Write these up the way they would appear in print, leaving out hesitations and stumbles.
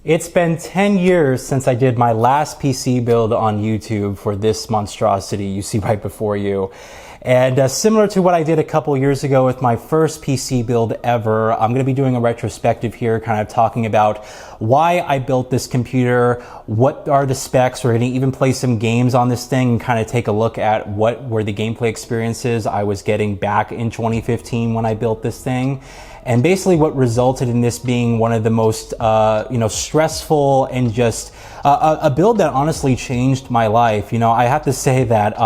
It's been 10 years since I did my last PC build on YouTube for this monstrosity you see right before you. And similar to what I did a couple years ago with my first PC build ever, I'm going to be doing a retrospective here, kind of talking about why I built this computer, what are the specs. We're going to even play some games on this thing and kind of take a look at what were the gameplay experiences I was getting back in 2015 when I built this thing. And basically what resulted in this being one of the most, stressful and just a build that honestly changed my life. You know, I have to say that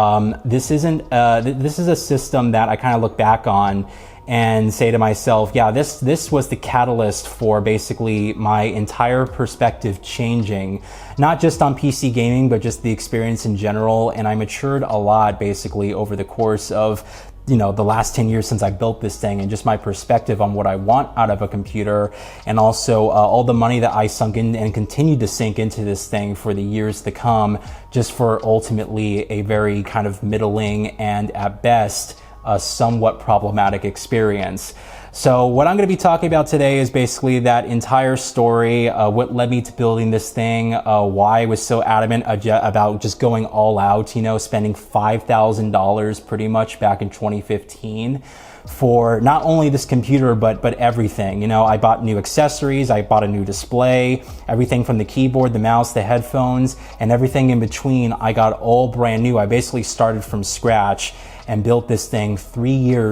this is a system that I kind of look back on and say to myself, yeah, this was the catalyst for basically my entire perspective changing, not just on PC gaming, but just the experience in general. And I matured a lot basically over the course of the last 10 years since I built this thing, and just my perspective on what I want out of a computer, and also all the money that I sunk in and continued to sink into this thing for the years to come, just for ultimately a very kind of middling and at best a somewhat problematic experience. So what I'm going to be talking about today is basically that entire story, what led me to building this thing, why I was so adamant about just going all out, spending $5,000 pretty much back in 2015 for not only this computer, but everything. I bought new accessories, I bought a new display, everything from the keyboard, the mouse, the headphones, and everything in between. I got all brand new. I basically started from scratch and built this thing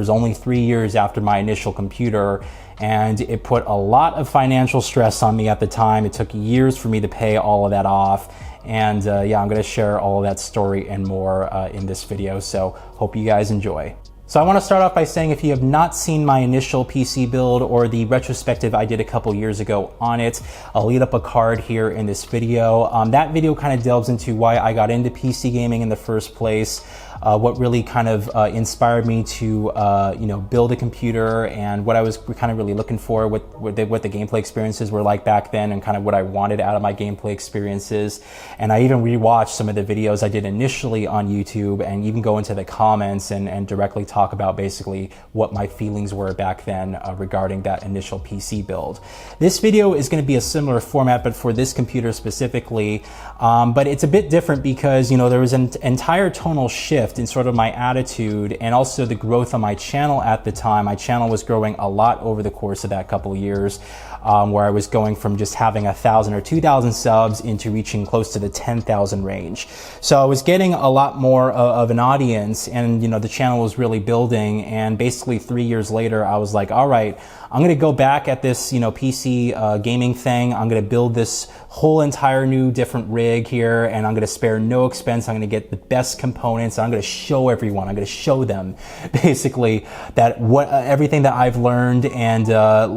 only 3 years after my initial computer. And it put a lot of financial stress on me at the time. It took years for me to pay all of that off. And I'm gonna share all of that story and more in this video. So hope you guys enjoy. So I want to start off by saying, if you have not seen my initial PC build or the retrospective I did a couple years ago on it, I'll leave up a card here in this video. That video kind of delves into why I got into PC gaming in the first place, what really kind of inspired me to build a computer, and what I was kind of really looking for, what the gameplay experiences were like back then, and kind of what I wanted out of my gameplay experiences. And I even rewatched some of the videos I did initially on YouTube, and even go into the comments and directly talk about basically what my feelings were back then regarding that initial PC build. This video is going to be a similar format, but for this computer specifically, but it's a bit different because there was an entire tonal shift in sort of my attitude, and also the growth on my channel at the time. My channel was growing a lot over the course of that couple of years, where I was going from just having 1,000 or 2,000 subs into reaching close to the 10,000 range. So I was getting a lot more of an audience, and the channel was really building. And basically 3 years later, I was like, all right, I'm gonna go back at this PC gaming thing. I'm gonna build this whole entire new different rig here, and I'm gonna spare no expense. I'm gonna get the best components. I'm gonna show everyone, I'm gonna show them basically that everything that I've learned, and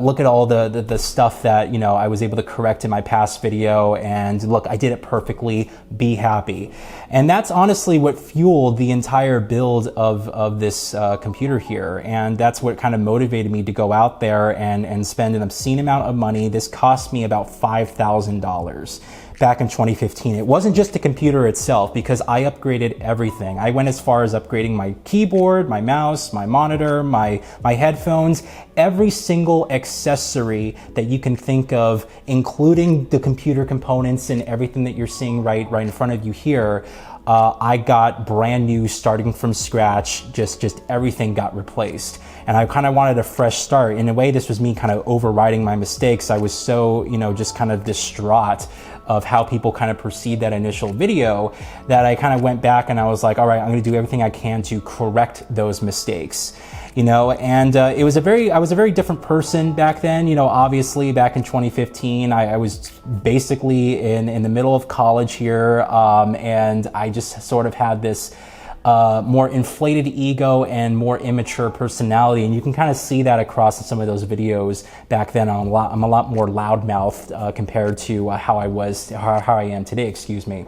look at all the stuff that I was able to correct in my past video, and look, I did it perfectly, be happy. And that's honestly what fueled the entire build of this computer here, and that's what kind of motivated me to go out there and spend an obscene amount of money. This cost me about $5,000 back in 2015. It wasn't just the computer itself, because I upgraded everything. I went as far as upgrading my keyboard, my mouse, my monitor, my headphones, every single accessory that you can think of, including the computer components and everything that you're seeing right in front of you here. I got brand new, starting from scratch. Just everything got replaced, and I kind of wanted a fresh start. In a way, this was me kind of overriding my mistakes. I was so just kind of distraught of how people kind of perceived that initial video, that I kind of went back and I was like, all right, I'm going to do everything I can to correct those mistakes. And I was a very different person back then. Obviously back in 2015, I was basically in the middle of college here, and I just sort of had this more inflated ego and more immature personality, and you can kind of see that across some of those videos back then. I'm a lot more loudmouthed compared to how I am today, excuse me.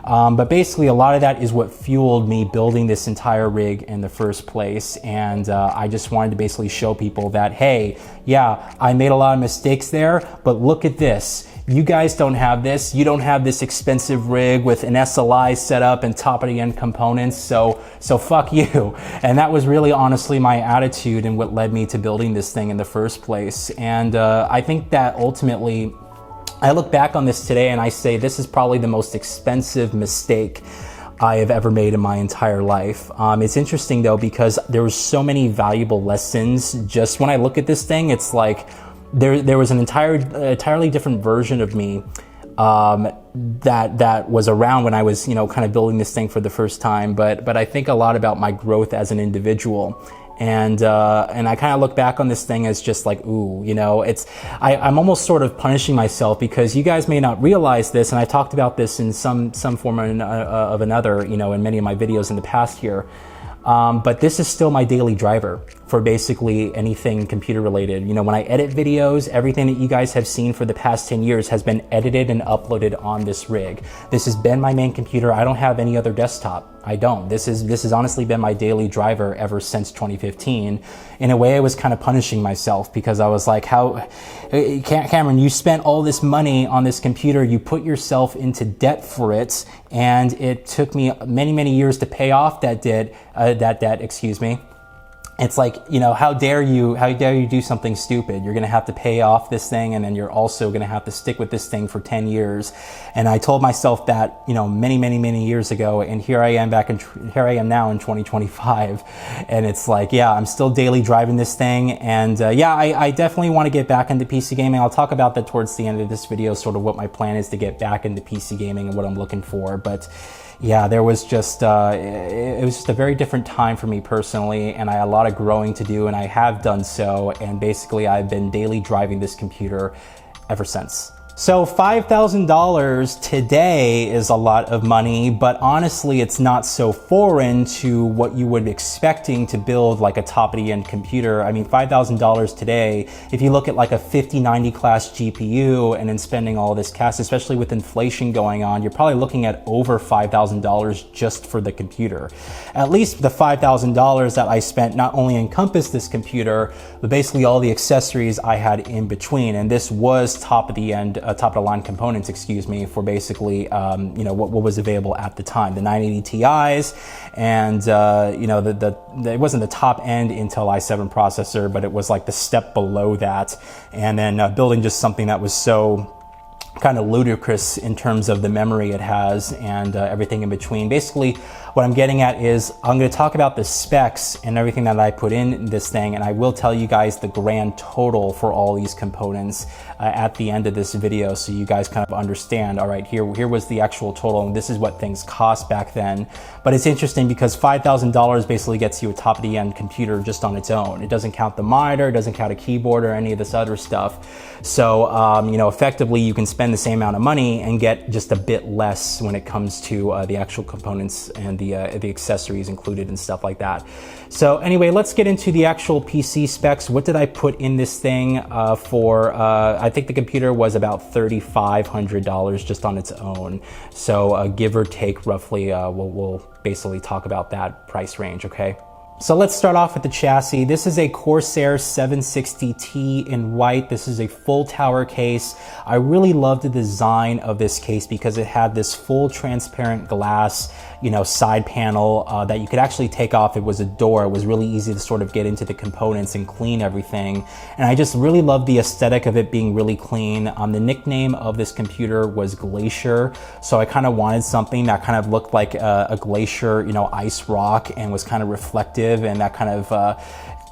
But basically a lot of that is what fueled me building this entire rig in the first place. And I just wanted to basically show people that, hey, yeah, I made a lot of mistakes there, but look at this. You guys don't have this. You don't have this expensive rig with an SLI setup and top of the end components. So fuck you. And that was really honestly my attitude and what led me to building this thing in the first place. And I think that ultimately I look back on this today and I say this is probably the most expensive mistake I have ever made in my entire life. It's interesting though, because there were so many valuable lessons. Just when I look at this thing, it's like there was an entirely different version of me that was around when I was, kind of building this thing for the first time. But I think a lot about my growth as an individual. And I kind of look back on this thing as just like, ooh, I'm almost sort of punishing myself, because you guys may not realize this, and I talked about this in some form of another, in many of my videos in the past here. But this is still my daily driver for basically anything computer related. When I edit videos, everything that you guys have seen for the past 10 years has been edited and uploaded on this rig. This has been my main computer. I don't have any other desktop. I don't. This has honestly been my daily driver ever since 2015. In a way, I was kind of punishing myself, because I was like, Cameron, you spent all this money on this computer, you put yourself into debt for it, and it took me many, many years to pay off that debt, excuse me. It's like, how dare you do something stupid? You're going to have to pay off this thing, and then you're also going to have to stick with this thing for 10 years. And I told myself that, many, many, many years ago, and here I am now in 2025. And it's like, yeah, I'm still daily driving this thing. And I definitely want to get back into PC gaming. I'll talk about that towards the end of this video, sort of what my plan is to get back into PC gaming and what I'm looking for. But yeah, there was just, it was just a very different time for me personally, and I had a lot of growing to do, and I have done so, and basically I've been daily driving this computer ever since. So $5,000 today is a lot of money, but honestly, it's not so foreign to what you would be expecting to build like a top of the end computer. I mean, $5,000 today, if you look at like a 5090 class GPU and then spending all this cash, especially with inflation going on, you're probably looking at over $5,000 just for the computer. At least the $5,000 that I spent not only encompassed this computer, but basically all the accessories I had in between. And this was top of the end, top of the line components, excuse me, for basically, what was available at the time. The 980 Ti's, and, it wasn't the top end Intel i7 processor, but it was like the step below that. And then building just something that was so kind of ludicrous in terms of the memory it has and everything in between. Basically, what I'm getting at is I'm going to talk about the specs and everything that I put in this thing, and I will tell you guys the grand total for all these components at the end of this video, so you guys kind of understand, all right, here was the actual total, and this is what things cost back then. But it's interesting because $5,000 basically gets you a top of the end computer just on its own. It doesn't count the monitor, it doesn't count a keyboard or any of this other stuff. So, effectively you can spend the same amount of money and get just a bit less when it comes to the actual components and the accessories included and stuff like that. So anyway, let's get into the actual PC specs. What did I put in this thing for, I think the computer was about $3,500 just on its own. So give or take roughly, we'll basically talk about that price range, okay? So let's start off with the chassis. This is a Corsair 760T in white. This is a full tower case. I really love the design of this case because it had this full transparent glass, side panel that you could actually take off. It was a door. It was really easy to sort of get into the components and clean everything. And I just really love the aesthetic of it being really clean. The nickname of this computer was Glacier. So I kind of wanted something that kind of looked like a glacier, ice rock, and was kind of reflective, and that kind of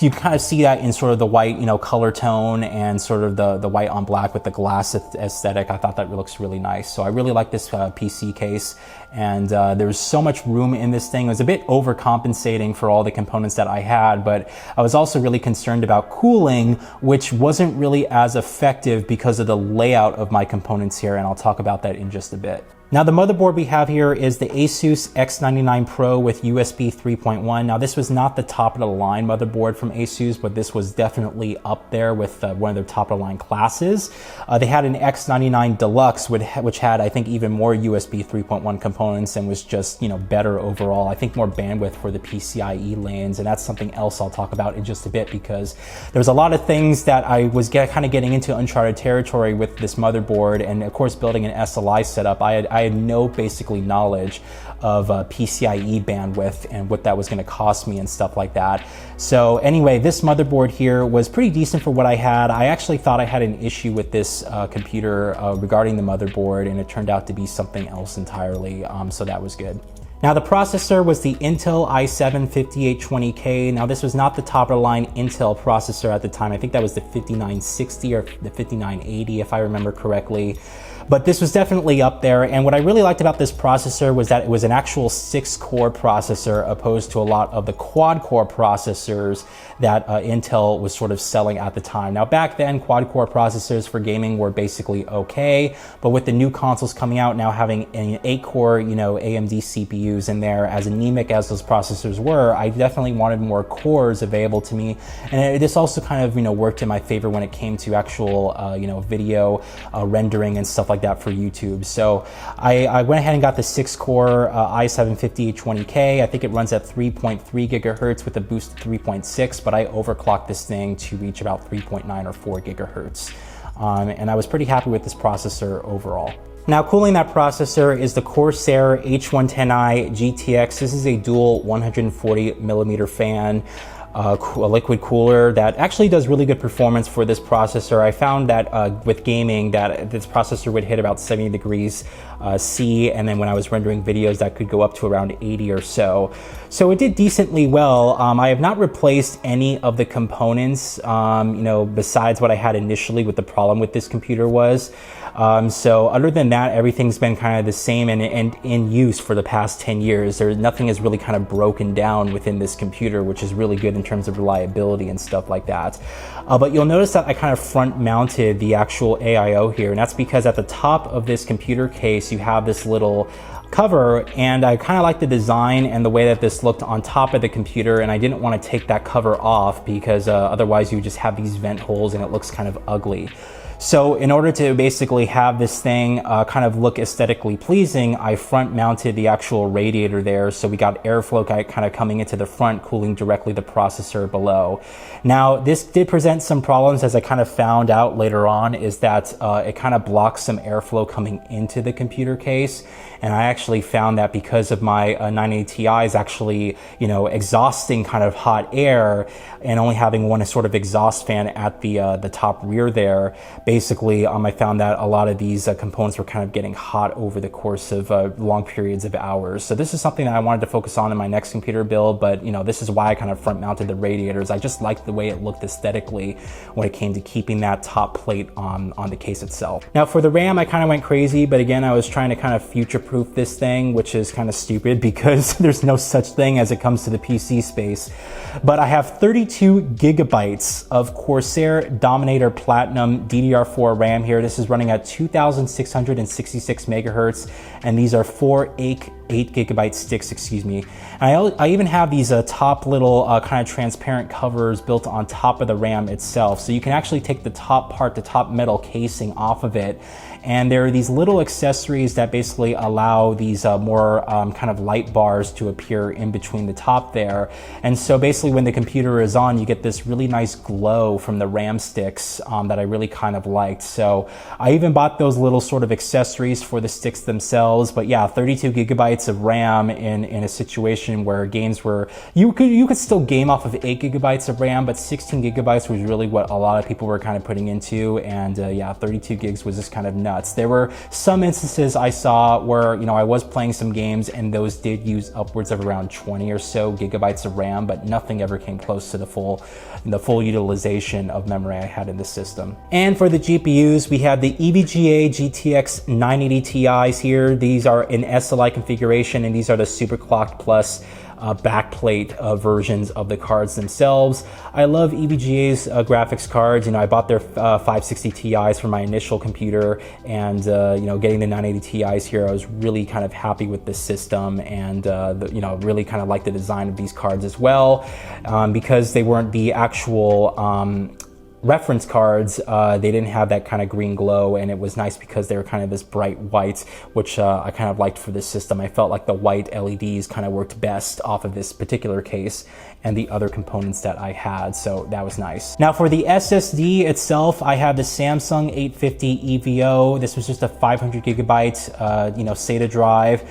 you kind of see that in sort of the white, color tone and sort of the white on black with the glass aesthetic. I thought that looks really nice. So I really like this PC case, and there was so much room in this thing. It was a bit overcompensating for all the components that I had, but I was also really concerned about cooling, which wasn't really as effective because of the layout of my components here, and I'll talk about that in just a bit. Now the motherboard we have here is the Asus X99 Pro with USB 3.1. Now this was not the top of the line motherboard from Asus, but this was definitely up there with one of their top of the line classes. They had an X99 Deluxe which had, I think, even more USB 3.1 components and was just, better overall. I think more bandwidth for the PCIe lanes, and that's something else I'll talk about in just a bit, because there's a lot of things that I was kind of getting into uncharted territory with this motherboard, and of course building an SLI setup. I I had no basically knowledge of PCIe bandwidth and what that was going to cost me and stuff like that. So anyway, this motherboard here was pretty decent for what I had. I actually thought I had an issue with this computer regarding the motherboard, and it turned out to be something else entirely, so that was good. Now the processor was the Intel i7-5820K. Now this was not the top of the line Intel processor at the time. I think that was the 5960 or the 5980 if I remember correctly. But this was definitely up there, and what I really liked about this processor was that it was an actual 6-core processor opposed to a lot of the quad-core processors that Intel was sort of selling at the time. Now back then, quad-core processors for gaming were basically okay, but with the new consoles coming out now having an 8-core, AMD CPUs in there, as anemic as those processors were, I definitely wanted more cores available to me, and this also kind of, worked in my favor when it came to actual, video rendering and stuff like that for YouTube. So I went ahead and got the 6-core i7-5820K. I think it runs at 3.3 gigahertz with a boost of 3.6, but I overclocked this thing to reach about 3.9 or 4 gigahertz. And I was pretty happy with this processor overall. Now cooling that processor is the Corsair H110i GTX. This is a dual 140 millimeter fan. A liquid cooler that actually does really good performance for this processor. I found that with gaming that this processor would hit about 70 degrees C, and then when I was rendering videos that could go up to around 80 or so. So it did decently well. I have not replaced any of the components, besides what I had initially with the problem with this computer was. So other than that, everything's been kind of the same and in use for the past 10 years. Nothing is really kind of broken down within this computer, which is really good in terms of reliability and stuff like that. But you'll notice that I kind of front mounted the actual AIO here, and that's because at the top of this computer case, you have this little cover, and I kind of like the design and the way that this looked on top of the computer, and I didn't want to take that cover off because otherwise you just have these vent holes and it looks kind of ugly. So in order to basically have this thing kind of look aesthetically pleasing, I front mounted the actual radiator there. So we got airflow kind of coming into the front, cooling directly the processor below. Now this did present some problems, as I kind of found out later on, is that it kind of blocks some airflow coming into the computer case. And I actually found that because of my 980 Ti is actually, exhausting kind of hot air and only having one sort of exhaust fan at the top rear there, basically I found that a lot of these components were kind of getting hot over the course of long periods of hours. So this is something that I wanted to focus on in my next computer build, but this is why I kind of front mounted the radiators. I just liked the way it looked aesthetically when it came to keeping that top plate on the case itself. Now for the RAM, I kind of went crazy, but again, I was trying to kind of future-proof this thing, which is kind of stupid because there's no such thing as it comes to the PC space. But I have 32 gigabytes of Corsair Dominator Platinum DDR4 RAM here. This is running at 2,666 megahertz, and these are 8 gigabyte sticks, excuse me. And I even have these top little kind of transparent covers built on top of the RAM itself. So you can actually take the top part, the top metal casing off of it. And there are these little accessories that basically allow these more kind of light bars to appear in between the top there. And so basically when the computer is on, you get this really nice glow from the RAM sticks that I really kind of liked. So I even bought those little sort of accessories for the sticks themselves. But yeah, 32 gigabytes of RAM in a situation where games were, you could still game off of 8 gigabytes of RAM, but 16 gigabytes was really what a lot of people were kind of putting into. And yeah, 32 gigs was just kind of nuts. There were some instances I saw where, I was playing some games and those did use upwards of around 20 or so gigabytes of RAM, but nothing ever came close to the full utilization of memory I had in the system. And for the GPUs, we have the EVGA GTX 980 Ti's here. These are in SLI configuration, and these are the Superclocked Plus backplate versions of the cards themselves. I love EVGA's graphics cards. I bought their 560 Ti's for my initial computer, and getting the 980 Ti's here, I was really kind of happy with this system, and really kind of like the design of these cards as well, because they weren't the actual reference cards, they didn't have that kind of green glow, and it was nice because they were kind of this bright white, which I kind of liked for this system. I felt like the white LEDs kind of worked best off of this particular case and the other components that I had, so that was nice. Now for the SSD itself, I have the Samsung 850 EVO. This was just a 500 gigabyte, SATA drive,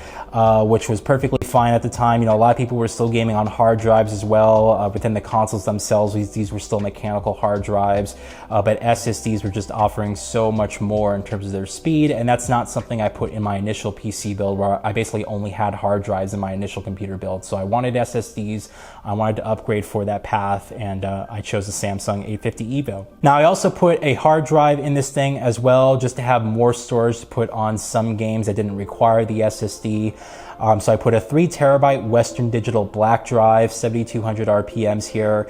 which was perfectly fine at the time. A lot of people were still gaming on hard drives as well. Within the consoles themselves, these were still mechanical hard drives, but SSDs were just offering so much more in terms of their speed, and that's not something I put in my initial PC build, where I basically only had hard drives in my initial computer build. So I wanted SSDs, I wanted to upgrade for that path, and I chose the Samsung 850 EVO. Now I also put a hard drive in this thing as well, just to have more storage to put on some games that didn't require the SSD. So I put a 3 terabyte Western Digital black drive, 7200 RPMs here.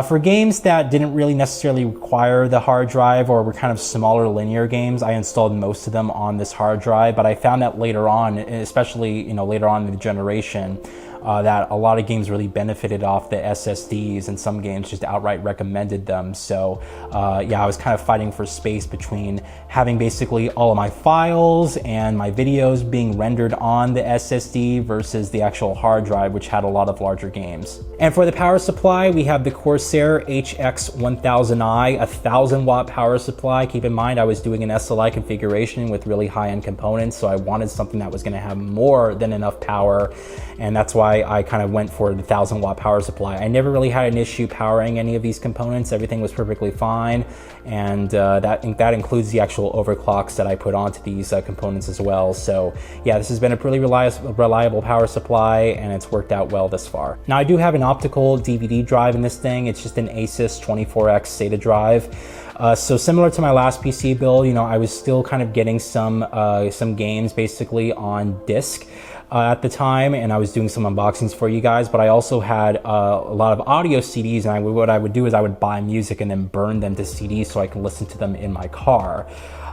For games that didn't really necessarily require the hard drive or were kind of smaller linear games, I installed most of them on this hard drive, but I found that later on, especially later on in the generation, that a lot of games really benefited off the SSDs, and some games just outright recommended them. So yeah, I was kind of fighting for space between having basically all of my files and my videos being rendered on the SSD versus the actual hard drive, which had a lot of larger games. And for the power supply, we have the Corsair HX1000i, 1000 watt power supply. Keep in mind, I was doing an SLI configuration with really high-end components, so I wanted something that was going to have more than enough power, and that's why I kind of went for the 1000 watt power supply. I never really had an issue powering any of these components. Everything was perfectly fine, and that includes the actual overclocks that I put onto these components as well. So yeah, this has been a pretty reliable power supply, and it's worked out well thus far. Now I do have an optical DVD drive in this thing. It's just an Asus 24X SATA drive. So similar to my last PC build, I was still kind of getting some games basically on disc at the time, and I was doing some unboxings for you guys, but I also had a lot of audio CDs, and what I would do is I would buy music and then burn them to CDs so I can listen to them in my car.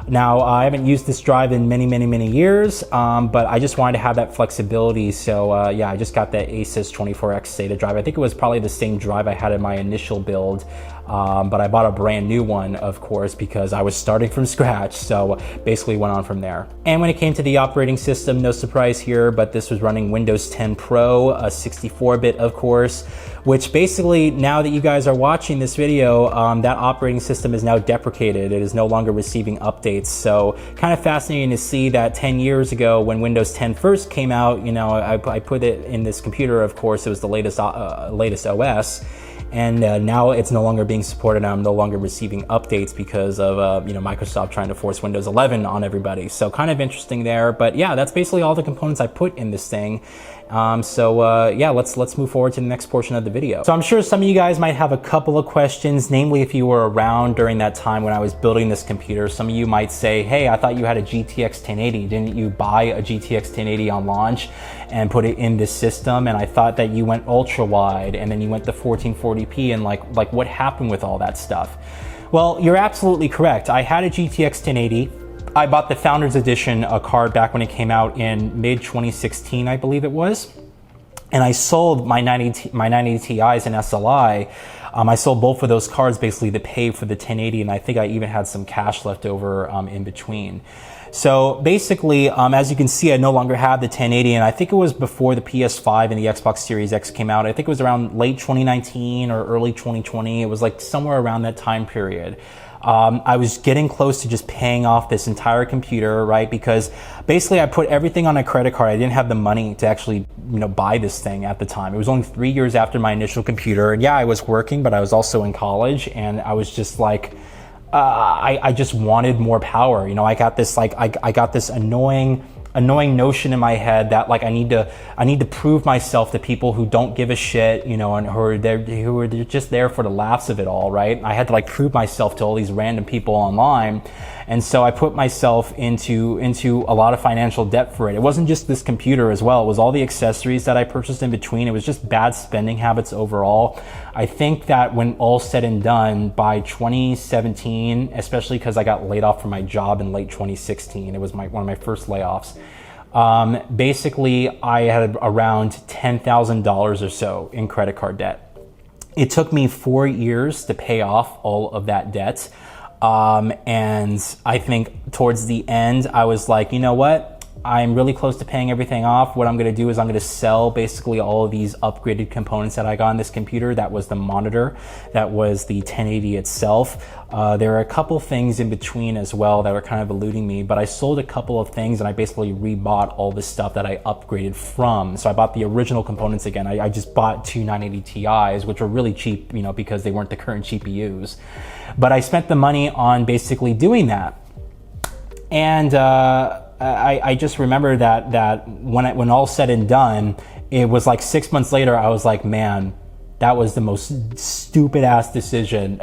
Now, I haven't used this drive in many years, but I just wanted to have that flexibility. So yeah, I just got the Asus 24X SATA drive. I think it was probably the same drive I had in my initial build, but I bought a brand new one, of course, because I was starting from scratch. So basically went on from there. And when it came to the operating system, no surprise here, but this was running Windows 10 Pro, a 64-bit, of course, which basically, now that you guys are watching this video, that operating system is now deprecated. It is no longer receiving updates. So kind of fascinating to see that 10 years ago, when Windows 10 first came out, I put it in this computer. Of course, it was the latest OS. And now it's no longer being supported, and I'm no longer receiving updates because of Microsoft trying to force Windows 11 on everybody. So kind of interesting there. But yeah, that's basically all the components I put in this thing. Yeah, let's move forward to the next portion of the video. So I'm sure some of you guys might have a couple of questions, namely if you were around during that time when I was building this computer. Some of you might say, hey, I thought you had a GTX 1080. Didn't you buy a GTX 1080 on launch and put it in this system? And I thought that you went ultra wide and then you went to 1440p, and like what happened with all that stuff? Well, you're absolutely correct. I had a GTX 1080. I bought the Founders Edition card back when it came out in mid-2016, I believe it was. And I sold my 980 Ti's and SLI. I sold both of those cards basically to pay for the 1080, and I think I even had some cash left over in between. So basically, as you can see, I no longer have the 1080, and I think it was before the PS5 and the Xbox Series X came out. I think it was around late 2019 or early 2020. It was like somewhere around that time period. I was getting close to just paying off this entire computer, right? Because basically I put everything on a credit card. I didn't have the money to actually, buy this thing at the time. It was only 3 years after my initial computer. And yeah, I was working, but I was also in college, and I was just like, I just wanted more power. I got this I got this annoying notion in my head that I need to prove myself to people who don't give a shit, and who are just there for the laughs of it all, right? I had to prove myself to all these random people online. And so I put myself into a lot of financial debt for it. It wasn't just this computer as well. It was all the accessories that I purchased in between. It was just bad spending habits overall. I think that when all said and done, by 2017, especially because I got laid off from my job in late 2016, it was one of my first layoffs. Basically, I had around $10,000 or so in credit card debt. It took me 4 years to pay off all of that debt. And I think towards the end, I was like, you know what? I'm really close to paying everything off. What I'm going to do is I'm going to sell basically all of these upgraded components that I got on this computer. That was the monitor, that was the 1080 itself. There are a couple things in between as well that are kind of eluding me, but I sold a couple of things and I basically rebought all this stuff that I upgraded from. So I bought the original components again. I just bought two 980 Ti's, which were really cheap, you know, because they weren't the current GPUs. But I spent the money on basically doing that. And I just remember that when all said and done, it was like 6 months later, I was like, man, that was the most stupid ass decision.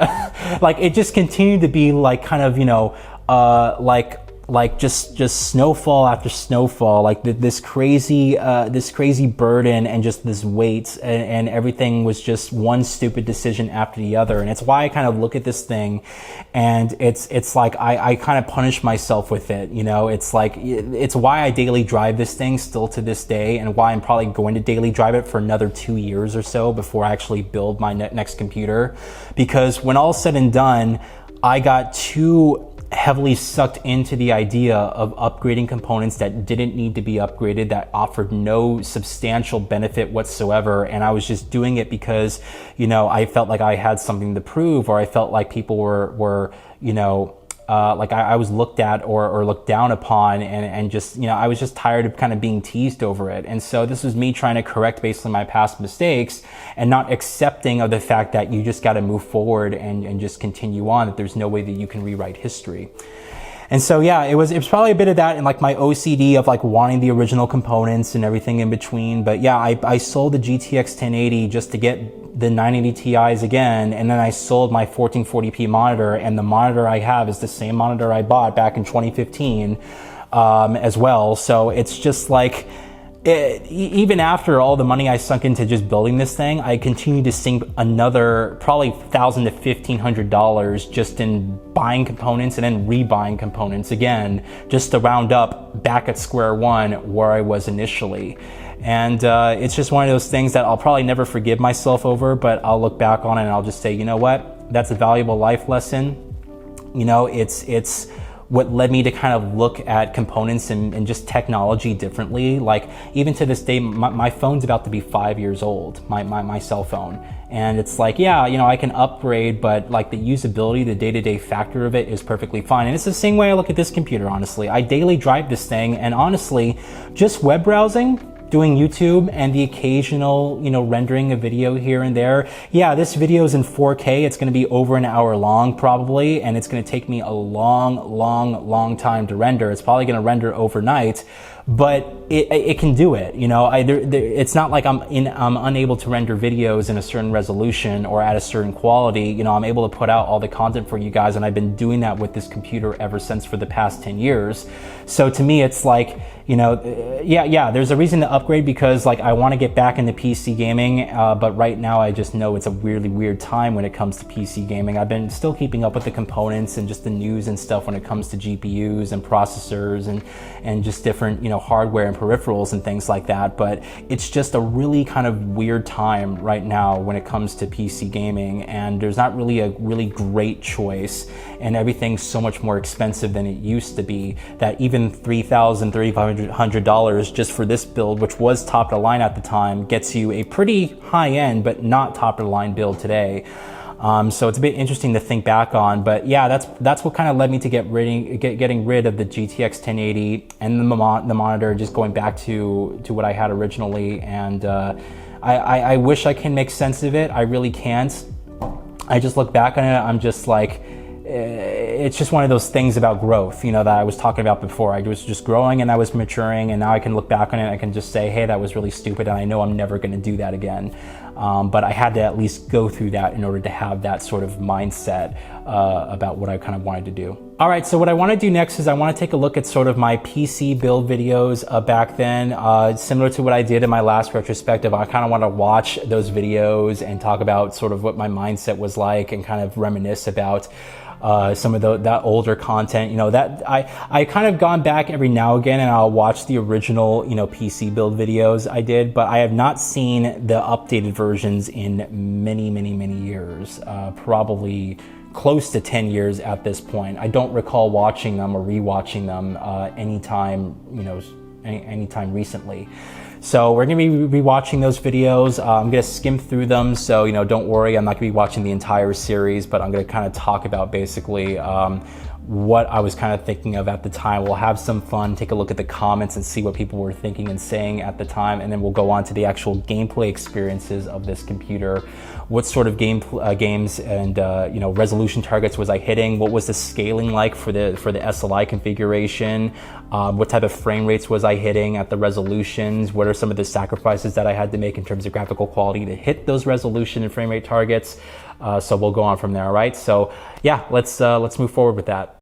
Like, it just continued to be like kind of, you know, like just snowfall after snowfall, like this crazy burden and just this weight, and everything was just one stupid decision after the other. And it's why I kind of look at this thing, and it's like I kind of punish myself with it, you know. It's like, it's why I daily drive this thing still to this day, and why I'm probably going to daily drive it for another 2 years or so before I actually build my next computer. Because when all's said and done, I got too heavily sucked into the idea of upgrading components that didn't need to be upgraded, that offered no substantial benefit whatsoever. And I was just doing it because, you know, I felt like I had something to prove, or I felt like people were you know, like I was looked at or looked down upon, and just, you know, I was just tired of kind of being teased over it. And so this was me trying to correct basically my past mistakes, and not accepting of the fact that you just got to move forward and just continue on, that there's no way that you can rewrite history. And so, yeah, it was probably a bit of that, and like my OCD of like wanting the original components and everything in between. But yeah, I sold the GTX 1080 just to get the 980 Ti's again, and then I sold my 1440p monitor, and the monitor I have is the same monitor I bought back in 2015 as well. So it's just like, even after all the money I sunk into just building this thing, I continue to sink another probably $1,000 to $1,500 just in buying components and then rebuying components again, just to round up back at square one where I was initially. And it's just one of those things that I'll probably never forgive myself over, but I'll look back on it and I'll just say, you know what, that's a valuable life lesson. You know, it's what led me to kind of look at components and just technology differently. Like, even to this day, my phone's about to be 5 years old, my cell phone. And it's like, yeah, you know, I can upgrade, but like the usability, the day-to-day factor of it is perfectly fine. And it's the same way I look at this computer, honestly. I daily drive this thing, and honestly, just web browsing, doing YouTube, and the occasional, you know, rendering a video here and there. Yeah, this video is in 4K. It's going to be over an hour long probably, and it's going to take me a long time to render. It's probably going to render overnight, but it can do it. You know, it's not like I'm unable to render videos in a certain resolution or at a certain quality. You know, I'm able to put out all the content for you guys, and I've been doing that with this computer ever since for the past 10 years. So to me, it's like, you know, yeah, there's a reason to upgrade, because like I want to get back into PC gaming, but right now I just know it's a really weird time when it comes to PC gaming. I've been still keeping up with the components and just the news and stuff when it comes to GPUs and processors and just different, you know, hardware and peripherals and things like that. But it's just a really kind of weird time right now when it comes to PC gaming, and there's not really a really great choice, and everything's so much more expensive than it used to be, that even $3,000, $3,500 just for this build, which was top of the line at the time, gets you a pretty high end but not top of the line build today. So it's a bit interesting to think back on. But yeah, that's what kind of led me to getting rid of the GTX 1080 and the monitor, just going back to what I had originally. And I wish I can make sense of it. I really can't. I just look back on it, I'm just like, it's just one of those things about growth, you know, that I was talking about before. I was just growing and I was maturing, and now I can look back on it, I can just say, hey, that was really stupid, and I know I'm never going to do that again. But I had to at least go through that in order to have that sort of mindset about what I kind of wanted to do. All right, so what I want to do next is I want to take a look at sort of my PC build videos back then, similar to what I did in my last retrospective. I kind of want to watch those videos and talk about sort of what my mindset was like, and kind of reminisce about some of that older content. You know, that I kind of gone back every now and again and I'll watch the original, you know, PC build videos I did, but I have not seen the updated versions in many years, probably close to 10 years at this point. I don't recall watching them or rewatching them anytime, you know, anytime recently. So we're going to be rewatching those videos. I'm going to skim through them, so you know, don't worry, I'm not going to be watching the entire series, but I'm going to kind of talk about basically what I was kind of thinking of at the time. We'll have some fun, take a look at the comments and see what people were thinking and saying at the time, and then we'll go on to the actual gameplay experiences of this computer. What sort of games and you know, resolution targets was I hitting? What was the scaling like for the SLI configuration? What type of frame rates was I hitting at the resolutions? What are some of the sacrifices that I had to make in terms of graphical quality to hit those resolution and frame rate targets? So we'll go on from there, all right? So yeah, let's move forward with that.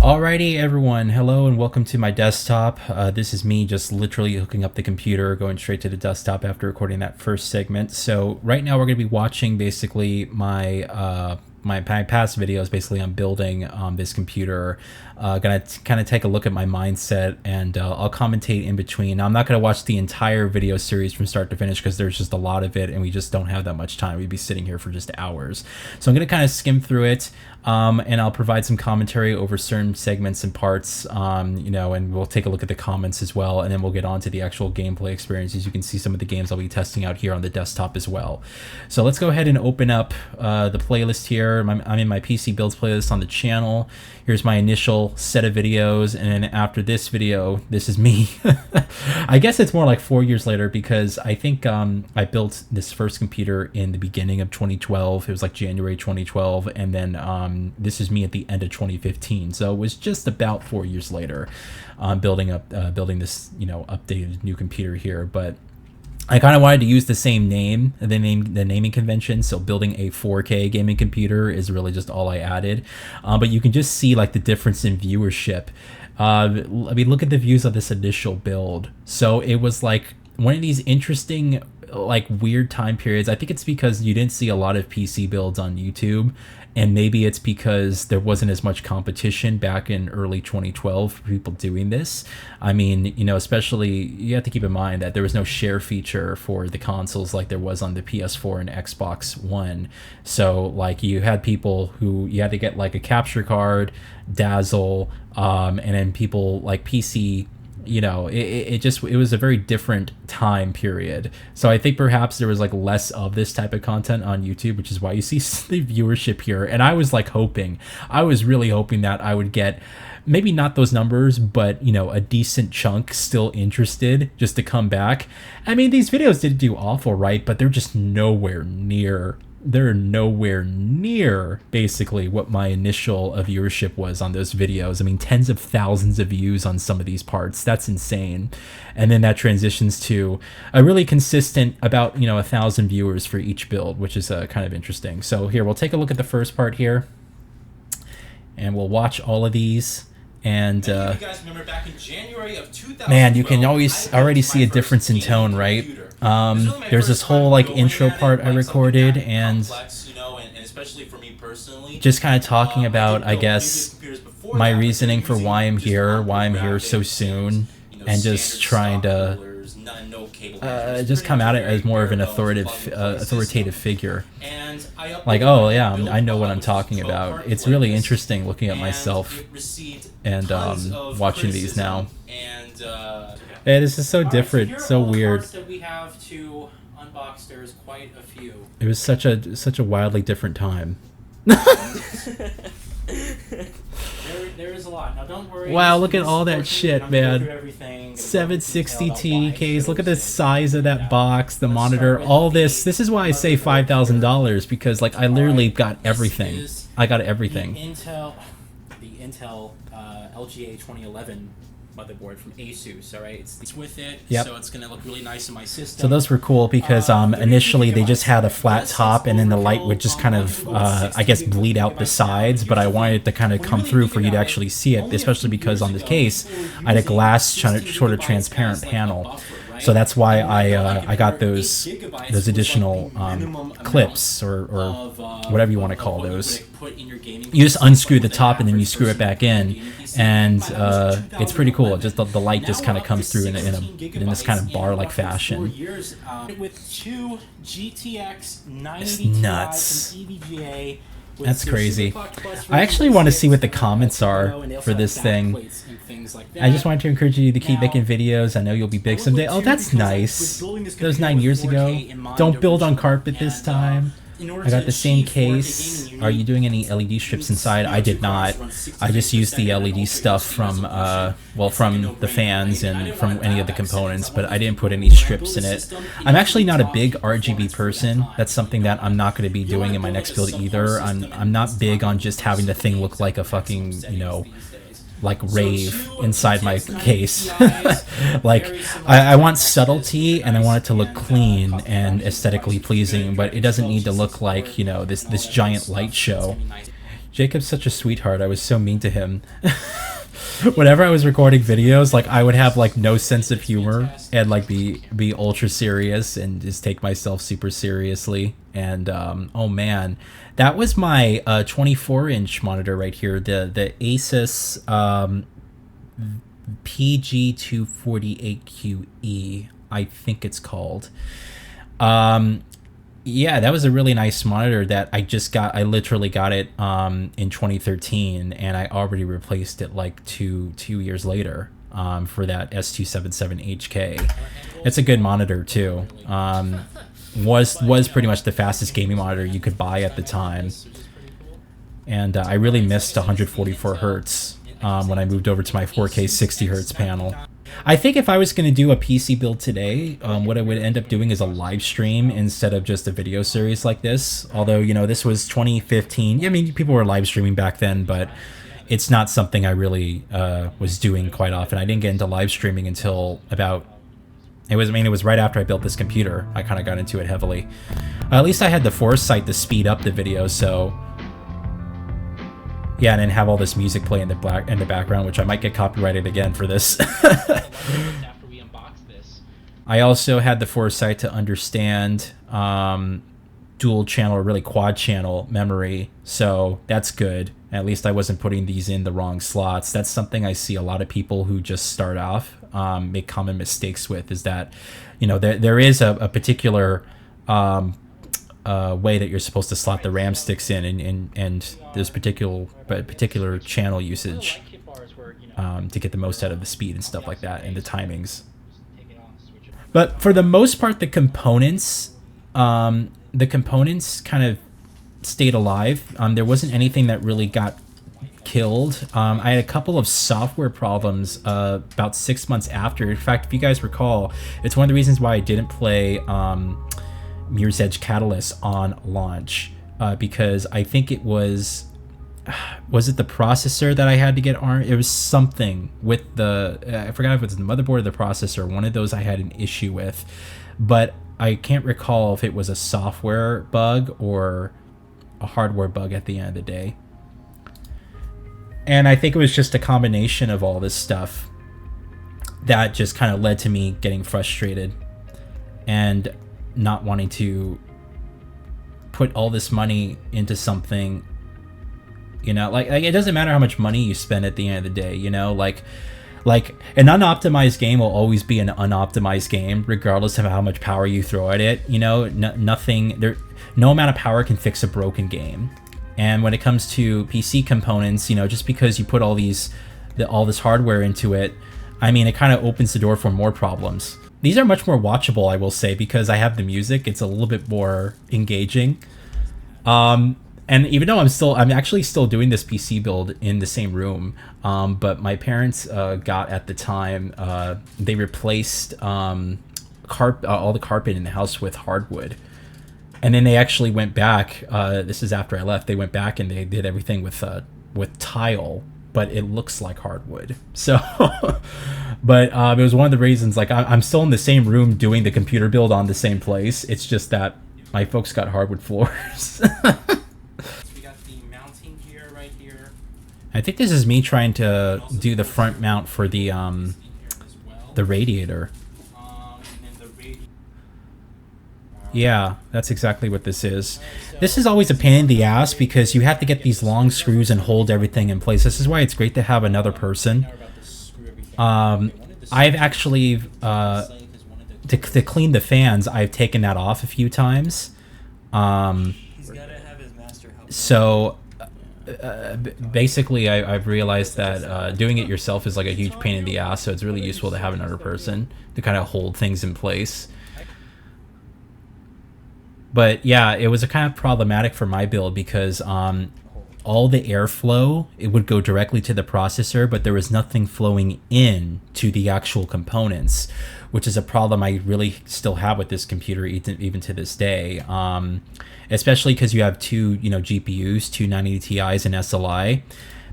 Alrighty everyone, hello and welcome to my desktop. This is me just literally hooking up the computer, going straight to the desktop after recording that first segment. So right now we're going to be watching basically my past videos basically on building this computer. Gonna kind of take a look at my mindset, and I'll commentate in between. Now, I'm not gonna watch the entire video series from start to finish because there's just a lot of it and we just don't have that much time. We'd be sitting here for just hours. So I'm gonna kind of skim through it, and I'll provide some commentary over certain segments and parts, you know, and we'll take a look at the comments as well, and then we'll get on to the actual gameplay experiences. You can see some of the games I'll be testing out here on the desktop as well. So let's go ahead and open up the playlist here. I'm in my PC builds playlist on the channel. Here's my initial set of videos, and then after this video, this is me. I guess it's more like 4 years later, because I think I built this first computer in the beginning of 2012. It was like January 2012, and then this is me at the end of 2015. So it was just about 4 years later, building this, you know, updated new computer here. But I kind of wanted to use the same name, the naming convention. So building a 4K gaming computer is really just all I added. But you can just see like the difference in viewership. I mean, look at the views of this initial build. So it was like one of these interesting, like weird time periods. I think it's because you didn't see a lot of PC builds on YouTube, and maybe it's because there wasn't as much competition back in early 2012 for people doing this. I mean, you know, especially you have to keep in mind that there was no share feature for the consoles like there was on the PS4 and Xbox One. So like you had people who you had to get like a capture card, Dazzle, and then people like PC. You know, it was a very different time period. So I think perhaps there was like less of this type of content on YouTube, which is why you see the viewership here. And I was like I was really hoping that I would get maybe not those numbers, but you know, a decent chunk still interested just to come back. I mean, these videos didn't do awful, right? But they're just nowhere near basically what my initial viewership was on those videos. I mean, tens of thousands of views on some of these parts. That's insane. And then that transitions to a really consistent about, you know, 1,000 viewers for each build, which is kind of interesting. So here, we'll take a look at the first part here, and we'll watch all of these. And you guys remember back in January of 2012, man, you can always already see a difference in tone, right? There's this whole like intro part I recorded, and especially for me personally, just kind of talking about, I guess, my reasoning for why I'm here so soon, and just trying to just come at it as more of an authoritative figure. Like, oh yeah, I know what I'm talking about. It's really interesting looking at myself and watching these now. Yeah, this is so different, so weird. It was such a wildly different time. There is a lot. Now don't worry. Wow, look at all that shit, man. 760 TKs. Look at the size of that box, the monitor, all this. This is why I say $5,000, because like I literally got everything. I got everything. The Intel LGA 2011 motherboard from Asus. All right, it's with it, Yep. so it's gonna look really nice in my system. So those were cool because initially they just had a flat top and then the light would just kind of, I guess, bleed out the sides, but I wanted it to kind of come through for you to actually see it, especially because on this case, I had a glass sort of transparent panel. So that's why I got those additional clips or whatever you want to call those. You just unscrew the top and then you screw it back in, and it's pretty cool. Just the light just kind of comes through in this kind of bar-like fashion. With two GTX 90 It's nuts. and EVGA. That's crazy. I actually want to see what the comments are for this thing. I just wanted to encourage you to keep making videos. I know you'll be big someday. Oh, that's nice. That was 9 years ago. Don't build on carpet this time. I got the same case. Are you doing any LED strips inside? I did not. I just used the LED stuff from, from the fans and from any of the components, but I didn't put any strips in it. I'm actually not a big RGB person. That's something that I'm not going to be doing in my next build either. I'm not big on just having the thing look like a fucking, like rave inside my case. Like I want subtlety and I want it to look clean and aesthetically pleasing, but it doesn't need to look like, this giant light show. Jacob's such a sweetheart. I was so mean to him. Whenever I was recording videos, like I would have like no sense of humor and like be ultra serious and just take myself super seriously. And oh man, that was my 24-inch monitor right here, the Asus PG248QE, I think it's called. Yeah, that was a really nice monitor that I just got. I literally got it in 2013, and I already replaced it like two years later for that S277HK. It's a good monitor too. Was pretty much the fastest gaming monitor you could buy at the time, and I really missed 144 hertz when I moved over to my 4K 60 hertz panel. I think if I was going to do a PC build today, what I would end up doing is a live stream instead of just a video series like this. Although, this was 2015. I mean, people were live streaming back then, but it's not something I really was doing quite often. I didn't get into live streaming until about... It was right after I built this computer. I kind of got into it heavily. At least I had the foresight to speed up the video, so... Yeah, and then have all this music play in the background, which I might get copyrighted again for this. I also had the foresight to understand dual channel or really quad channel memory, so that's good. At least I wasn't putting these in the wrong slots. That's something I see a lot of people who just start off make common mistakes with, is that there is a particular way that you're supposed to slot the RAM sticks in, and there's particular channel usage to get the most out of the speed and stuff like that, and the timings. But for the most part, the components kind of stayed alive. There wasn't anything that really got killed. I had a couple of software problems about 6 months after. In fact, if you guys recall, it's one of the reasons why I didn't play Mirror's Edge Catalyst on launch, because I think it was it the processor that I had to get armed? It was something with the I forgot if it was the motherboard or the processor. One of those I had an issue with, but I can't recall if it was a software bug or a hardware bug at the end of the day. And I think it was just a combination of all this stuff that just kind of led to me getting frustrated and not wanting to put all this money into something, like it doesn't matter how much money you spend at the end of the day, like an unoptimized game will always be an unoptimized game regardless of how much power you throw at it. No amount of power can fix a broken game. And when it comes to PC components, just because you put all this hardware into it, it kind of opens the door for more problems. These are much more watchable, I will say, because I have the music. It's a little bit more engaging. And even though I'm actually still doing this PC build in the same room, but my parents got at the time, they replaced all the carpet in the house with hardwood. And then they actually went back, this is after I left, they went back and they did everything with tile, but it looks like hardwood. So, but it was one of the reasons, like, I'm still in the same room doing the computer build on the same place. It's just that my folks got hardwood floors. We got the mounting gear right here. I think this is me trying to do the front mount for the radiator. And then the radiator. Yeah, that's exactly what this is. This is always a pain in the ass because you have to get these long screws and hold everything in place. This is why it's great to have another person. I've actually, to clean the fans, I've taken that off a few times. So basically, I've realized that doing it yourself is like a huge pain in the ass, so it's really useful to have another person to kind of hold things in place. But yeah, it was a kind of problematic for my build because all the airflow, it would go directly to the processor, but there was nothing flowing in to the actual components, which is a problem I really still have with this computer even to this day. Especially because you have two, GPUs, two 980 Ti's and SLI.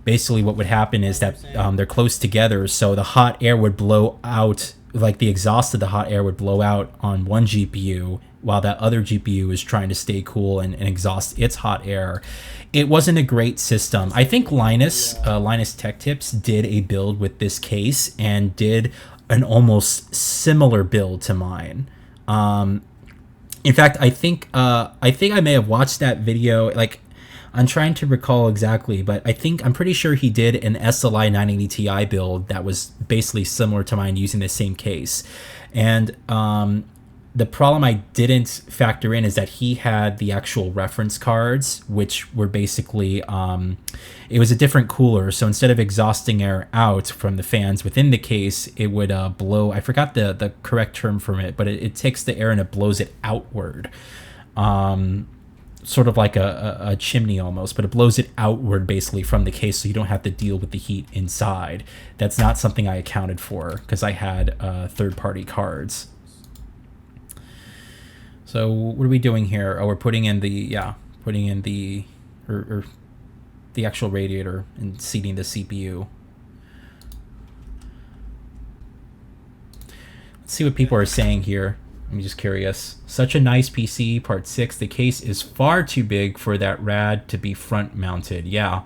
Basically, what would happen is that they're close together, so the hot air would blow out, like the exhaust of the hot air would blow out on one GPU, while that other GPU is trying to stay cool and exhaust its hot air. It wasn't a great system. I think Linus Tech Tips did a build with this case and did an almost similar build to mine. In fact, I think I may have watched that video. Like, I'm trying to recall exactly, but I'm pretty sure he did an SLI 980 Ti build that was basically similar to mine using the same case. And the problem I didn't factor in is that he had the actual reference cards, which were basically, it was a different cooler. So instead of exhausting air out from the fans within the case, it would blow. I forgot the correct term from it, but it takes the air and it blows it outward. Sort of like a chimney almost, but it blows it outward basically from the case, so you don't have to deal with the heat inside. That's not something I accounted for because I had third-party cards. So what are we doing here? Oh, we're putting in the or the actual radiator and seating the CPU. Let's see what people are saying here. I'm just curious. Such a nice PC, part 6. The case is far too big for that rad to be front mounted. Yeah.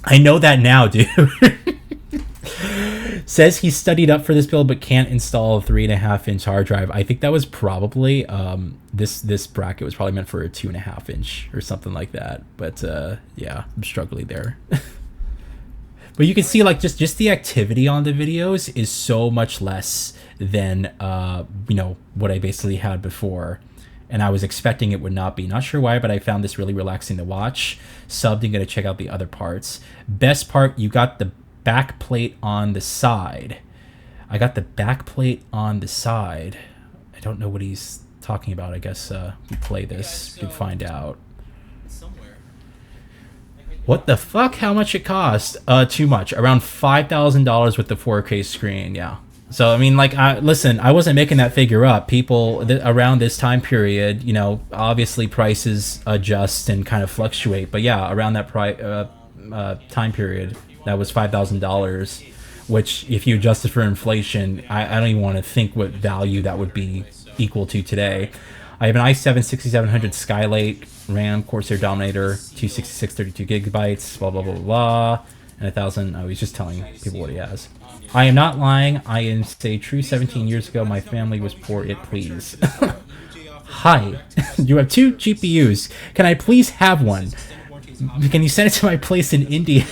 I know that now, dude. Says he studied up for this build but can't install a 3.5-inch hard drive. I think that was probably this bracket was probably meant for a 2.5-inch or something like that. But yeah, I'm struggling there. But you can see, like, just the activity on the videos is so much less than what I basically had before, and I was expecting it would not be. Not sure why, but I found this really relaxing to watch. Subbed and gonna check out the other parts. Best part, you got the back plate on the side. I got the back plate on the side. I don't know what he's talking about. I guess we play this, you can find out. What the fuck? How much it cost? Too much. Around $5,000 with the 4K screen. Yeah. So I mean, like, listen, I wasn't making that figure up. People around this time period, obviously prices adjust and kind of fluctuate. But yeah, around that time period, that was $5,000, which, if you adjust it for inflation, I don't even want to think what value that would be equal to today. I have an i7 6700 Skylake RAM Corsair Dominator, 266 32 gigabytes, blah blah blah blah, and 1,000. Oh, he's just telling people what he has. I am not lying. I am say true. 17 years ago, my family was poor. It please. Hi, you have 2 GPUs. Can I please have one? Can you send it to my place in India?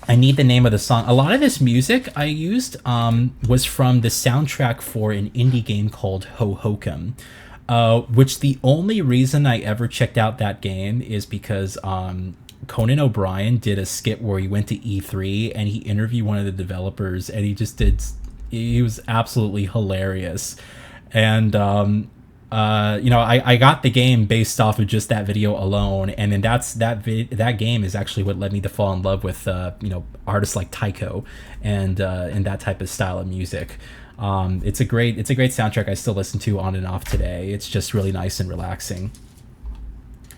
I need the name of the song. A lot of this music I used was from the soundtrack for an indie game called Hohokum, which the only reason I ever checked out that game is because Conan O'Brien did a skit where he went to E3 and he interviewed one of the developers, and he was absolutely hilarious. And I got the game based off of just that video alone, and then that game is actually what led me to fall in love with artists like Taiko and that type of style of music. It's a great soundtrack I still listen to on and off today. It's just really nice and relaxing.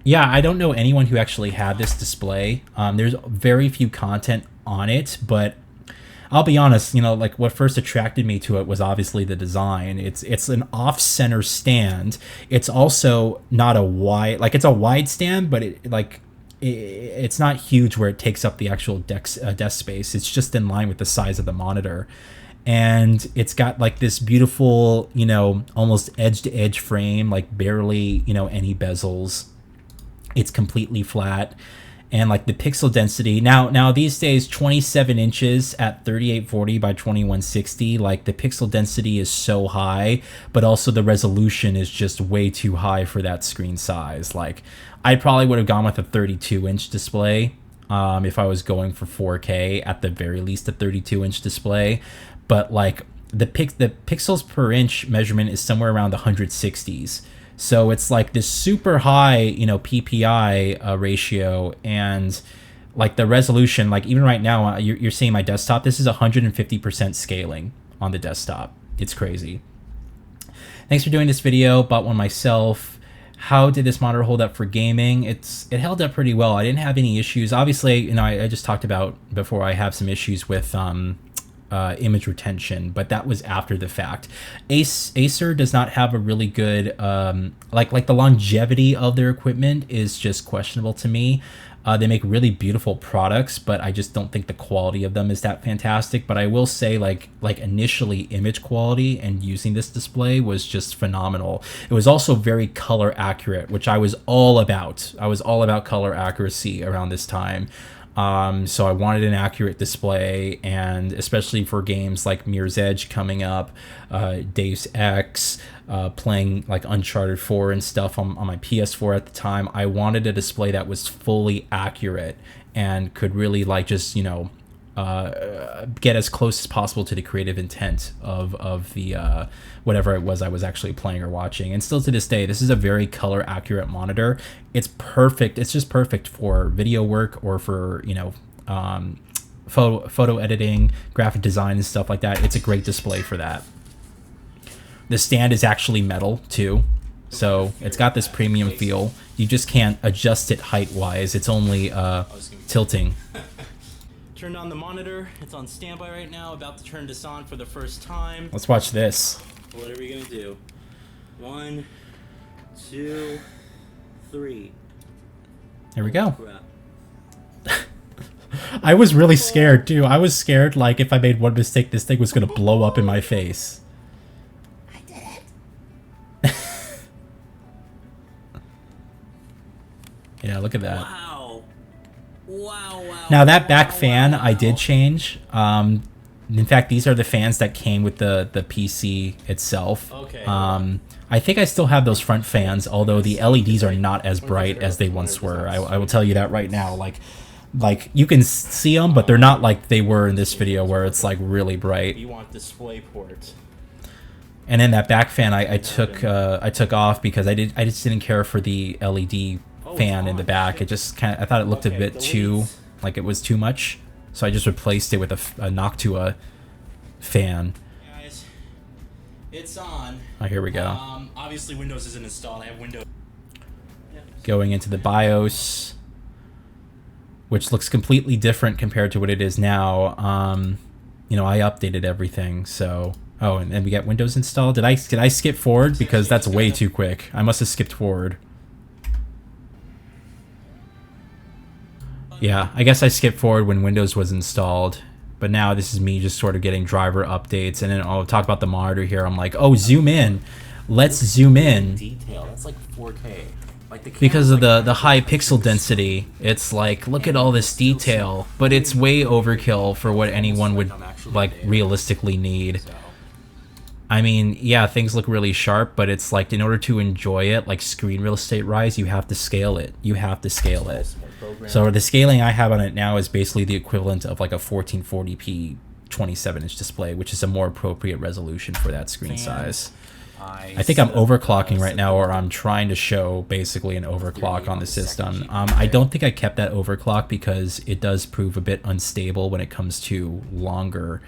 Yeah, I don't know anyone who actually had this display. There's very few content on it, but I'll be honest, you know, like what first attracted me to it was obviously the design. It's an off-center stand. It's also not a wide, like it's a wide stand, but it's not huge where it takes up the actual desk space. It's just in line with the size of the monitor. And it's got like this beautiful, you know, almost edge to edge frame, like barely, you know, any bezels. It's completely flat. And like the pixel density now these days, 27 inches at 3840 by 2160, like the pixel density is so high, but also the resolution is just way too high for that screen size. Like I probably would have gone with a 32-inch display if I was going for 4K, at the very least a 32-inch display. But like the pixels per inch measurement is somewhere around the 160s. So it's like this super high, you know, PPI ratio, and like the resolution, like even right now, you're seeing my desktop. This is 150% scaling on the desktop. It's crazy. Thanks for doing this video. Bought one myself. How did this monitor hold up for gaming? It held up pretty well. I didn't have any issues. Obviously, you know, I just talked about before, I have some issues with image retention, but that was after the fact. Acer does not have a really good like the longevity of their equipment is just questionable to me. They make really beautiful products, but I just don't think the quality of them is that fantastic. But I will say, like initially, image quality and using this display was just phenomenal. It was also very color accurate, which I was all about. I was all about color accuracy around this time. So I wanted an accurate display, and especially for games like Mirror's Edge coming up, Deus Ex, playing like Uncharted 4 and stuff on my PS4 at the time, I wanted a display that was fully accurate and could really like just, you know, get as close as possible to the creative intent of the whatever it was I was actually playing or watching. And still to this day, this is a very color accurate monitor. It's perfect. It's just perfect for video work or for, you know, photo editing, graphic design and stuff like that. It's a great display for that. The stand is actually metal too, so it's got this premium feel. You just can't adjust it height wise. It's only tilting. Turned on the monitor. It's on standby right now. About to turn this on for the first time. Let's watch this. What are we gonna do? 1, 2, 3. Here we go. I was really scared too. I was scared like if I made one mistake, this thing was gonna blow up in my face. I did it. Yeah, look at that. Wow. Wow. Now that back fan I did change. In fact, these are the fans that came with the PC itself. Okay. I think I still have those front fans, although the LEDs are not as bright as they once were. I will tell you that right now. Like you can see them, but they're not like they were in this video where it's like really bright. You want display port. And then that back fan I took off because I just didn't care for the LED fan in the back. It just kind of, I thought it looked a bit too, like it was too much. So I just replaced it with a Noctua fan. Guys, it's on. Oh, here we go. Obviously Windows isn't installed. I have Windows. Going into the BIOS, which looks completely different compared to what it is now. You know, I updated everything, so. Oh, and we got Windows installed. Did I skip forward? Because that's way too quick. I must have skipped forward. Yeah, I guess I skipped forward when Windows was installed, but now this is me just sort of getting driver updates, and then I'll talk about the monitor here. I'm like, oh, zoom in. Let's zoom in. Detail. That's like 4K. Like because of the high pixel density, it's like, look at all this detail, but it's way overkill for what anyone would like realistically need. I mean, yeah, things look really sharp, but it's like in order to enjoy it, like screen real estate rise, you have to scale it. You have to scale it. So the scaling I have on it now is basically the equivalent of like a 1440p 27-inch display, which is a more appropriate resolution for that screen size. I think I'm overclocking right now, or I'm trying to show basically an overclock on the system. I don't think I kept that overclock because it does prove a bit unstable when it comes to longer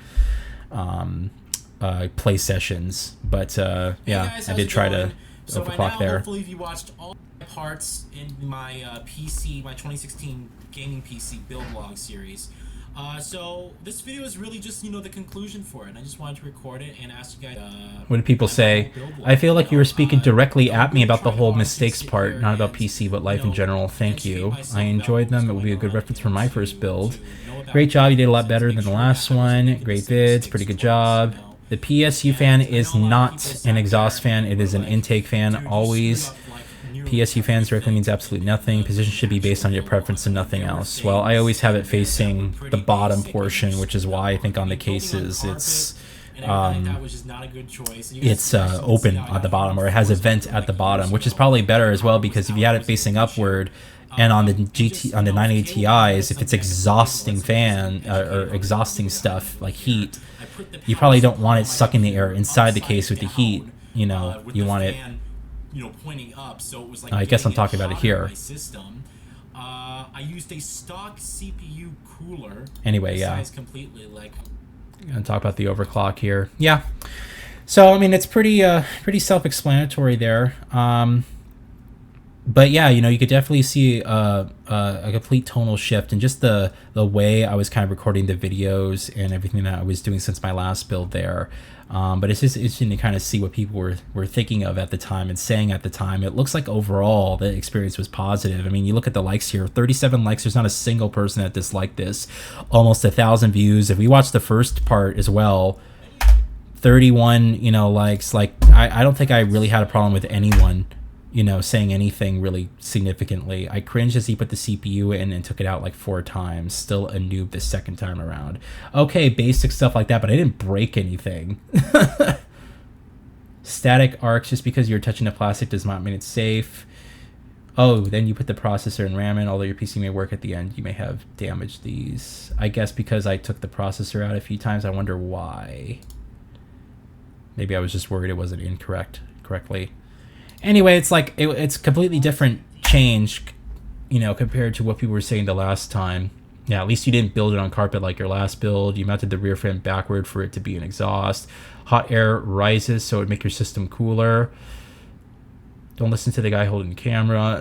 play sessions. But yeah, I did try to So by overclock now, there. hopefully you watched all my parts in my PC, my 2016 gaming PC build log series. So this video is really just, the conclusion for it. I just wanted to record it and ask you guys. What do people say? I feel like you were speaking directly at me about the whole mistakes part, not about PC, but life in general. Thank you. I enjoyed them. It will be a good reference for my first build. Great job. You did a lot better than the last one. Great vids. Pretty good job. The PSU fan is not an exhaust fan. It is an intake fan. Always. PSU fans directly means absolutely nothing. Position should be based on your preference and nothing else. Well, I always have it facing the bottom portion, which is why I think on the cases it's open at the bottom, or it has a vent at the bottom, which is probably better as well, because if you had it facing upward, and on the 980 Ti's, if it's exhausting fan or exhausting stuff like heat, you probably don't want it sucking the air inside the case with the heat. You want it pointing up, so it was like I guess I'm talking about it here. I used a stock CPU cooler. Anyway, yeah. Completely Gonna talk about the overclock here. Yeah. So I mean, it's pretty self-explanatory there. But yeah, you could definitely see a complete tonal shift, and just the way I was kind of recording the videos and everything that I was doing since my last build there. But it's just interesting to kind of see what people were thinking of at the time and saying at the time. It looks like overall the experience was positive. I mean, you look at the likes here, 37 likes. There's not a single person that disliked this. Almost 1,000 views. If we watch the first part as well, 31, likes. Like, I don't think I really had a problem with anyone, saying anything really significantly. I cringed as he put the CPU in and took it out like 4 times. Still a noob the second time around. Okay, basic stuff like that, but I didn't break anything. Static arcs, just because you're touching the plastic does not mean it's safe. Oh, then you put the processor and RAM in. Although your PC may work at the end, you may have damaged these. I guess because I took the processor out a few times. I wonder why. Maybe I was just worried it wasn't correctly. Anyway, it's like it's completely different change, compared to what people were saying the last time. Yeah, at least you didn't build it on carpet like your last build. You mounted the rear frame backward for it to be an exhaust. Hot air rises, so it would make your system cooler. Don't listen to the guy holding the camera.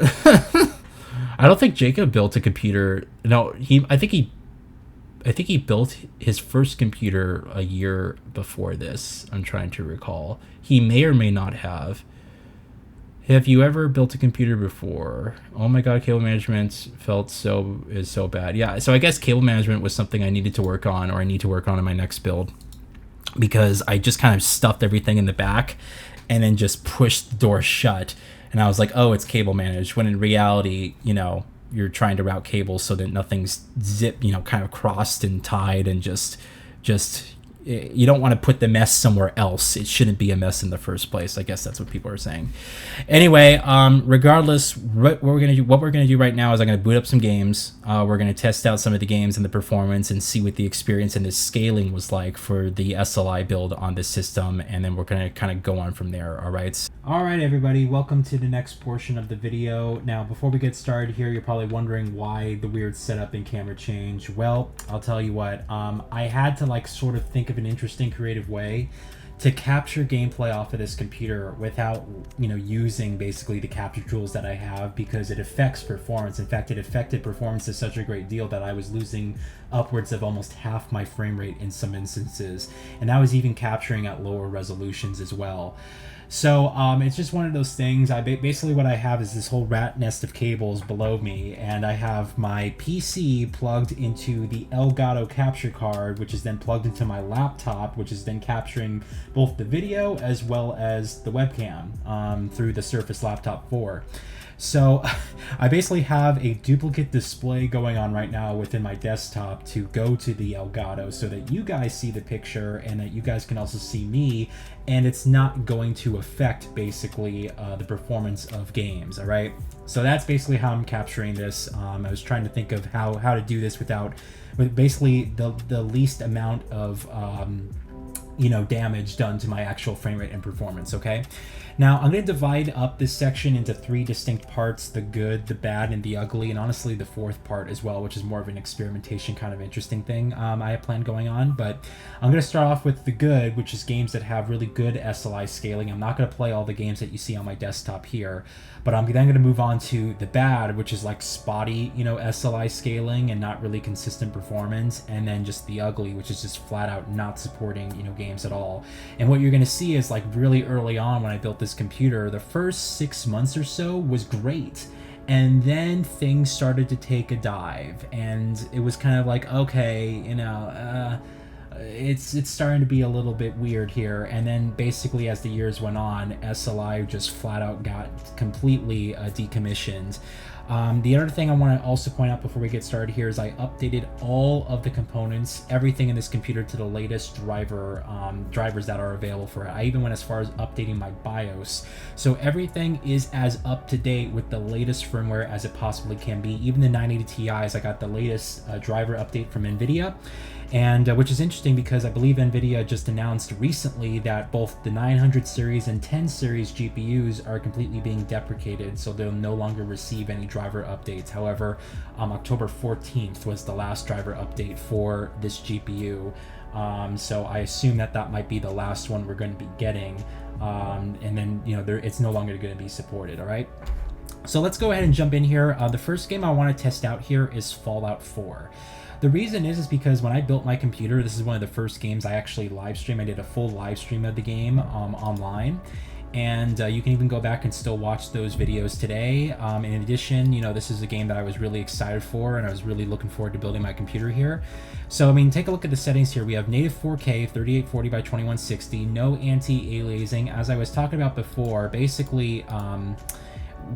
I don't think Jacob built a computer. No, I think he built his first computer a year before this. I'm trying to recall. He may or may not have. Have you ever built a computer before? Oh my god, cable management is so bad. Yeah, so I guess cable management was something I needed to work on, or I need to work on in my next build, because I just kind of stuffed everything in the back and then just pushed the door shut. And I was like, oh, it's cable managed, when in reality, you're trying to route cables so that nothing's kind of crossed and tied, and just you don't want to put the mess somewhere else. It shouldn't be a mess in the first place. I guess that's what people are saying. Anyway, regardless, what we're gonna do right now is I'm gonna boot up some games. We're gonna test out some of the games and the performance and see what the experience and the scaling was like for the SLI build on this system, and then we're gonna kind of go on from there. All right, everybody, welcome to the next portion of the video. Now, before we get started here, you're probably wondering why the weird setup and camera change. Well, I'll tell you what. I had to sort of think of an interesting, creative way to capture gameplay off of this computer without using basically the capture tools that I have, because it affects performance. In fact, it affected performance to such a great deal that I was losing upwards of almost half my frame rate in some instances, and that was even capturing at lower resolutions as well. So it's just one of those things. Basically what I have is this whole rat nest of cables below me, and I have my PC plugged into the Elgato capture card, which is then plugged into my laptop, which is then capturing both the video as well as the webcam through the Surface Laptop 4. So I basically have a duplicate display going on right now within my desktop to go to the Elgato, so that you guys see the picture and that you guys can also see me, and it's not going to affect basically the performance of games. All right, so that's basically how I'm capturing this. I was trying to think of how to do this with basically the least amount of damage done to my actual frame rate and performance, okay? Now, I'm going to divide up this section into 3 distinct parts: the good, the bad, and the ugly, and honestly the 4th part as well, which is more of an experimentation kind of interesting thing I have planned going on. But I'm going to start off with the good, which is games that have really good SLI scaling. I'm not going to play all the games that you see on my desktop here, but I'm then going to move on to the bad, which is like spotty, SLI scaling and not really consistent performance, and then just the ugly, which is just flat out not supporting, games at all. And what you're going to see is, like, really early on when I built this computer, the first 6 months or so was great. And then things started to take a dive, and it was kind of like, okay, it's starting to be a little bit weird here. And then basically as the years went on, SLI just flat out got completely decommissioned. The other thing I want to also point out before we get started here is I updated all of the components, everything in this computer, to the latest drivers that are available for it. I even went as far as updating my BIOS. So everything is as up to date with the latest firmware as it possibly can be. Even the 980 Ti's, I got the latest driver update from NVIDIA. And which is interesting because I believe NVIDIA just announced recently that both the 900 series and 10 series GPUs are completely being deprecated, so they'll no longer receive any driver updates. However, October 14th was the last driver update for this GPU. So I assume that might be the last one we're going to be getting. And then, it's no longer going to be supported, all right? So let's go ahead and jump in here. The first game I want to test out here is Fallout 4. The reason is because when I built my computer, this is one of the first games I actually live stream. I did a full live stream of the game online. And you can even go back and still watch those videos today. In addition, this is a game that I was really excited for, and I was really looking forward to building my computer here. So, take a look at the settings here. We have native 4K, 3840 by 2160, no anti-aliasing. As I was talking about before, basically,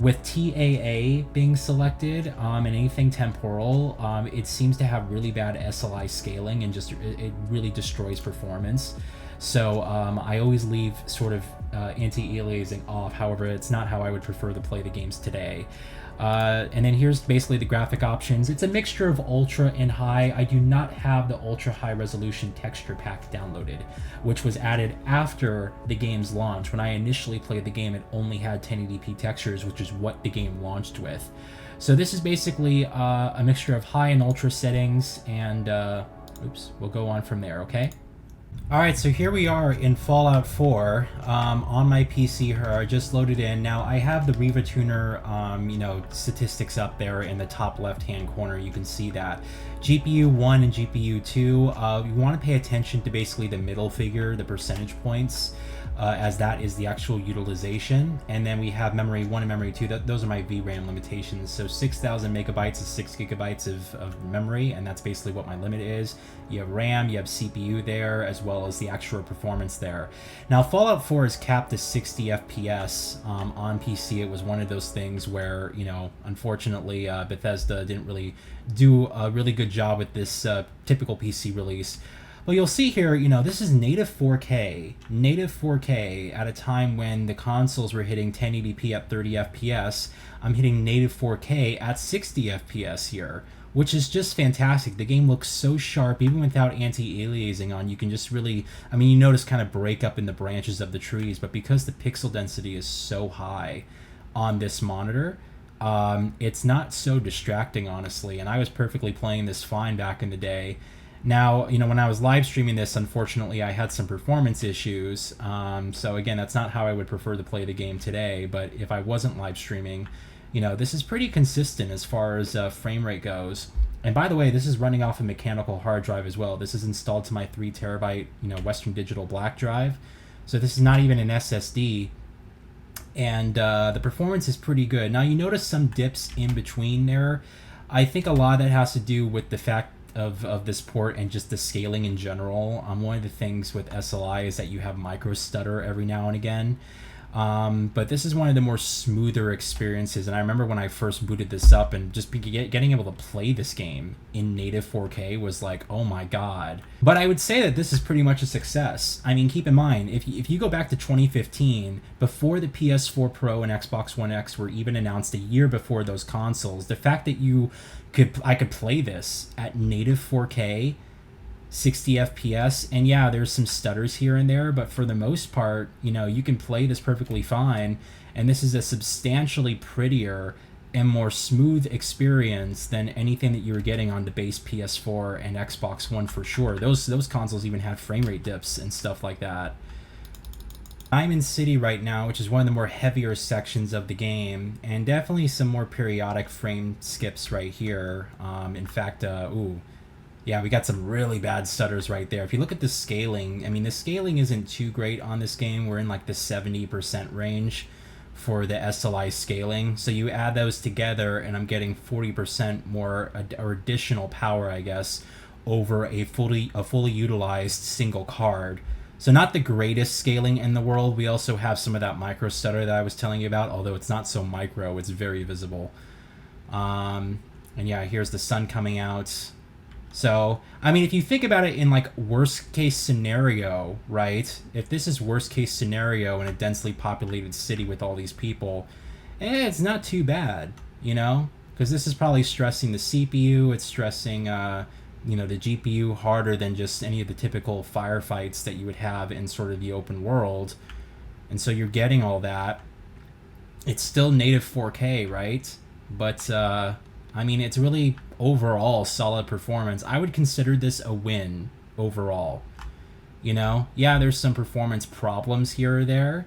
with TAA being selected and anything temporal, it seems to have really bad SLI scaling and just it really destroys performance. So I always leave sort of anti-aliasing off. However, it's not how I would prefer to play the games today. And then here's basically the graphic options. It's a mixture of ultra and high. I do not have the ultra high resolution texture pack downloaded, which was added after the game's launch. When I initially played the game, it only had 1080p textures, which is what the game launched with. So this is basically a mixture of high and ultra settings, and we'll go on from there, okay? Alright, so here we are in Fallout 4 on my PC here. I just loaded in. Now I have the Riva Tuner statistics up there in the top left hand corner. You can see that. GPU 1 and GPU 2, you want to pay attention to basically the middle figure, the percentage points, as that is the actual utilization. And then we have memory 1 and memory 2. Those are my VRAM limitations. So 6,000 megabytes is 6 gigabytes of memory, and that's basically what my limit is. You have RAM, you have CPU there, as well as the actual performance there. Now, Fallout 4 is capped to 60 FPS on PC. It was one of those things where, unfortunately, Bethesda didn't really do a really good job with this typical PC release. Well, you'll see here, this is native 4K at a time when the consoles were hitting 1080p at 30 FPS. I'm hitting native 4K at 60 FPS here, which is just fantastic. The game looks so sharp, even without anti-aliasing on. You can just really, you notice kind of break up in the branches of the trees, but because the pixel density is so high on this monitor, it's not so distracting, honestly, and I was perfectly playing this fine back in the day. Now, when I was live streaming this, unfortunately, I had some performance issues. So again, that's not how I would prefer to play the game today. But if I wasn't live streaming, this is pretty consistent as far as frame rate goes. And by the way, this is running off a mechanical hard drive as well. This is installed to my 3 terabyte, Western Digital black drive. So this is not even an SSD. And the performance is pretty good. Now, you notice some dips in between there. I think a lot of that has to do with the fact of this port and just the scaling in general. One of the things with SLI is that you have micro stutter every now and again. But this is one of the more smoother experiences, and I remember when I first booted this up and just getting able to play this game in native 4K was like, oh my god. But I would say that this is pretty much a success. Keep in mind, if you go back to 2015, before the PS4 Pro and Xbox One X were even announced, a year before those consoles, the fact that I could play this at native 4K 60 FPS, and yeah, there's some stutters here and there, but for the most part, you know, you can play this perfectly fine, and this is a substantially prettier and more smooth experience than anything that you were getting on the base PS4 and Xbox One for sure. Those consoles even have frame rate dips and stuff like that. I'm in City right now, which is one of the more heavier sections of the game, and definitely some more periodic frame skips right here. In fact, yeah, we got some really bad stutters right there. If you look at the scaling, I mean, the scaling isn't too great on this game. We're in like the 70% range for the SLI scaling. So you add those together, and I'm getting 40% more or additional power, I guess, over a fully utilized single card. So not the greatest scaling in the world. We also have some of that micro stutter that I was telling you about, although it's not so micro, it's very visible. And yeah, here's the sun coming out. So, I mean, if you think about it in like worst case scenario, right? If this is worst case scenario in a densely populated city with all these people, it's not too bad, you know? Because this is probably stressing the CPU, it's stressing, you know, the GPU harder than just any of the typical firefights that you would have in sort of the open world. And so you're getting all that. It's still native 4K, right? But, I mean, it's really overall solid performance. I would consider this a win overall. You know, yeah, there's some performance problems here or there,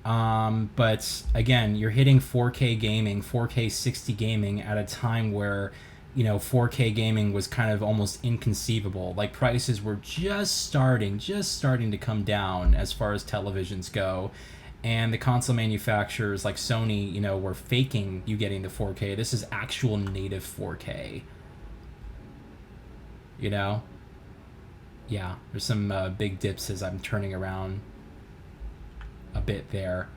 but again, you're hitting 4K gaming, 4K 60 gaming at a time where, you know, 4K gaming was kind of almost inconceivable. Like prices were just starting to come down as far as televisions go. And the console manufacturers like Sony, you know, were faking you getting the 4K. This is actual native 4K. You know? Yeah, there's some big dips as I'm turning around a bit there.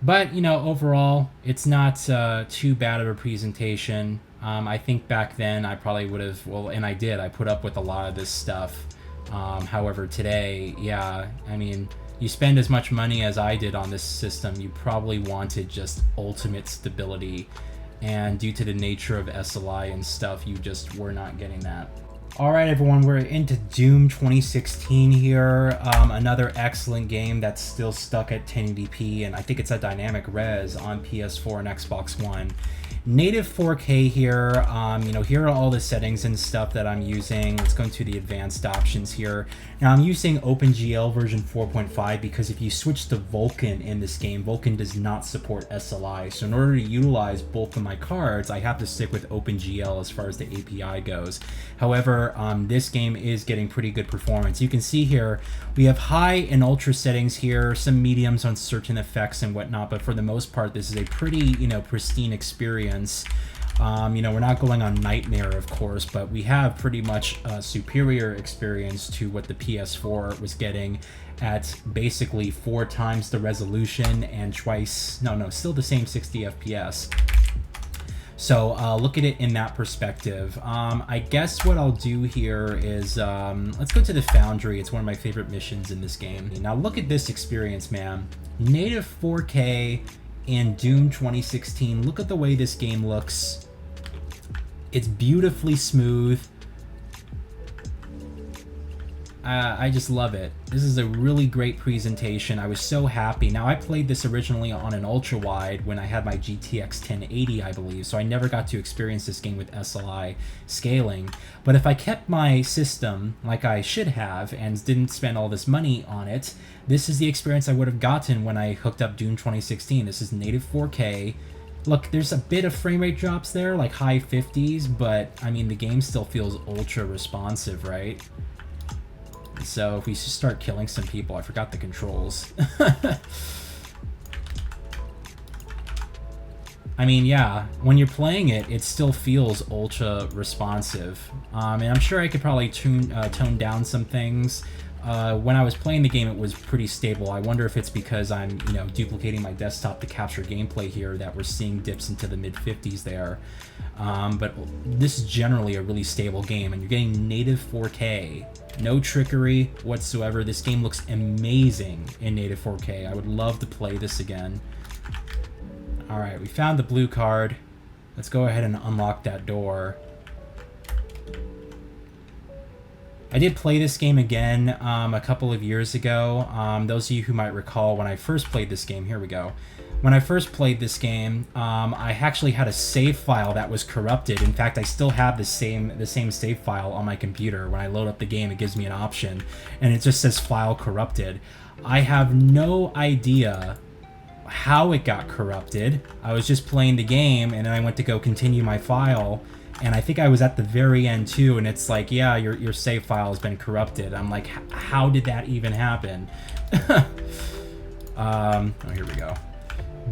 But, you know, overall, it's not too bad of a presentation. I think back then I probably would have, well, and I did. I put up with a lot of this stuff. However, today, yeah, I mean, you spend as much money as I did on this system, you probably wanted just ultimate stability. And due to the nature of SLI and stuff, you just were not getting that. Alright everyone, we're into Doom 2016 here. Another excellent game that's still stuck at 1080p, and I think it's a dynamic res on PS4 and Xbox One. Native 4K here. You know, here are all the settings and stuff that I'm using. Let's go into the advanced options here. Now I'm using OpenGL version 4.5 because if you switch to Vulkan in this game, Vulkan does not support SLI. So in order to utilize both of my cards, I have to stick with OpenGL as far as the API goes. However, this game is getting pretty good performance. You can see here we have high and ultra settings here, some mediums on certain effects and whatnot, but for the most part, this is a pretty, you know, pristine experience. You know, we're not going on Nightmare, of course, but we have pretty much a superior experience to what the PS4 was getting at basically 4 times the resolution and still the same 60 FPS. So look at it in that perspective. I guess what I'll do here is let's go to the Foundry. It's one of my favorite missions in this game. Now look at this experience, man. Native 4K in Doom 2016. Look at the way this game looks. It's beautifully smooth. I just love it. This is a really great presentation. I was so happy. Now, I played this originally on an ultra wide when I had my GTX 1080, I believe, so I never got to experience this game with SLI scaling. But if I kept my system like I should have and didn't spend all this money on it, this is the experience I would have gotten when I hooked up Doom 2016. This is native 4K. Look, there's a bit of frame rate drops there, like high 50s, but I mean, the game still feels ultra responsive, right? So if we just start killing some people, I forgot the controls. I mean, yeah, when you're playing it, it still feels ultra responsive. And I'm sure I could probably tone down some things. When I was playing the game, it was pretty stable. I wonder if it's because I'm, you know, duplicating my desktop to capture gameplay here that we're seeing dips into the mid-50s there. But this is generally a really stable game, and you're getting native 4K. No trickery whatsoever. This game looks amazing in native 4K. I would love to play this again. Alright, we found the blue card. Let's go ahead and unlock that door. I did play this game again a couple of years ago. Those of you who might recall when I first played this game, here we go. When I first played this game, I actually had a save file that was corrupted. In fact, I still have the same save file on my computer. When I load up the game, it gives me an option, and it just says file corrupted. I have no idea how it got corrupted. I was just playing the game, and then I went to go continue my file, and I think I was at the very end too, and it's like, yeah, your save file has been corrupted. I'm like, how did that even happen? Oh, here we go.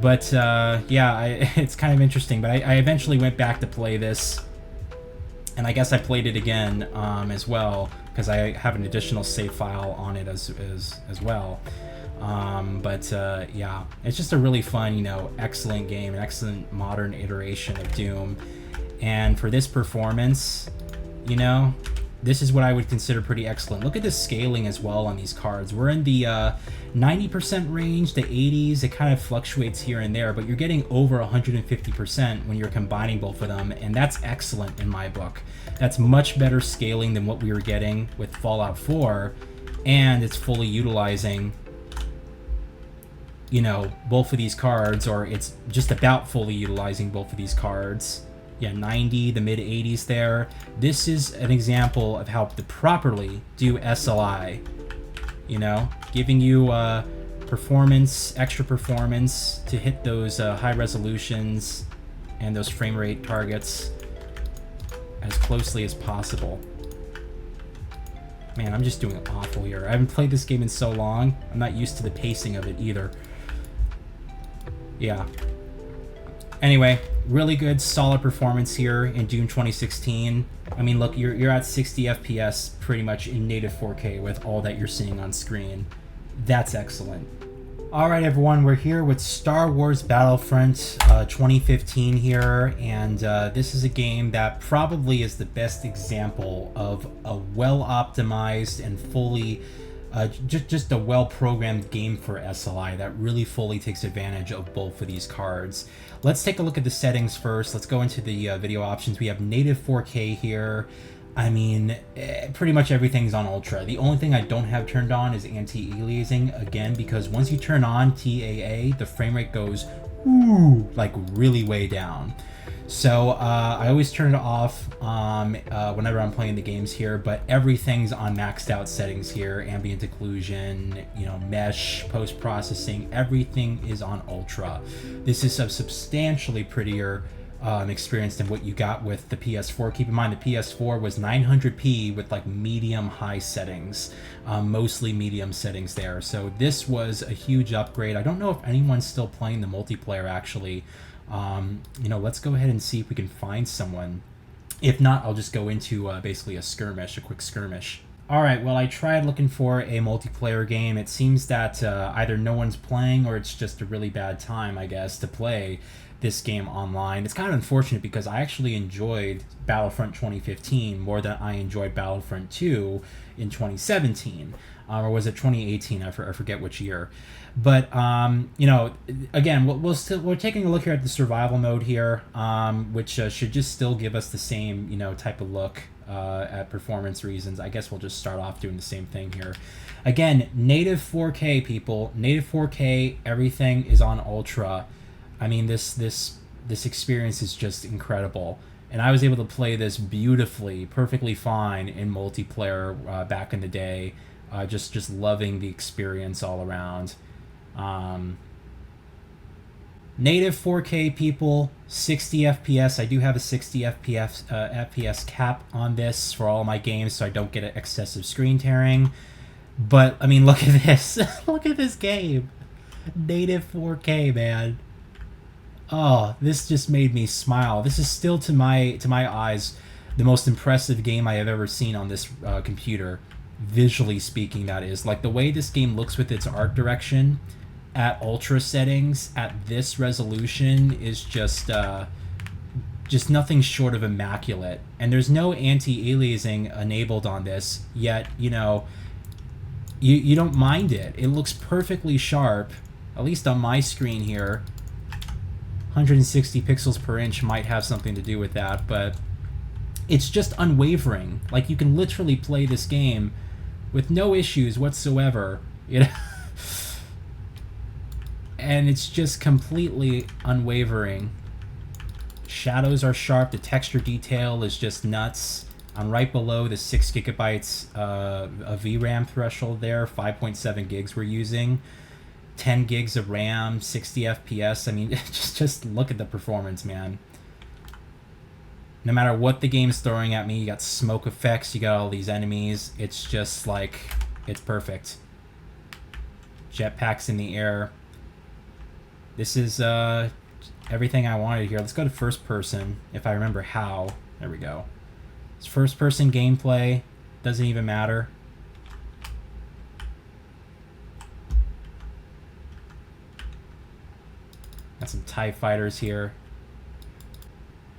But yeah, it's kind of interesting. But I eventually went back to play this, and I guess I played it again as well, because I have an additional save file on it as well. But yeah, it's just a really fun, you know, excellent game, an excellent modern iteration of Doom. And for this performance, you know, this is what I would consider pretty excellent. Look at the scaling as well on these cards. We're in the 90% range, the 80s. It kind of fluctuates here and there, but you're getting over 150% when you're combining both of them, and that's excellent in my book. That's much better scaling than what we were getting with Fallout 4, and it's fully utilizing, you know, both of these cards, or it's just about fully utilizing both of these cards. Yeah, 90, the mid 80s there. This is an example of how to properly do SLI. You know, giving you performance, extra performance to hit those high resolutions and those frame rate targets as closely as possible. Man, I'm just doing awful here. I haven't played this game in so long. I'm not used to the pacing of it either. Yeah. Anyway, really good, solid performance here in Doom 2016. I mean, look, you're at 60 FPS pretty much in native 4K with all that you're seeing on screen. That's excellent. All right, everyone, we're here with Star Wars Battlefront 2015 here, and this is a game that probably is the best example of a well-optimized and fully just a well-programmed game for SLI that really fully takes advantage of both of these cards. Let's take a look at the settings first. Let's go into the video options. We have native 4K here. I mean, pretty much everything's on Ultra. The only thing I don't have turned on is anti-aliasing, again, because once you turn on TAA, the frame rate goes, ooh, like really way down. So I always turn it off whenever I'm playing the games here, but everything's on maxed out settings here. Ambient occlusion, you know, mesh, post-processing, everything is on Ultra. This is a substantially prettier experience than what you got with the PS4. Keep in mind the PS4 was 900p with like medium high settings, mostly medium settings there. So this was a huge upgrade. I don't know if anyone's still playing the multiplayer actually. You know, let's go ahead and see if we can find someone. If not, I'll just go into basically a skirmish, a quick skirmish. All right, well, I tried looking for a multiplayer game. It seems that either no one's playing or it's just a really bad time, I guess, to play this game online. It's kind of unfortunate because I actually enjoyed Battlefront 2015 more than I enjoyed Battlefront 2 in 2017. Or was it 2018? I forget which year. But you know, again, we're taking a look here at the survival mode here, which should just still give us the same, you know, type of look at performance reasons. I guess we'll just start off doing the same thing here. Again, native 4K, people, native 4K. Everything is on Ultra. I mean, this experience is just incredible. And I was able to play this beautifully, perfectly fine in multiplayer back in the day. Just loving the experience all around. Native 4K, people, 60 FPS. I do have a 60 FPS cap on this for all my games, so I don't get excessive screen tearing. But I mean, look at this. Look at this game. Native 4K, man. Oh, this just made me smile. This is still, to my eyes, the most impressive game I have ever seen on this computer. Visually speaking, that is. Like, the way this game looks with its art direction at ultra settings at this resolution is just nothing short of immaculate. And there's no anti-aliasing enabled on this, yet, you know, you don't mind it. It looks perfectly sharp, at least on my screen here. 160 pixels per inch might have something to do with that, but it's just unwavering. Like, you can literally play this game with no issues whatsoever, you know. And it's just completely unwavering. Shadows are sharp. The texture detail is just nuts. I'm right below the 6 gigabytes of VRAM threshold there. 5.7 gigs we're using. 10 gigs of RAM, 60 FPS. I mean, just look at the performance, man. No matter what the game's throwing at me, you got smoke effects, you got all these enemies. It's just like, it's perfect. Jetpacks in the air. This is everything I wanted here. Let's go to first person, if I remember how. There we go. It's first person gameplay. Doesn't even matter. Got some TIE fighters here.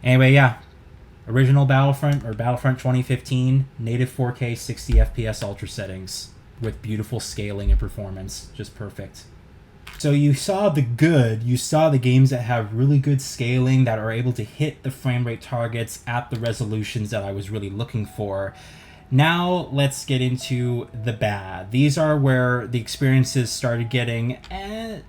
Anyway, yeah. Original Battlefront, or Battlefront 2015, native 4K 60 FPS ultra settings with beautiful scaling and performance. Just perfect. So you saw the good, you saw the games that have really good scaling, that are able to hit the frame rate targets at the resolutions that I was really looking for. Now let's get into the bad. These are where the experiences started getting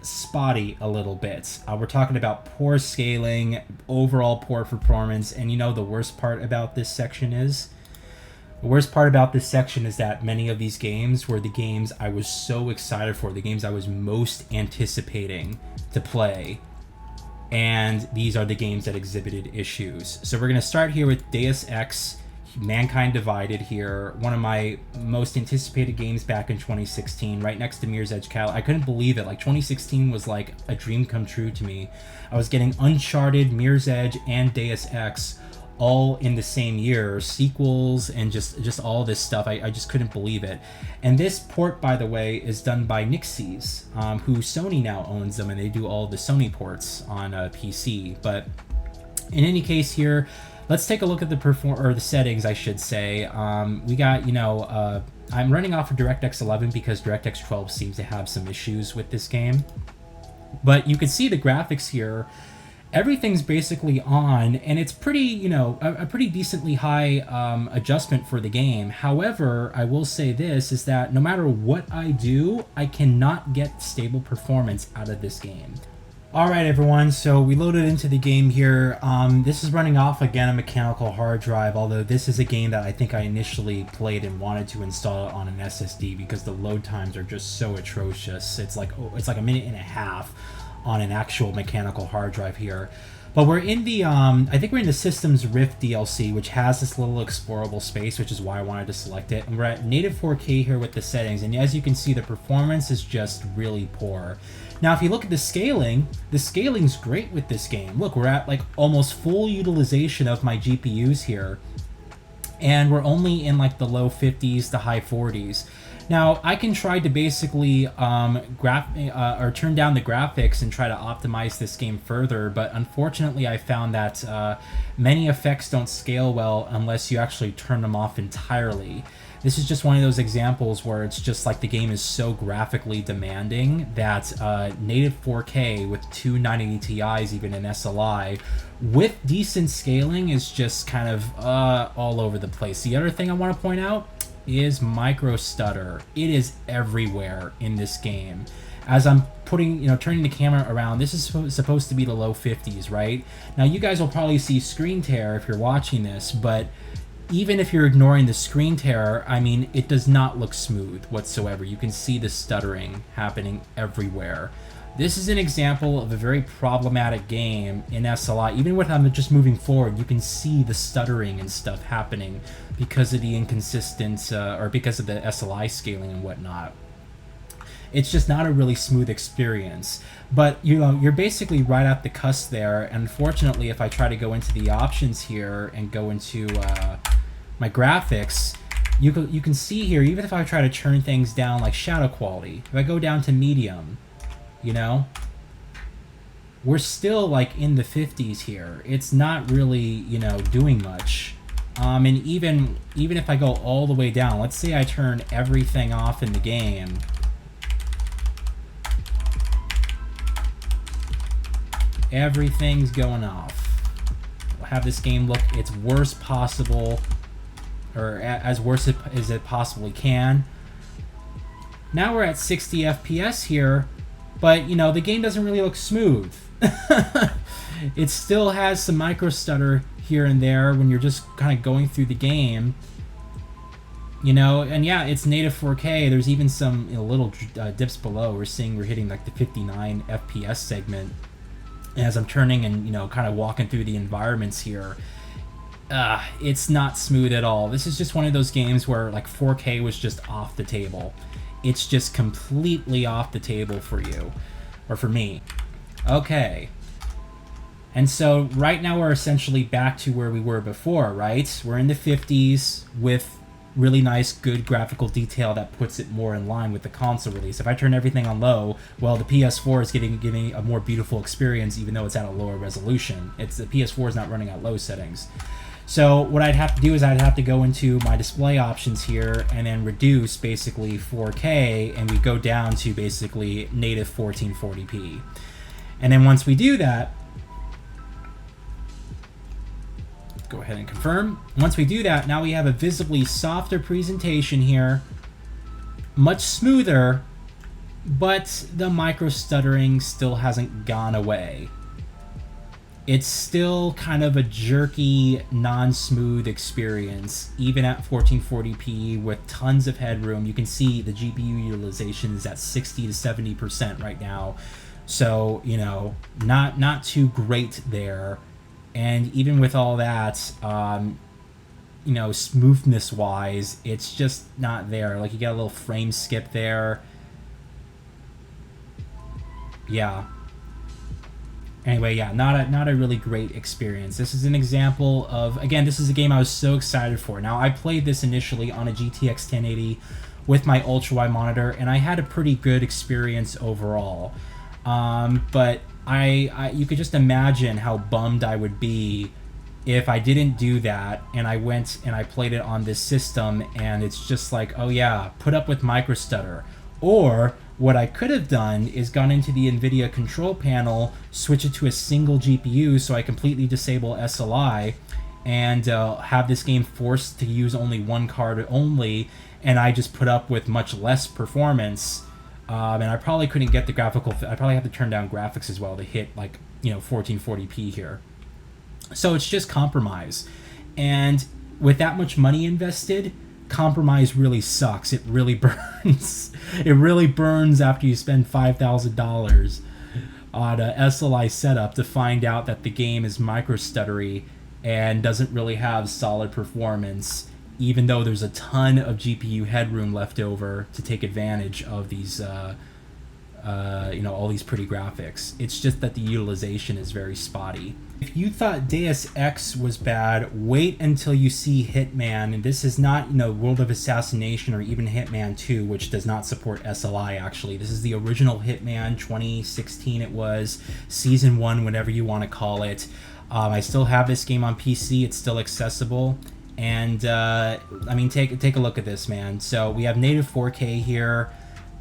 spotty a little bit. We're talking about poor scaling, overall poor performance, and you know the worst part about this section is? The worst part about this section is that many of these games were the games I was so excited for, the games I was most anticipating to play. And these are the games that exhibited issues. So we're going to start here with Deus Ex Mankind Divided here, one of my most anticipated games back in 2016, right next to Mirror's Edge Cal. I couldn't believe it. Like, 2016 was like a dream come true to me. I was getting Uncharted, Mirror's Edge, and Deus Ex all in the same year, sequels and just all this stuff. I just couldn't believe it. And this port, by the way, is done by Nixies, who Sony now owns them, and they do all the Sony ports on PC. But in any case here, let's take a look at the settings, I should say. We got, I'm running off of DirectX 11 because DirectX 12 seems to have some issues with this game. But you can see the graphics here. Everything's basically on, and it's pretty, a pretty decently high adjustment for the game. However, I will say this, is that no matter what I do, I cannot get stable performance out of this game. Alright everyone, so we loaded into the game here. This is running off, again, a mechanical hard drive, although this is a game that I think I initially played and wanted to install it on an SSD because the load times are just so atrocious. It's like a minute and a half on an actual mechanical hard drive here. But we're in the, I think we're in the Systems Rift DLC, which has this little explorable space, which is why I wanted to select it. And we're at native 4K here with the settings, and as you can see, the performance is just really poor. Now, if you look at the scaling's great with this game. Look, we're at like almost full utilization of my GPUs here, and we're only in like the low 50s to high 40s. Now, I can try to basically turn down the graphics and try to optimize this game further, but unfortunately I found that many effects don't scale well unless you actually turn them off entirely. This is just one of those examples where it's just like the game is so graphically demanding that native 4K with two 980 Ti's, even in SLI, with decent scaling is just kind of all over the place. The other thing I want to point out is micro stutter. It is everywhere in this game. As I'm turning the camera around, this is supposed to be the low 50s, right? Now you guys will probably see screen tear if you're watching this, but even if you're ignoring the screen tear, I mean, it does not look smooth whatsoever. You can see the stuttering happening everywhere. This is an example of a very problematic game in SLI. Even with I'm just moving forward, you can see the stuttering and stuff happening because of the inconsistent, or because of the SLI scaling and whatnot. It's just not a really smooth experience. But you're basically right at the cusp there. And unfortunately, if I try to go into the options here and go into my graphics, you can see here, even if I try to turn things down like shadow quality, if I go down to medium, we're still like in the 50s here. It's not really, doing much. And even if I go all the way down, let's say I turn everything off in the game, everything's going off. have this game look its worst possible, or as worse as it possibly can. Now we're at 60 FPS here, but you know, the game doesn't really look smooth. It still has some micro stutter here and there when you're just kind of going through the game. You know, and yeah, it's native 4K. There's even some, you know, little dips below. We're hitting like the 59 FPS segment. And as I'm turning and, you know, kind of walking through the environments here, it's not smooth at all. This is just one of those games where like 4K was just off the table. It's just completely off the table for you, or for me. Okay. And so right now we're essentially back to where we were before, right? We're in the 50s with really nice, good graphical detail that puts it more in line with the console release. If I turn everything on low, well, the PS4 is giving a more beautiful experience, even though it's at a lower resolution. The PS4 is not running at low settings. So what I'd have to do is I'd have to go into my display options here and then reduce basically 4K, and we go down to basically native 1440p. And then once we do that, go ahead and confirm. Once we do that, now we have a visibly softer presentation here, much smoother, but the micro stuttering still hasn't gone away. It's still kind of a jerky, non-smooth experience, even at 1440p with tons of headroom. You can see the GPU utilization is at 60 to 70% right now. So, you know, not too great there. And even with all that, you know, smoothness wise, it's just not there. Like, you got a little frame skip there. Yeah. Anyway, yeah, not a really great experience. This is an example of, again, this is a game I was so excited for. Now, I played this initially on a GTX 1080 with my ultra-wide monitor, and I had a pretty good experience overall. But you could just imagine how bummed I would be if I didn't do that and I went and I played it on this system and it's just like, oh yeah, put up with micro stutter. Or what I could have done is gone into the NVIDIA control panel, switch it to a single GPU so I completely disable SLI, and have this game forced to use only one card only, and I just put up with much less performance. And I probably couldn't get the graphical. I probably have to turn down graphics as well to hit, like, you know, 1440p here. So it's just compromise. And with that much money invested, compromise really sucks. It really burns. It really burns after you spend $5,000 on a SLI setup to find out that the game is micro stuttery and doesn't really have solid performance, even though there's a ton of GPU headroom left over to take advantage of these, you know, all these pretty graphics. It's just that the utilization is very spotty. If you thought Deus Ex was bad, wait until you see Hitman. And this is not, you know, World of Assassination or even Hitman 2, which does not support SLI, actually. This is the original Hitman, 2016 it was, Season 1, whatever you want to call it. I still have this game on PC. It's still accessible. And I mean, take a look at this, man. So we have native 4K here.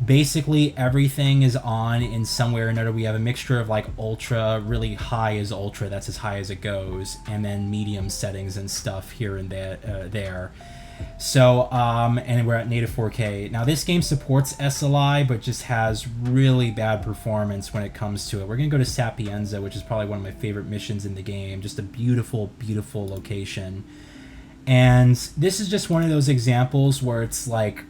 Basically everything is on in some way or another. We have a mixture of like ultra, really high is ultra, that's as high as it goes, and then medium settings and stuff here and there. So and we're at native 4K. Now this game supports SLI, but just has really bad performance when it comes to it. We're gonna go to Sapienza, which is probably one of my favorite missions in the game. Just a beautiful, beautiful location. And this is just one of those examples where it's like,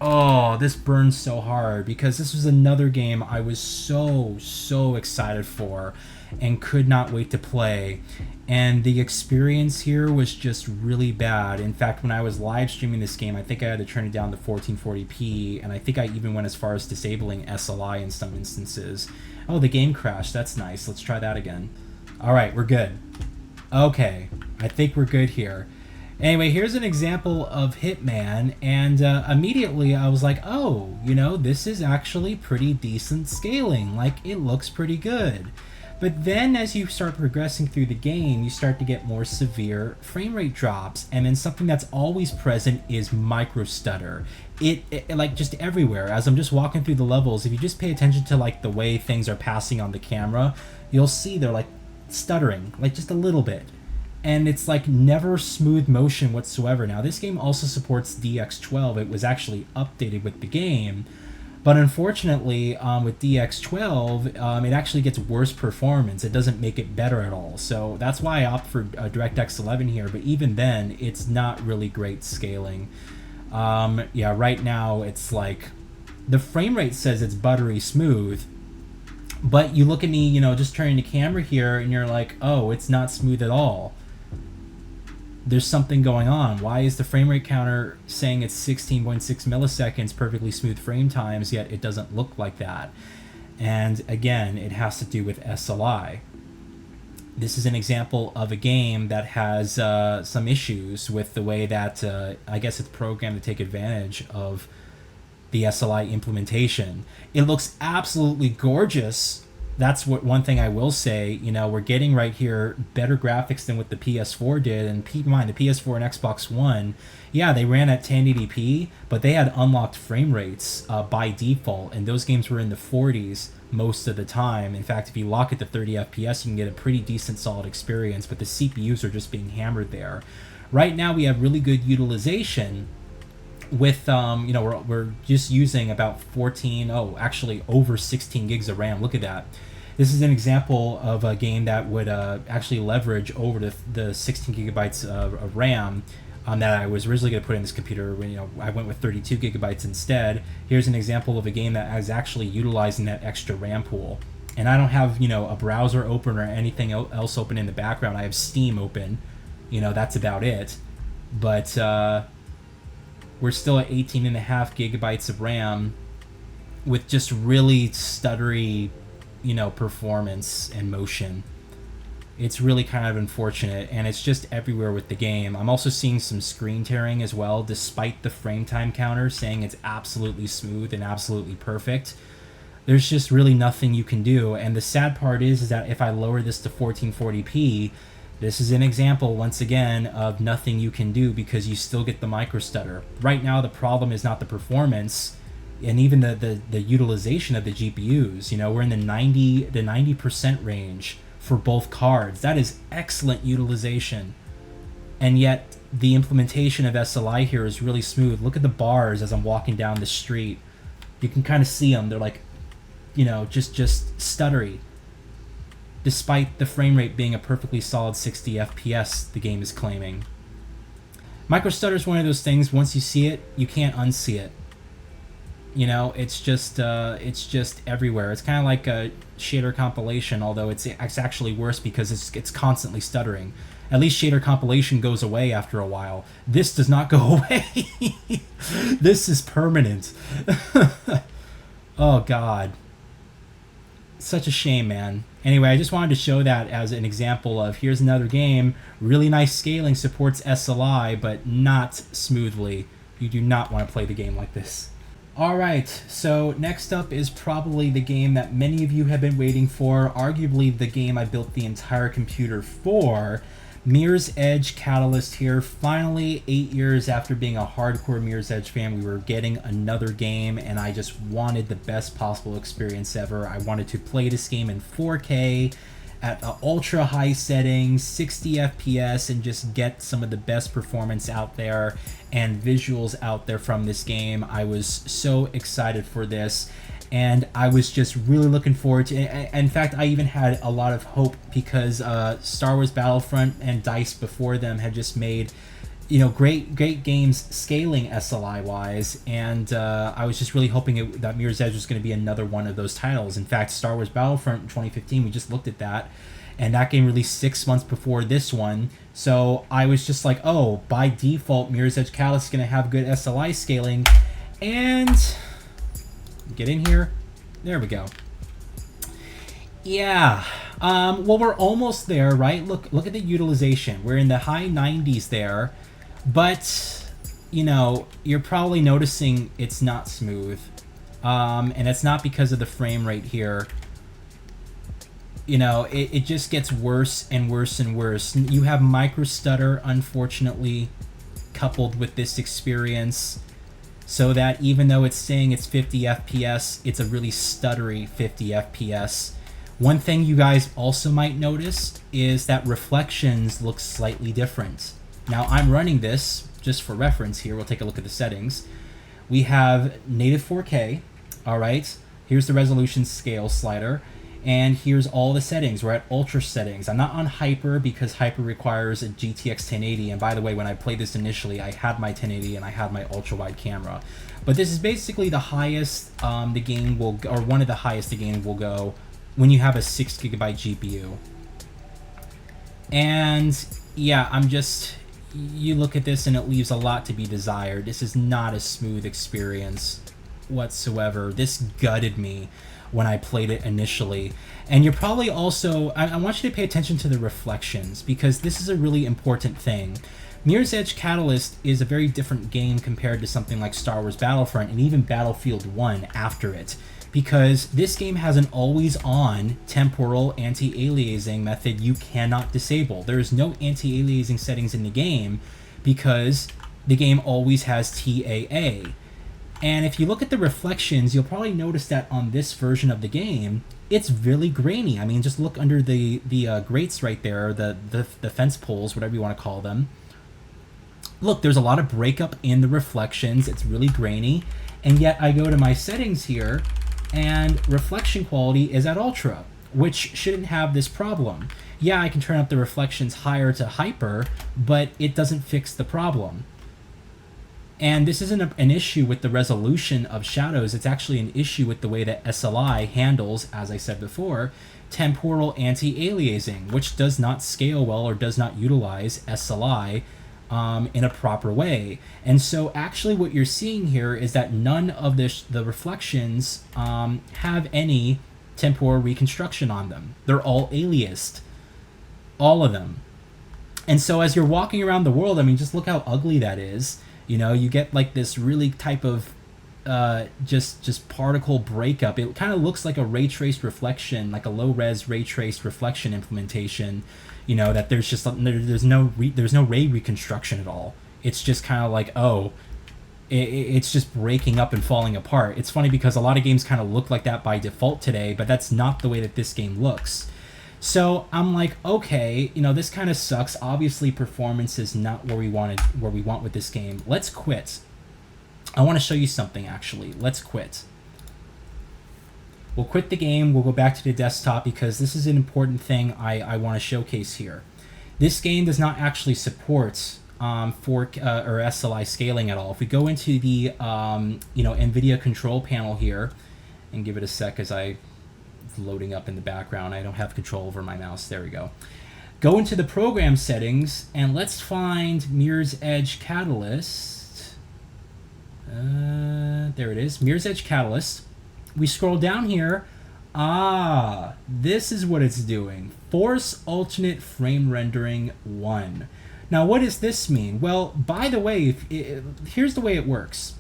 oh, this burns so hard, because this was another game I was so excited for and could not wait to play. And the experience here was just really bad. In fact, when I was live streaming this game, I think I had to turn it down to 1440p, and I think I even went as far as disabling SLI in some instances. Oh, the game crashed. That's nice. Let's try that again. All right, we're good. Okay, I think we're good here. Anyway, here's an example of Hitman, and immediately I was like, oh, you know, this is actually pretty decent scaling. Like, it looks pretty good. But then as you start progressing through the game, you start to get more severe frame rate drops, and then something that's always present is micro stutter. It like just everywhere. As I'm just walking through the levels, if you just pay attention to like the way things are passing on the camera, you'll see they're like stuttering, like just a little bit. and it's like never smooth motion whatsoever. Now this game also supports DX12. It was actually updated with the game, but unfortunately with DX12 it actually gets worse performance. It doesn't make it better at all. So that's why I opt for DirectX 11 here, but even then it's not really great scaling. Yeah, right now it's like the frame rate says it's buttery smooth, but you look at me, just turning the camera here, and you're like, oh, it's not smooth at all. There's something going on. Why is the frame rate counter saying it's 16.6 milliseconds perfectly smooth frame times, yet it doesn't look like that? And again, it has to do with SLI. This is an example of a game that has some issues with the way that I guess it's programmed to take advantage of the SLI implementation. It looks absolutely gorgeous. That's one thing I will say. We're getting right here better graphics than what the PS4 did. And keep in mind, the PS4 and Xbox One, yeah, they ran at 1080p, but they had unlocked frame rates by default, and those games were in the 40s most of the time. In fact, if you lock it to 30 FPS, you can get a pretty decent solid experience, but the CPUs are just being hammered there. Right now, we have really good utilization with we're just using about actually over 16 gigs of RAM. Look at that. This is an example of a game that would actually leverage over the 16 gigabytes of RAM that I was originally going to put in this computer. When I went with 32 gigabytes instead. Here's an example of a game that is actually utilizing that extra RAM pool. And I don't have a browser open or anything else open in the background. I have Steam open. That's about it. But we're still at 18.5 gigabytes of RAM with just really stuttery, performance and motion. It's really kind of unfortunate, and it's just everywhere with the game. I'm also seeing some screen tearing as well, despite the frame time counter saying it's absolutely smooth and absolutely perfect. There's just really nothing you can do, and the sad part is that if I lower this to 1440p, this is an example, once again, of nothing you can do because you still get the micro stutter. Right now, the problem is not the performance and even the utilization of the GPUs. We're in the 90% range for both cards. That is excellent utilization. And yet, the implementation of SLI here is really smooth. Look at the bars as I'm walking down the street. You can kind of see them. They're like, just stuttery. Despite the frame rate being a perfectly solid 60 FPS, the game is claiming. Micro stutter is one of those things, once you see it, you can't unsee it. It's just everywhere. It's kind of like a shader compilation, although it's actually worse because it's constantly stuttering. At least shader compilation goes away after a while. This does not go away. This is permanent. Oh, God. Such a shame, man. Anyway, I just wanted to show that as an example of here's another game, really nice scaling, supports SLI, but not smoothly. You do not want to play the game like this. Alright, so next up is probably the game that many of you have been waiting for, arguably the game I built the entire computer for. Mirror's Edge Catalyst here. Finally, 8 years after being a hardcore Mirror's Edge fan, we were getting another game, and I just wanted the best possible experience ever. I wanted to play this game in 4K at ultra high settings, 60 FPS, and just get some of the best performance out there and visuals out there from this game. I was so excited for this, and I was just really looking forward to it. In fact, I even had a lot of hope because Star Wars Battlefront and DICE before them had just made great games scaling SLI wise, and I was just really hoping that Mirror's Edge was going to be another one of those titles. In fact, Star Wars Battlefront in 2015, we just looked at that, and that game released 6 months before this one. So I was just like, oh, by default, Mirror's Edge Catalyst is going to have good SLI scaling, and get in here. There we go. Yeah. Well, we're almost there, right? Look at the utilization. We're in the high 90s there. But, you're probably noticing it's not smooth. And it's not because of the frame rate here. It just gets worse and worse and worse. You have micro stutter, unfortunately, coupled with this experience. So that even though it's saying it's 50 FPS, it's a really stuttery 50 FPS. One thing you guys also might notice is that reflections look slightly different. Now I'm running this just for reference here. We'll take a look at the settings. We have native 4K, all right? Here's the resolution scale slider, and here's all the settings. We're at ultra settings. I'm not on hyper because hyper requires a GTX 1080, and by the way, when I played this initially, I had my 1080 and I had my ultra wide camera. But this is basically the highest the game will, or one of the highest the game will go when you have a 6GB GPU. And yeah, you look at this and it leaves a lot to be desired. This is not a smooth experience whatsoever. This gutted me when I played it initially. And you're probably also, I want you to pay attention to the reflections, because this is a really important thing. Mirror's Edge Catalyst is a very different game compared to something like Star Wars Battlefront and even Battlefield 1 after it, because this game has an always-on temporal anti-aliasing method you cannot disable. There is no anti-aliasing settings in the game because the game always has TAA. And if you look at the reflections, you'll probably notice that on this version of the game, it's really grainy. I mean, just look under the grates right there, the fence poles, whatever you want to call them. Look, there's a lot of breakup in the reflections. It's really grainy. And yet I go to my settings here, and reflection quality is at ultra, which shouldn't have this problem. Yeah, I can turn up the reflections higher to hyper, but it doesn't fix the problem. And this isn't an issue with the resolution of shadows, it's actually an issue with the way that SLI handles, as I said before, temporal anti-aliasing, which does not scale well or does not utilize SLI in a proper way. And so actually what you're seeing here is that none of the reflections have any temporal reconstruction on them. They're all aliased, all of them. And so as you're walking around the world, I mean, just look how ugly that is. You know, you get like this really type of just particle breakup. It kind of looks like a ray traced reflection, like a low res ray traced reflection implementation. You know, that there's just there's no ray reconstruction at all. It's just kind of like, oh, it's just breaking up and falling apart. It's funny because a lot of games kind of look like that by default today, but that's not the way that this game looks. So I'm like, okay, you know, this kind of sucks. Obviously, performance is not where we want with this game. Let's quit. I want to show you something, actually. Let's quit. We'll quit the game. We'll go back to the desktop because this is an important thing I want to showcase here. This game does not actually support or SLI scaling at all. If we go into the NVIDIA control panel here and give it a sec as it's loading up in the background. I don't have control over my mouse. There we go. Go into the program settings and let's find Mirror's Edge Catalyst. There it is, Mirror's Edge Catalyst. We scroll down here. This is what it's doing. Force alternate frame rendering 1. Now, what does this mean? Well, by the way, here's the way it works.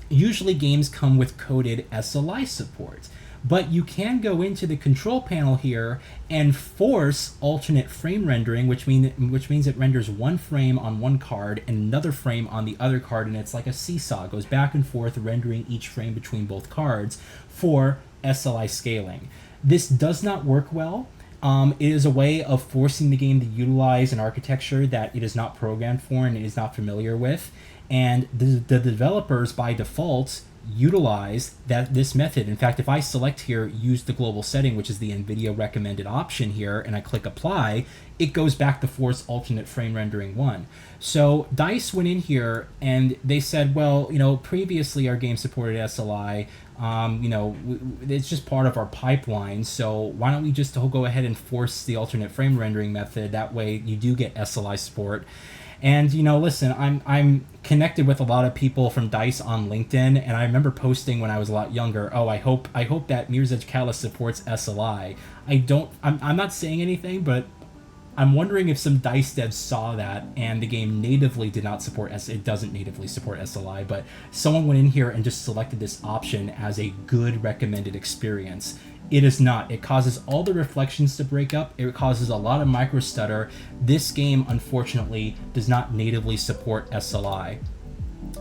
Usually games come with coded SLI support, but you can go into the control panel here and force alternate frame rendering, which means it renders one frame on one card and another frame on the other card, and it's like a seesaw. It goes back and forth, rendering each frame between both cards for SLI scaling. This does not work well. It is a way of forcing the game to utilize an architecture that it is not programmed for and it is not familiar with. And the developers, by default, utilize this method. In fact, if I select here, use the global setting, which is the NVIDIA recommended option here, and I click apply, it goes back to force alternate frame rendering 1. So DICE went in here and they said, well, you know, previously our game supported SLI. It's just part of our pipeline, so why don't we just go ahead and force the alternate frame rendering method? That way you do get SLI support. And, you know, listen, I'm connected with a lot of people from DICE on LinkedIn, and I remember posting when I was a lot younger, oh, I hope that Mirror's Edge Catalyst supports SLI. I'm not saying anything, but I'm wondering if some DICE devs saw that and the game natively did not support it doesn't natively support SLI, but someone went in here and just selected this option as a good recommended experience. It is not. It causes all the reflections to break up. It causes a lot of micro stutter. This game, unfortunately, does not natively support SLI.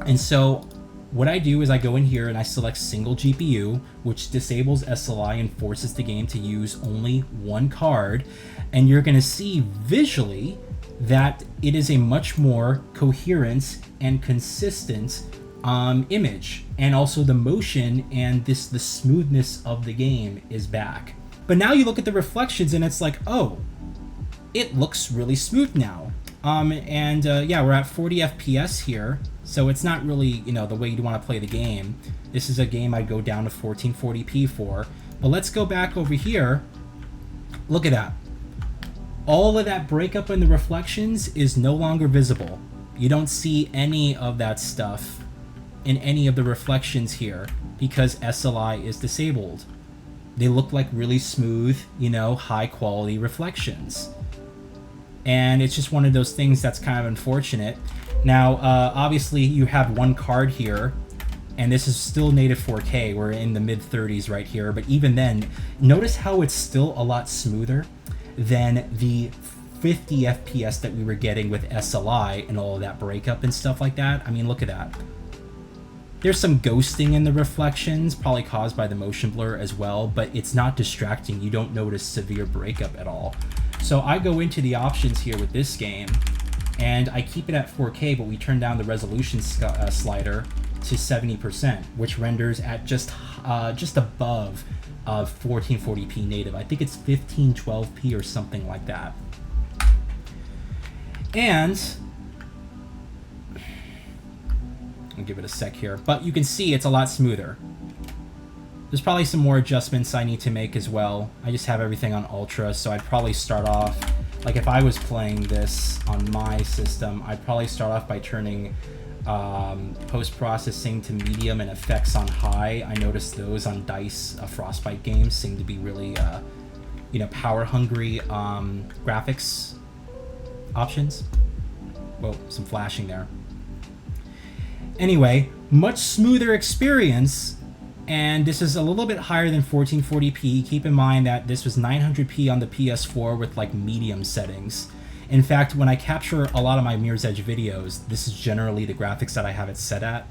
And so what I do is I go in here and I select single GPU, which disables SLI and forces the game to use only one card. And you're going to see visually that it is a much more coherent and consistent image. And also the motion and the smoothness of the game is back. But now you look at the reflections and it's like, oh, it looks really smooth now. Yeah, we're at 40 FPS here, so it's not really, the way you want to play the game. This is a game I'd go down to 1440p for. But let's go back over here. Look at that. All of that breakup in the reflections is no longer visible. You don't see any of that stuff in any of the reflections here because SLI is disabled. They look like really smooth, high quality reflections. And it's just one of those things that's kind of unfortunate. Now, obviously, you have one card here, and this is still native 4K. We're in the mid-30s right here, but even then, notice how it's still a lot smoother than the 50 FPS that we were getting with SLI and all of that breakup and stuff like that. I mean, look at that. There's some ghosting in the reflections, probably caused by the motion blur as well, but it's not distracting. You don't notice severe breakup at all. So I go into the options here with this game, and I keep it at 4K, but we turn down the resolution slider to 70%, which renders at just above 1440p native. I think it's 1512p or something like that. And I'll give it a sec here, but you can see it's a lot smoother. There's probably some more adjustments I need to make as well. I just have everything on ultra, so I'd probably start off, like if I was playing this on my system, I'd probably start off by turning post-processing to medium and effects on high. I noticed those on DICE Frostbite games seem to be really, power-hungry graphics options. Whoa, some flashing there. Anyway, much smoother experience. And this is a little bit higher than 1440p. Keep in mind that this was 900p on the PS4 with like medium settings. In fact, when I capture a lot of my Mirror's Edge videos, this is generally the graphics that I have it set at.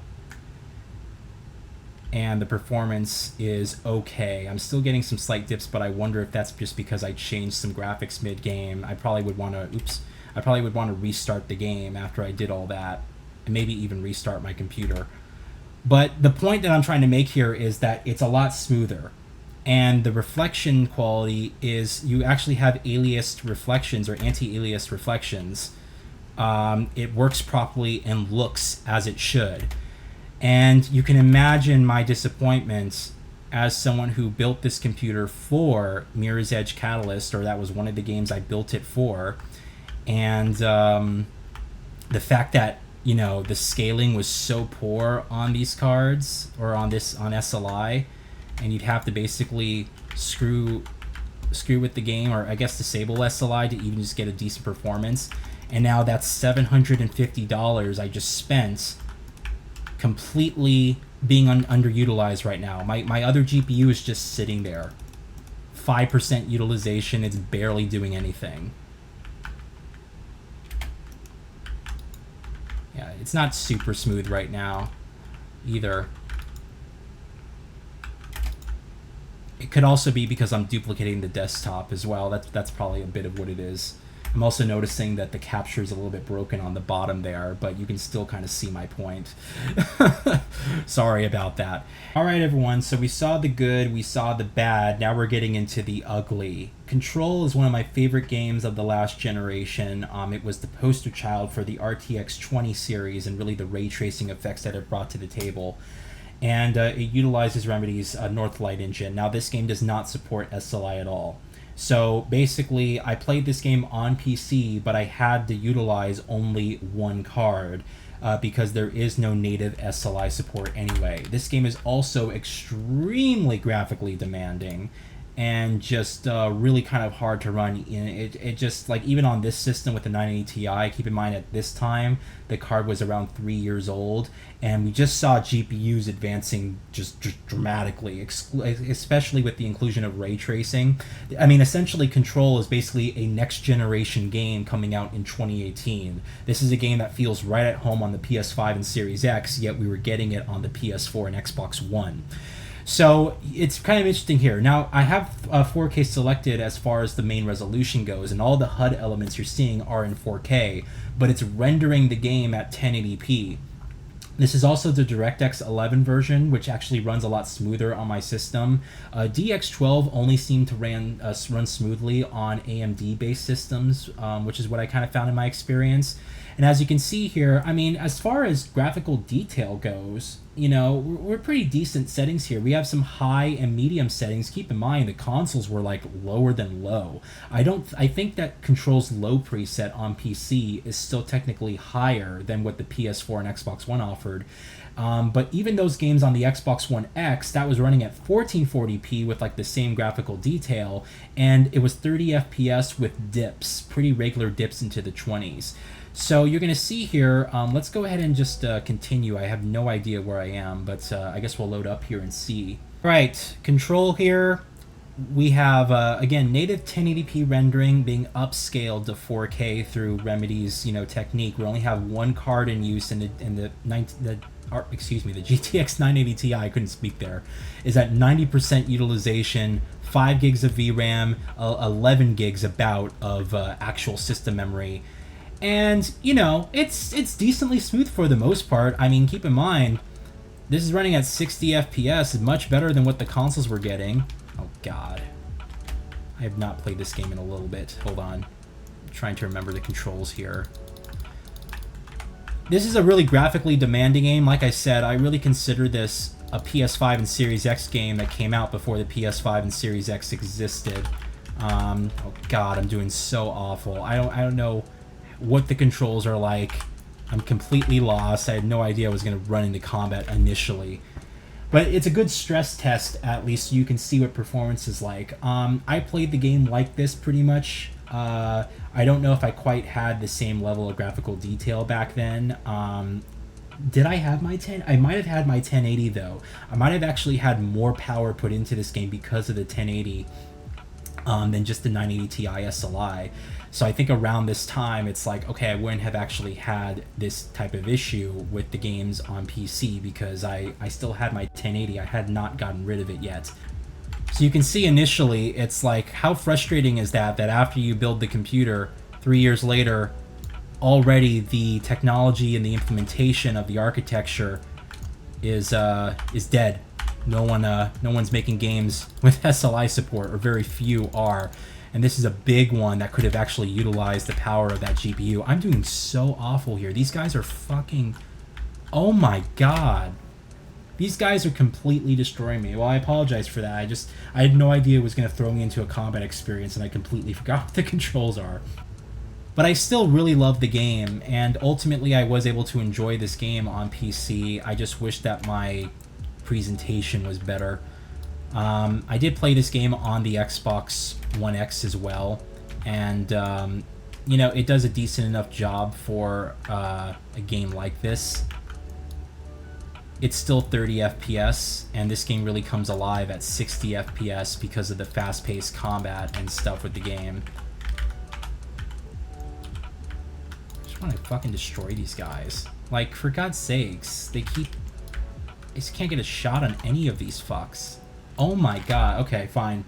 And the performance is okay. I'm still getting some slight dips, but I wonder if that's just because I changed some graphics mid-game. I probably would want to restart the game after I did all that, and maybe even restart my computer. But the point that I'm trying to make here is that it's a lot smoother. And the reflection quality is, you actually have aliased reflections or anti-aliased reflections. It works properly and looks as it should. And you can imagine my disappointment as someone who built this computer for Mirror's Edge Catalyst, or that was one of the games I built it for. And the fact that the scaling was so poor on these cards, or on SLI, and you'd have to basically screw with the game, or I guess disable SLI to even just get a decent performance. And now that's $750 I just spent completely being underutilized right now. My other GPU is just sitting there. 5% utilization, it's barely doing anything. Yeah, it's not super smooth right now either. It could also be because I'm duplicating the desktop as well. That's probably a bit of what it is. I'm also noticing that the capture is a little bit broken on the bottom there, but you can still kind of see my point. Sorry about that. All right, everyone, so we saw the good, we saw the bad, now we're getting into the ugly. Control is one of my favorite games of the last generation. It was the poster child for the RTX 20 series and really the ray tracing effects that it brought to the table. And it utilizes Remedy's Northlight engine. Now, this game does not support SLI at all. So basically, I played this game on PC, but I had to utilize only one card because there is no native SLI support anyway. This game is also extremely graphically demanding, and just really kind of hard to run. It just, like, even on this system with the 980 Ti, keep in mind at this time the card was around 3 years old, and we just saw GPUs advancing just dramatically, especially with the inclusion of ray tracing. I mean, essentially Control is basically a next generation game coming out in 2018. This is a game that feels right at home on the PS5 and Series X, yet we were getting it on the PS4 and Xbox One. So it's kind of interesting here. Now, I have 4K selected as far as the main resolution goes, and all the HUD elements you're seeing are in 4K, but it's rendering the game at 1080p. This is also the DirectX 11 version, which actually runs a lot smoother on my system. DX12 only seemed to run smoothly on AMD-based systems, which is what I kind of found in my experience. And as you can see here, I mean, as far as graphical detail goes, you know, we're pretty decent settings here. We have some high and medium settings. Keep in mind, the consoles were like lower than low. I think that Control's low preset on PC is still technically higher than what the PS4 and Xbox One offered. But even those games on the Xbox One X, that was running at 1440p with like the same graphical detail, and it was 30 FPS with dips, pretty regular dips into the 20s. So you're going to see here, let's go ahead and just continue. I have no idea where I am, but I guess we'll load up here and see. All right, Control here. We have, again, native 1080p rendering being upscaled to 4K through Remedy's, technique. We only have one card in use in the GTX 980 Ti, I couldn't speak there, is at 90% utilization, 5 gigs of VRAM, 11 gigs about of actual system memory. And, it's decently smooth for the most part. I mean, keep in mind, this is running at 60 FPS, much better than what the consoles were getting. Oh, God. I have not played this game in a little bit. Hold on. I'm trying to remember the controls here. This is a really graphically demanding game. Like I said, I really consider this a PS5 and Series X game that came out before the PS5 and Series X existed. Oh, God, I'm doing so awful. I don't know what the controls are like. I'm completely lost. I had no idea I was going to run into combat initially. But it's a good stress test, at least, so you can see what performance is like. I played the game like this pretty much. I don't know if I quite had the same level of graphical detail back then. Did I have my 10? I might have had my 1080 though. I might have actually had more power put into this game because of the 1080 than just the 980 Ti SLI. So I think around this time, it's like, okay, I wouldn't have actually had this type of issue with the games on PC because I still had my 1080. I had not gotten rid of it yet. So you can see initially, it's like, how frustrating is that after you build the computer, 3 years later, already the technology and the implementation of the architecture is dead. No one's making games with SLI support, or very few are. And this is a big one that could have actually utilized the power of that GPU. I'm doing so awful here. These guys are fucking... Oh my God. These guys are completely destroying me. Well, I apologize for that. I had no idea it was going to throw me into a combat experience, and I completely forgot what the controls are. But I still really love the game, and ultimately I was able to enjoy this game on PC. I just wish that my presentation was better. I did play this game on the Xbox One X as well, and it does a decent enough job for a game like this. It's still 30 FPS, and this game really comes alive at 60 FPS because of the fast-paced combat and stuff with the game. I just want to fucking destroy these guys. Like, for God's sakes, I just can't get a shot on any of these fucks. Oh my God. Okay, fine.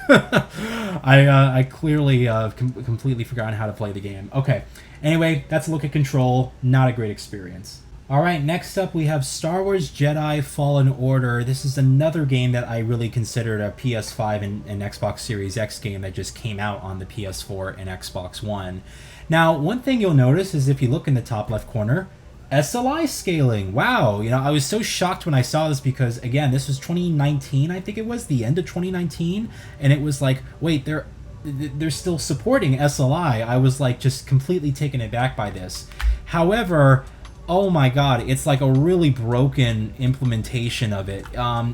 I clearly completely forgotten how to play the game. Okay. Anyway, that's a look at Control. Not a great experience. Alright, next up we have Star Wars Jedi Fallen Order. This is another game that I really considered a PS5 and Xbox Series X game that just came out on the PS4 and Xbox One. Now, one thing you'll notice is if you look in the top left corner, SLI scaling. Wow, I was so shocked when I saw this because, again, this was 2019, I think it was, the end of 2019, and it was like, wait, they're still supporting SLI. I was like just completely taken aback by this. However, Oh my god, it's like a really broken implementation of it.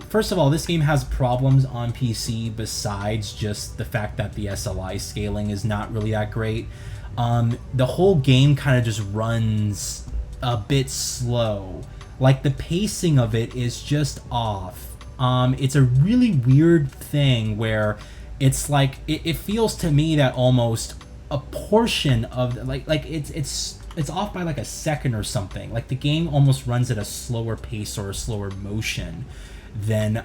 First of all, this game has problems on PC besides just the fact that the SLI scaling is not really that great. The whole game kind of just runs a bit slow. Like, the pacing of it is just off. It's a really weird thing where it's like, it feels to me that almost a portion of, like it's off by like a second or something. Like, the game almost runs at a slower pace or a slower motion than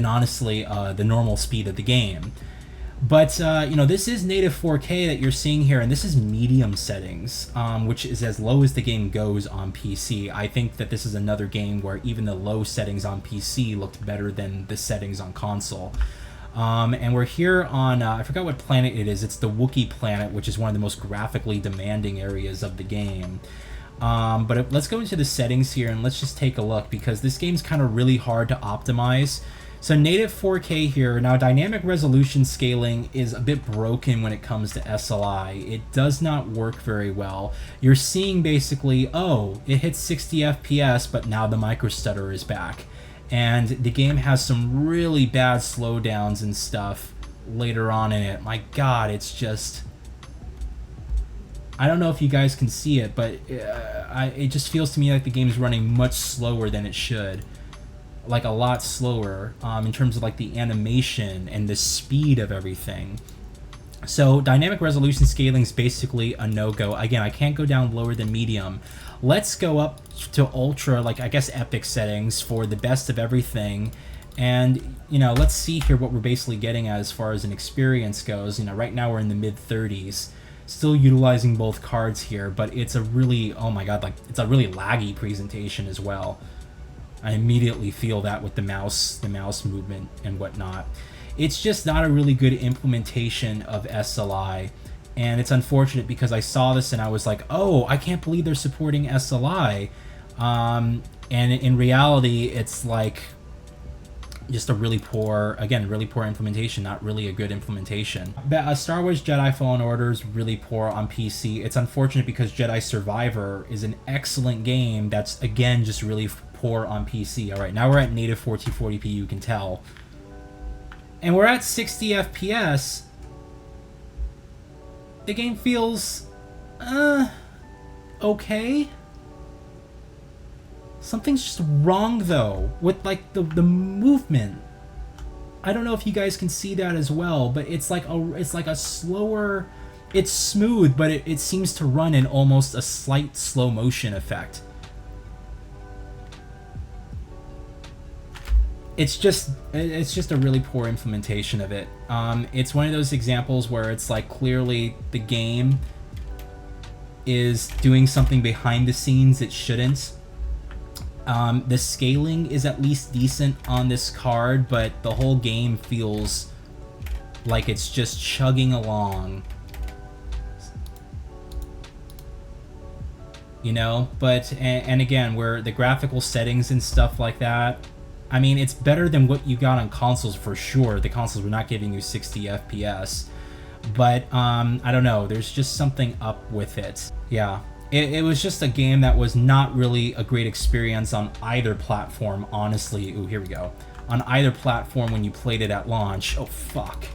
honestly the normal speed of the game. But you know, this is native 4K that you're seeing here, and this is medium settings, which is as low as the game goes on PC. I think that this is another game where even the low settings on PC looked better than the settings on console. And we're here on, I forgot what planet it is. It's the Wookiee planet, which is one of the most graphically demanding areas of the game. But let's go into the settings here and let's just take a look, because this game's kind of really hard to optimize. So native 4K here. Now, dynamic resolution scaling is a bit broken when it comes to SLI. It does not work very well. You're seeing basically, oh, it hits 60 FPS, but now the micro stutter is back. And the game has some really bad slowdowns and stuff later on in it. My god, it's just... I don't know if you guys can see it, but it just feels to me like the game's running much slower than it should. Like, a lot slower in terms of like the animation and the speed of everything. So dynamic resolution scaling is basically a no-go. Again, I can't go down lower than medium. Let's go up to ultra, like I guess epic settings for the best of everything. And, you know, let's see here what we're basically getting at as far as an experience goes. You know, right now we're in the mid-30s. Still utilizing both cards here, but it's a really, oh my god, like, it's a really laggy presentation as well. I immediately feel that with the mouse movement and whatnot. It's just not a really good implementation of SLI, and it's unfortunate because I saw this and I was like, oh, I can't believe they're supporting SLI. And in reality, it's like just a really poor, again, really poor implementation, not really a good implementation. But Star Wars Jedi Fallen Order is really poor on PC. It's unfortunate because Jedi Survivor is an excellent game that's, again, just really poor on PC. All right, now we're at native 1440p, you can tell. And we're at 60 FPS. The game feels, okay. Something's just wrong, though, with, like, the movement. I don't know if you guys can see that as well, but it's like a slower... It's smooth, but it seems to run in almost a slight slow motion effect. It's just a really poor implementation of it. It's one of those examples where it's like clearly the game is doing something behind the scenes it shouldn't. The scaling is at least decent on this card, but the whole game feels like it's just chugging along. You know, but, and again, where the graphical settings and stuff like that, I mean, it's better than what you got on consoles for sure. The consoles were not giving you 60 FPS. But, I don't know, there's just something up with it. Yeah. It was just a game that was not really a great experience on either platform, honestly. Ooh, here we go. On either platform when you played it at launch. Oh, fuck.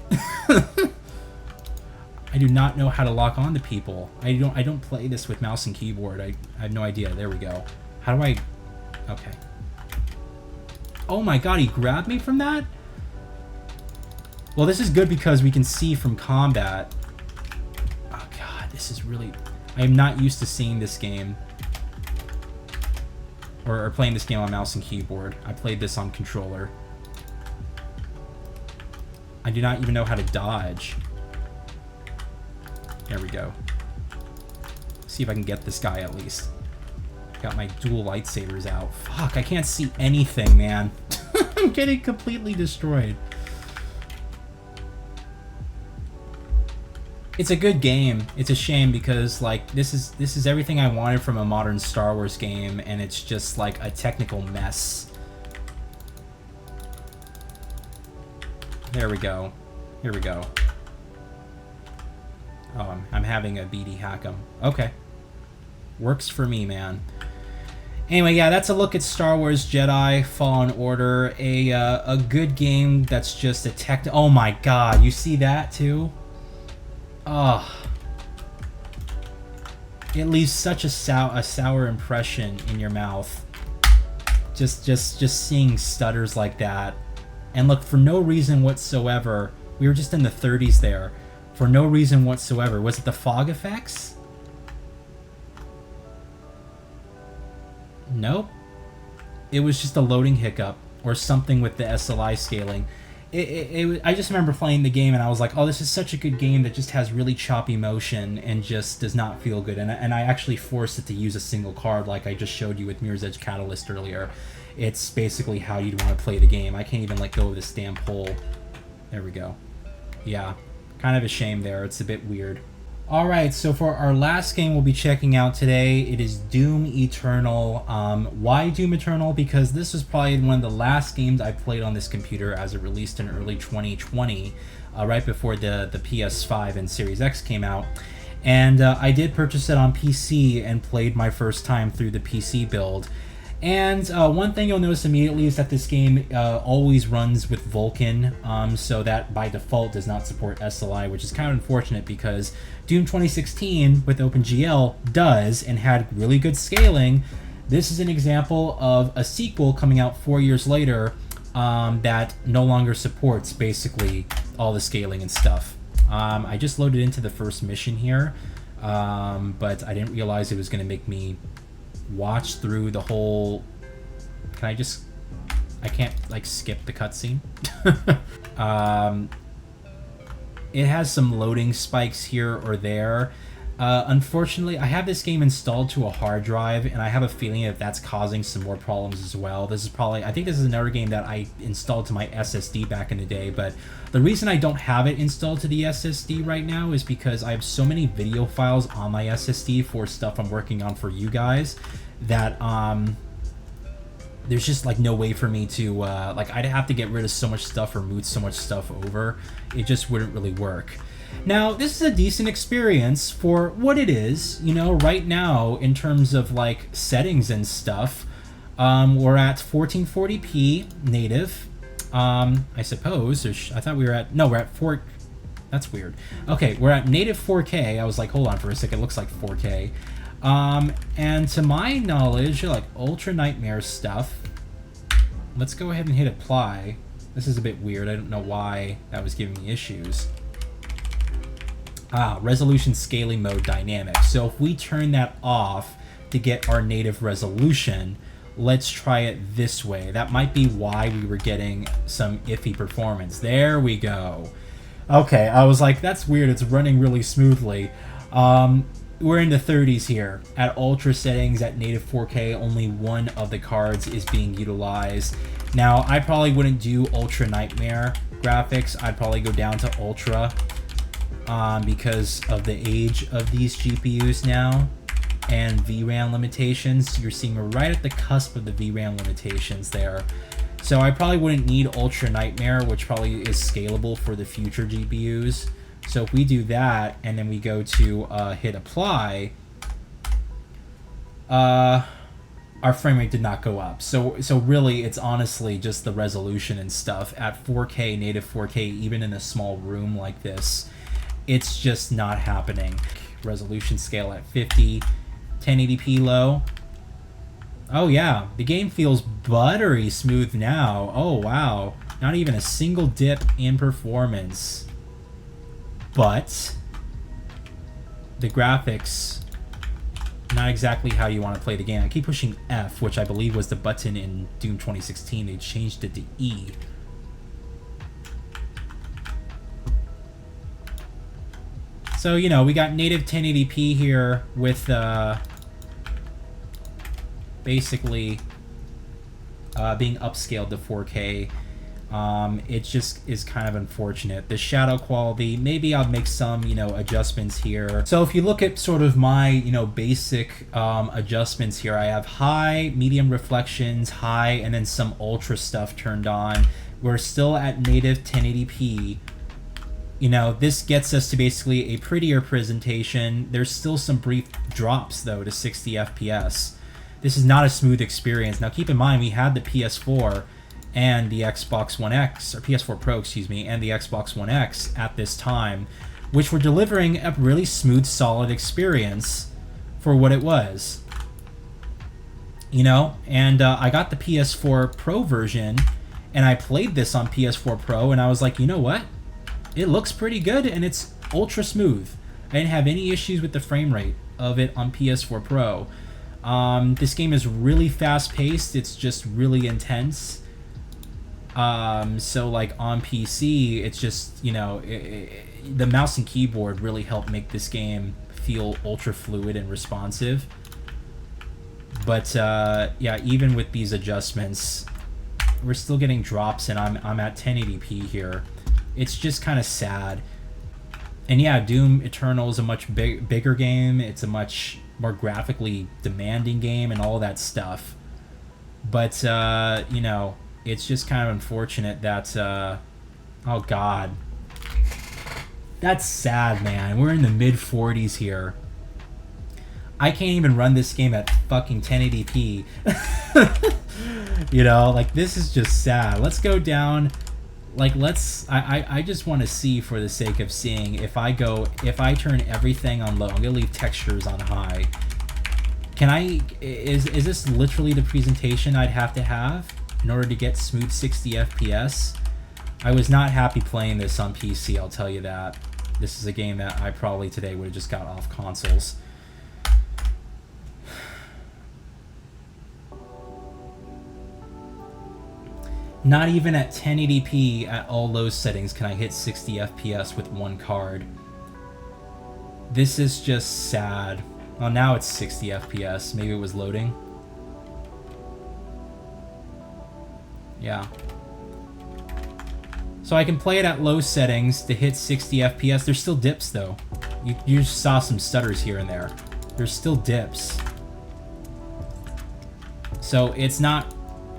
I do not know how to lock on to people. I don't play this with mouse and keyboard. I have no idea. There we go. How do I... Okay. Oh my god, he grabbed me from that? Well, this is good because we can see from combat. Oh god, this is really... I am not used to seeing this game. Or playing this game on mouse and keyboard. I played this on controller. I do not even know how to dodge. There we go. See if I can get this guy at least. Got my dual lightsabers out. Fuck, I can't see anything, man. I'm getting completely destroyed. It's a good game. It's a shame because, like, this is everything I wanted from a modern Star Wars game, and it's just like a technical mess. There we go. Here we go. Oh, I'm having a BD hack him. Okay. Works for me, man. Anyway, yeah, that's a look at Star Wars Jedi Fallen Order, a good game that's just a tech. Oh my god, you see that too? Oh, it leaves such a sour impression in your mouth. Just seeing stutters like that, and look, for no reason whatsoever. We were just in the 30s there, for no reason whatsoever. Was it the fog effects? Nope. It was just a loading hiccup or something with the SLI scaling. I just remember playing the game and I was like, oh, this is such a good game that just has really choppy motion and just does not feel good. And I actually forced it to use a single card like I just showed you with Mirror's Edge Catalyst earlier. It's basically how you'd want to play the game. I can't even let go of this damn pole. There we go. Yeah, kind of a shame there. It's a bit weird. Alright, so for our last game we'll be checking out today, it is Doom Eternal. Why Doom Eternal? Because this was probably one of the last games I played on this computer as it released in early 2020, right before the PS5 and Series X came out. And I did purchase it on PC and played my first time through the PC build. And one thing you'll notice immediately is that this game always runs with Vulkan, so that by default does not support SLI, which is kind of unfortunate because Doom 2016 with OpenGL does and had really good scaling. This is an example of a sequel coming out 4 years later that no longer supports basically all the scaling and stuff. I just loaded into the first mission here, but I didn't realize it was going to make me watch through the whole. I can't like skip the cutscene. It has some loading spikes here or there. Unfortunately, I have this game installed to a hard drive, and I have a feeling that that's causing some more problems as well. This is probably, I think this is another game that I installed to my SSD back in the day, but the reason I don't have it installed to the SSD right now is because I have so many video files on my SSD for stuff I'm working on for you guys that there's just like no way for me to like, I'd have to get rid of so much stuff or move so much stuff over. It just wouldn't really work. Now, this is a decent experience for what it is, you know, right now in terms of like settings and stuff. We're at 1440p native, I suppose. I thought we were at, no, we're at 4, that's weird. Okay, we're at native 4K. I was like, hold on for a second, it looks like 4K. And to my knowledge, like Ultra Nightmare stuff. Let's go ahead and hit apply. This is a bit weird. I don't know why that was giving me issues. Resolution scaling mode dynamic. So if we turn that off to get our native resolution, let's try it this way. That might be why we were getting some iffy performance. There we go. Okay, I was like, that's weird. It's running really smoothly. We're in the 30s here. At ultra settings, at native 4K, only one of the cards is being utilized. Now, I probably wouldn't do Ultra Nightmare graphics. I'd probably go down to Ultra because of the age of these GPUs now and VRAM limitations. You're seeing we're right at the cusp of the VRAM limitations there. So I probably wouldn't need Ultra Nightmare, which probably is scalable for the future GPUs. So if we do that, and then we go to hit apply, our frame rate did not go up. So really, it's honestly just the resolution and stuff. At 4K, native 4K, even in a small room like this, it's just not happening. Resolution scale at 50, 1080p low. Oh yeah, the game feels buttery smooth now. Oh wow, not even a single dip in performance. But the graphics, not exactly how you want to play the game. I keep pushing F, which I believe was the button in Doom 2016. They changed it to E. So, you know, we got native 1080p here with basically being upscaled to 4K. It just is kind of unfortunate. The shadow quality, maybe I'll make some, you know, adjustments here. So if you look at sort of my, you know, basic adjustments here, I have high, medium reflections, high, and then some ultra stuff turned on. We're still at native 1080p. You know, this gets us to basically a prettier presentation. There's still some brief drops, though, to 60 FPS. This is not a smooth experience. Now, keep in mind, we had the PS4 and the Xbox One X, or PS4 Pro, excuse me, and the Xbox One X at this time, which were delivering a really smooth, solid experience for what it was. You know, and I got the PS4 Pro version, and I played this on PS4 Pro, and I was like, you know what? It looks pretty good, and it's ultra smooth. I didn't have any issues with the frame rate of it on PS4 Pro. This game is really fast-paced. It's just really intense. So, like, on PC, it's just, you know, the mouse and keyboard really help make this game feel ultra fluid and responsive. But, yeah, even with these adjustments, we're still getting drops, and I'm at 1080p here. It's just kind of sad. And yeah, Doom Eternal is a much bigger game. It's a much more graphically demanding game and all that stuff. But, you know, it's just kind of unfortunate that, oh God. That's sad, man. We're in the mid-40s here. I can't even run this game at fucking 1080p. You know, like, this is just sad. Let's go down. Like, I just want to see, for the sake of seeing, if I turn everything on low, I'm gonna leave textures on high. Is this literally the presentation I'd have to have in order to get smooth 60 FPS? I was not happy playing this on PC, I'll tell you that. This is a game that I probably today would have just got off consoles. Not even at 1080p at all low settings can I hit 60 FPS with one card. This is just sad. Well, now it's 60 FPS. Maybe it was loading. Yeah. So I can play it at low settings to hit 60 FPS. There's still dips, though. You just saw some stutters here and there. There's still dips. So it's not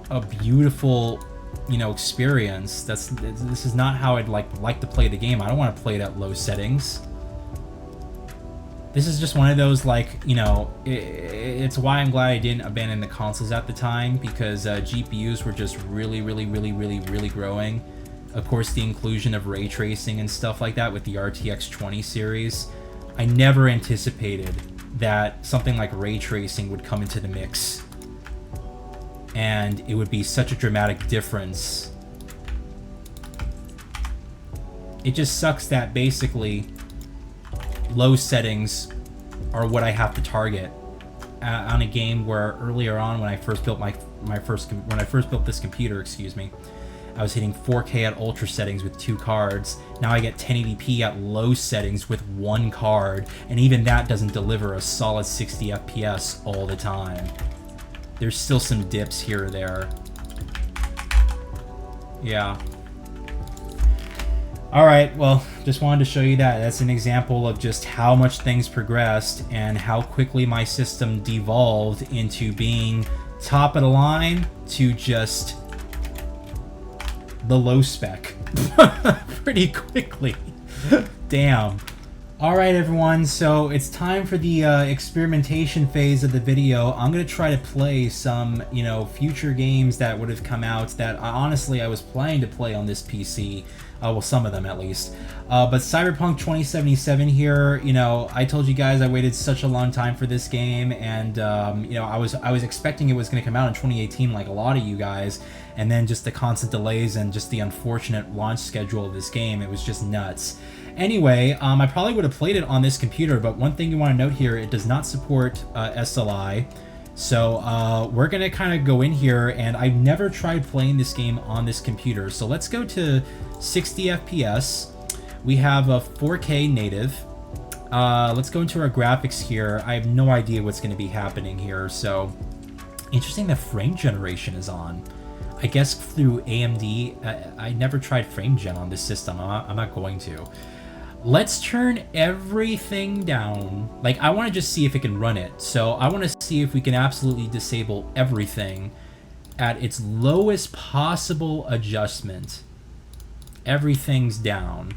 a beautiful, you know, experience. This is not how I'd like to play the game. I don't want to play it at low settings. This is just one of those, like, you know, it's why I'm glad I didn't abandon the consoles at the time, because GPUs were just really growing. Of course, the inclusion of ray tracing and stuff like that with the RTX 20 series. I never anticipated that something like ray tracing would come into the mix, and it would be such a dramatic difference. It just sucks that basically low settings are what I have to target on a game where earlier on, when I first built when I first built this computer, excuse me, I was hitting 4K at ultra settings with 2 cards. Now I get 1080p at low settings with 1 card, and even that doesn't deliver a solid 60 FPS all the time. There's still some dips here or there. Yeah. Alright, well, just wanted to show you that. That's an example of just how much things progressed and how quickly my system devolved into being top of the line to just the low spec. Pretty quickly. Damn. Alright everyone, so it's time for the experimentation phase of the video. I'm going to try to play some, you know, future games that would have come out that honestly I was planning to play on this PC. Well, some of them at least. But Cyberpunk 2077 here, you know, I told you guys I waited such a long time for this game, and you know, I was expecting it was going to come out in 2018 like a lot of you guys, and then just the constant delays and just the unfortunate launch schedule of this game, it was just nuts. Anyway, I probably would have played it on this computer, but one thing you want to note here, it does not support SLI. So we're going to kind of go in here, and I've never tried playing this game on this computer. So let's go to 60 FPS. We have a 4K native. Let's go into our graphics here. I have no idea what's going to be happening here. So interesting that frame generation is on. I guess through AMD. I never tried frame gen on this system. I'm not going to. Let's turn everything down. Like, I want to just see if it can run it. So I want to see if we can absolutely disable everything at its lowest possible adjustment. Everything's down.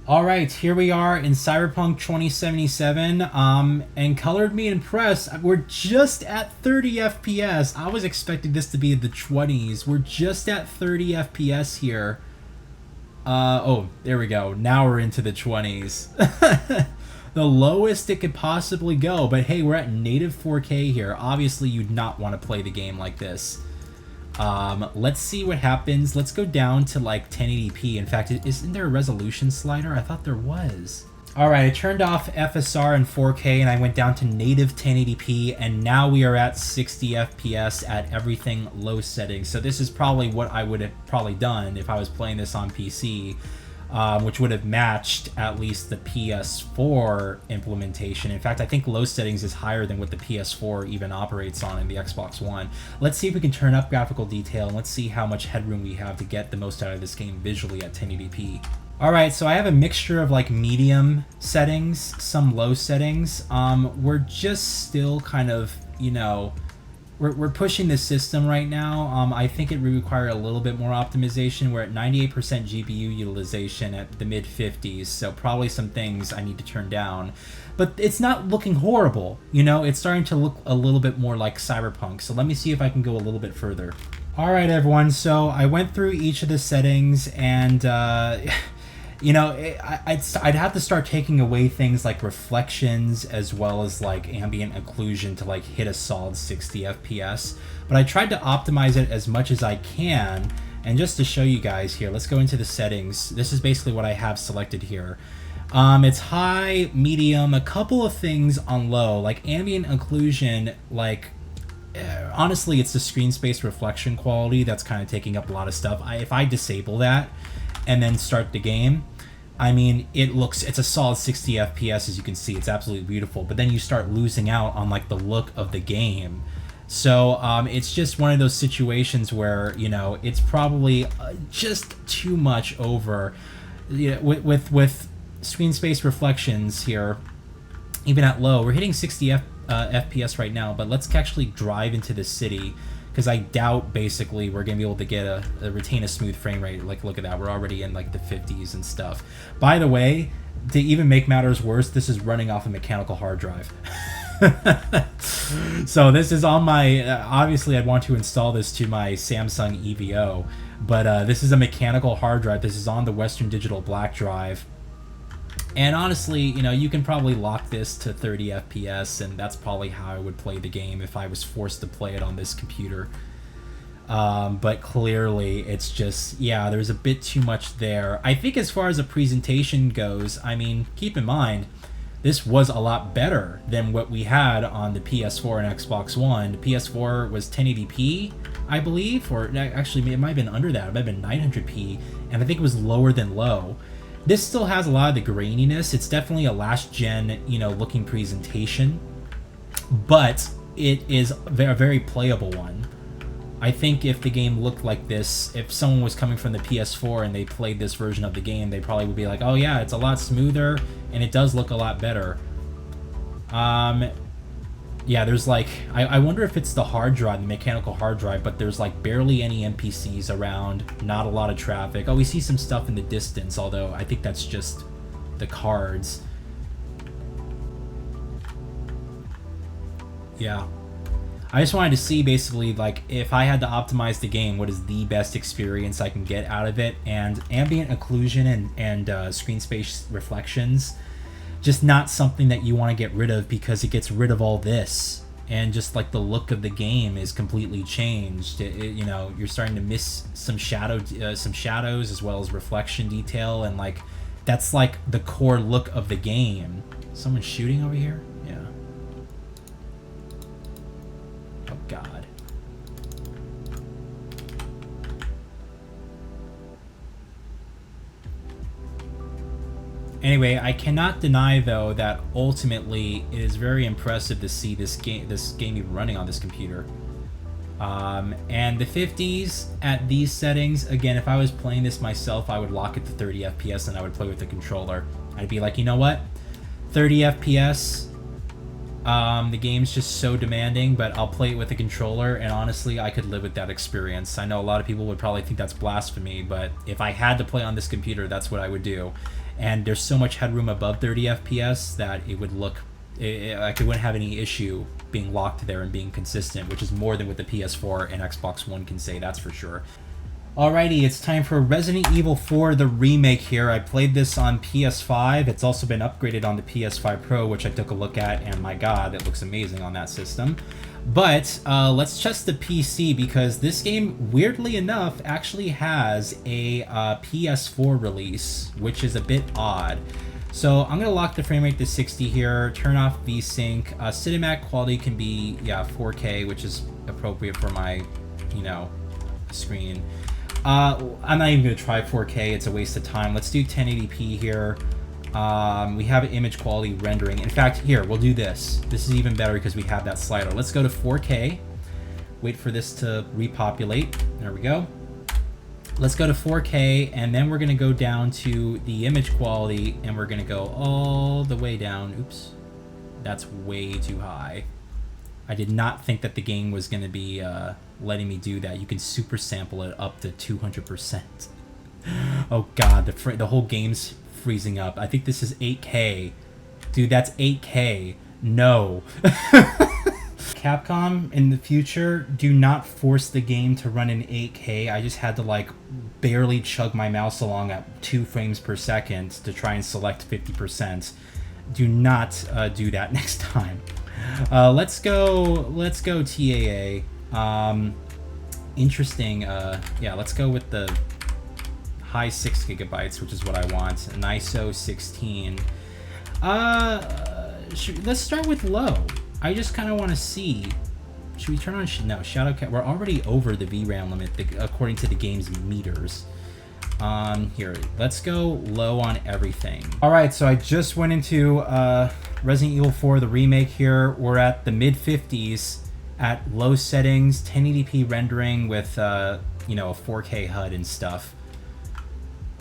All right, here we are in Cyberpunk 2077, and colored me impressed. We're just at 30 FPS. I was expecting this to be in the 20s. We're just at 30 FPS here. Oh, there we go. Now we're into the 20s. The lowest it could possibly go, but hey, we're at native 4K here. Obviously, you'd not want to play the game like this. Let's see what happens. Let's go down to like 1080p. In fact, isn't there a resolution slider? I thought there was. All right, I turned off FSR and 4K and I went down to native 1080p, and now we are at 60 FPS at everything low settings. So this is probably what I would have probably done if I was playing this on PC. Which would have matched at least the PS4 implementation. In fact, I think low settings is higher than what the PS4 even operates on in the Xbox One. Let's see if we can turn up graphical detail, and let's see how much headroom we have to get the most out of this game visually at 1080p. Alright, so I have a mixture of like medium settings, some low settings. We're just still kind of, you know, we're pushing the system right now. I think it would require a little bit more optimization. We're at 98% GPU utilization at the mid-50s, so probably some things I need to turn down. But it's not looking horrible, you know? It's starting to look a little bit more like Cyberpunk, so let me see if I can go a little bit further. Alright everyone, so I went through each of the settings, and you know, I'd have to start taking away things like reflections as well as like ambient occlusion to like hit a solid 60 FPS. But I tried to optimize it as much as I can. And just to show you guys here, let's go into the settings. This is basically what I have selected here. It's high, medium, a couple of things on low, like ambient occlusion, like honestly, it's the screen space reflection quality that's kind of taking up a lot of stuff. If I disable that and then start the game, I mean, it's a solid 60 FPS, as you can see. It's absolutely beautiful. But then you start losing out on like the look of the game. So it's just one of those situations where, you know, it's probably just too much over. You know, with screen space reflections here, even at low, we're hitting 60 FPS right now. But let's actually drive into the city, because I doubt basically we're gonna be able to get retain a smooth frame rate. Like, look at that, we're already in like the 50s and stuff. By the way, to even make matters worse, this is running off a mechanical hard drive. So this is on my obviously I'd want to install this to my Samsung EVO, but this is a mechanical hard drive. This is on the Western Digital black drive. And honestly, you know, you can probably lock this to 30 FPS, and that's probably how I would play the game if I was forced to play it on this computer. But clearly, it's just, yeah, there's a bit too much there. I think as far as the presentation goes, I mean, keep in mind, this was a lot better than what we had on the PS4 and Xbox One. The PS4 was 1080p, I believe, or actually, it might have been under that. It might have been 900p, and I think it was lower than low. This still has a lot of the graininess. It's definitely a last-gen, you know, looking presentation, but it is a very playable one. I think if the game looked like this, if someone was coming from the PS4 and they played this version of the game, they probably would be like, oh yeah, it's a lot smoother, and it does look a lot better. Yeah, there's like, I wonder if it's the hard drive, the mechanical hard drive, but there's like barely any NPCs around, not a lot of traffic. Oh, we see some stuff in the distance, although I think that's just the cards. Yeah. I just wanted to see basically like if I had to optimize the game, what is the best experience I can get out of it, and ambient occlusion and screen space reflections, just not something that you want to get rid of, because it gets rid of all this, and just like the look of the game is completely changed. You know, you're starting to miss some shadows as well as reflection detail, and like that's like the core look of the game. Someone shooting over here? Yeah. Oh God. Anyway, I cannot deny though that ultimately it is very impressive to see this game even running on this computer. And the 50s at these settings, again, if I was playing this myself, I would lock it to 30 FPS and I would play with the controller. I'd be like, you know what? 30 FPS, the game's just so demanding, but I'll play it with the controller, and honestly, I could live with that experience. I know a lot of people would probably think that's blasphemy, but if I had to play on this computer, that's what I would do. and there's so much headroom above 30 FPS that it would look, like it wouldn't have any issue being locked there and being consistent, which is more than what the PS4 and Xbox One can say, that's for sure. Alrighty, it's time for Resident Evil 4, the remake here. I played this on PS5. It's also been upgraded on the PS5 Pro, which I took a look at, and my god, it looks amazing on that system. But let's test the PC, because this game, weirdly enough, actually has a PS4 release, which is a bit odd. So I'm going to lock the frame rate to 60 here, turn off VSync. Cinematic quality can be, 4K, which is appropriate for my, screen. I'm not even going to try 4K, it's a waste of time. Let's do 1080p here. We have image quality rendering. In fact, here, we'll do this. This is even better because we have that slider. Let's go to 4K. Wait for this to repopulate. There we go. Let's go to 4K, and then we're going to go down to the image quality, and we're going to go all the way down. Oops. That's way too high. I did not think that the game was going to be letting me do that. You can super sample it up to 200%. Oh god, the whole game's freezing up. I think this is 8K. Dude, that's 8K. No. Capcom, in the future, do not force the game to run in 8K. I just had to, like, barely chug my mouse along at 2 frames per second to try and select 50%. Do not do that next time. Let's go TAA. Interesting. Yeah, let's go with the high 6 gigabytes, which is what I want. An ISO 16. Let's start with low. I just kind of want to see. Should we turn on? No, Shadow Cat. We're already over the VRAM limit according to the game's meters. Here, let's go low on everything. All right, so I just went into Resident Evil 4, the remake here. We're at the mid 50s at low settings, 1080p rendering with, a 4K HUD and stuff.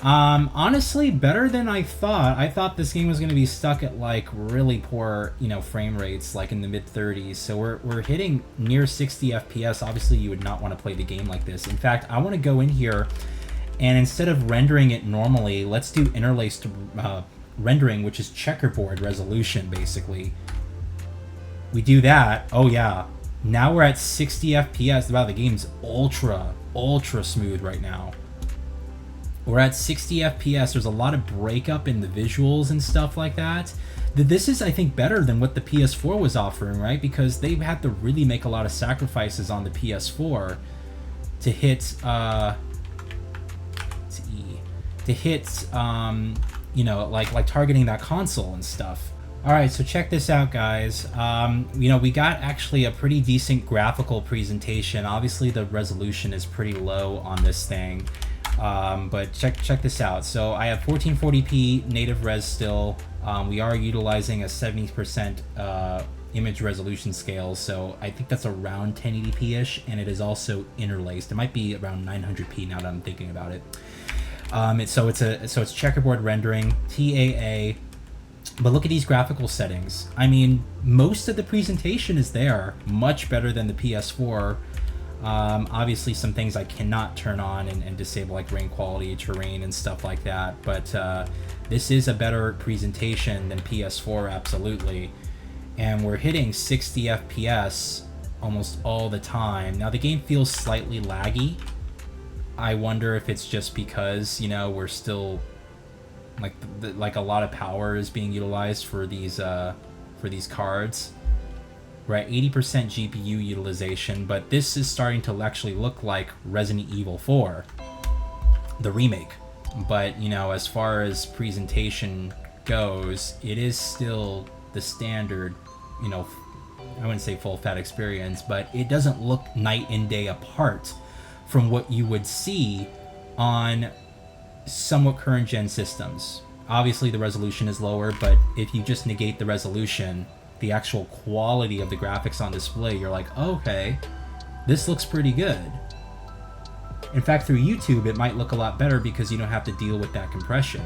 Honestly, better than I thought. I thought this game was going to be stuck at, like, really poor, frame rates, like in the mid 30s. So we're hitting near 60 FPS. Obviously, you would not want to play the game like this. In fact, I want to go in here, and instead of rendering it normally, let's do interlaced rendering, which is checkerboard resolution, basically. We do that. Oh, yeah. Now we're at 60 FPS. Wow, the game's ultra smooth right now. We're at 60 FPS. There's a lot of breakup in the visuals and stuff like that. This is, I think, better than what the PS4 was offering, right? Because they had to really make a lot of sacrifices on the PS4 to hit, like targeting that console and stuff. All right, so check this out, guys. We got actually a pretty decent graphical presentation. Obviously, the resolution is pretty low on this thing. But check this out. So I have 1440p native res still. We are utilizing a 70% image resolution scale, so I think that's around 1080p-ish, and it is also interlaced. It might be around 900p now that I'm thinking about it. So it's checkerboard rendering, TAA. But look at these graphical settings. I mean, most of the presentation is there, much better than the PS4. Obviously some things I cannot turn on and disable, like rain quality, terrain, and stuff like that, but this is a better presentation than PS4, absolutely. And we're hitting 60 FPS almost all the time. Now the game feels slightly laggy. I wonder if it's just because, we're still like a lot of power is being utilized for these cards. We're at 80% GPU utilization, but this is starting to actually look like Resident Evil 4, the remake. But, as far as presentation goes, it is still the standard, I wouldn't say full fat experience, but it doesn't look night and day apart from what you would see on somewhat current gen systems. Obviously the resolution is lower, but if you just negate the resolution, the actual quality of the graphics on display, you're like, okay, this looks pretty good. In fact, through YouTube, it might look a lot better because you don't have to deal with that compression.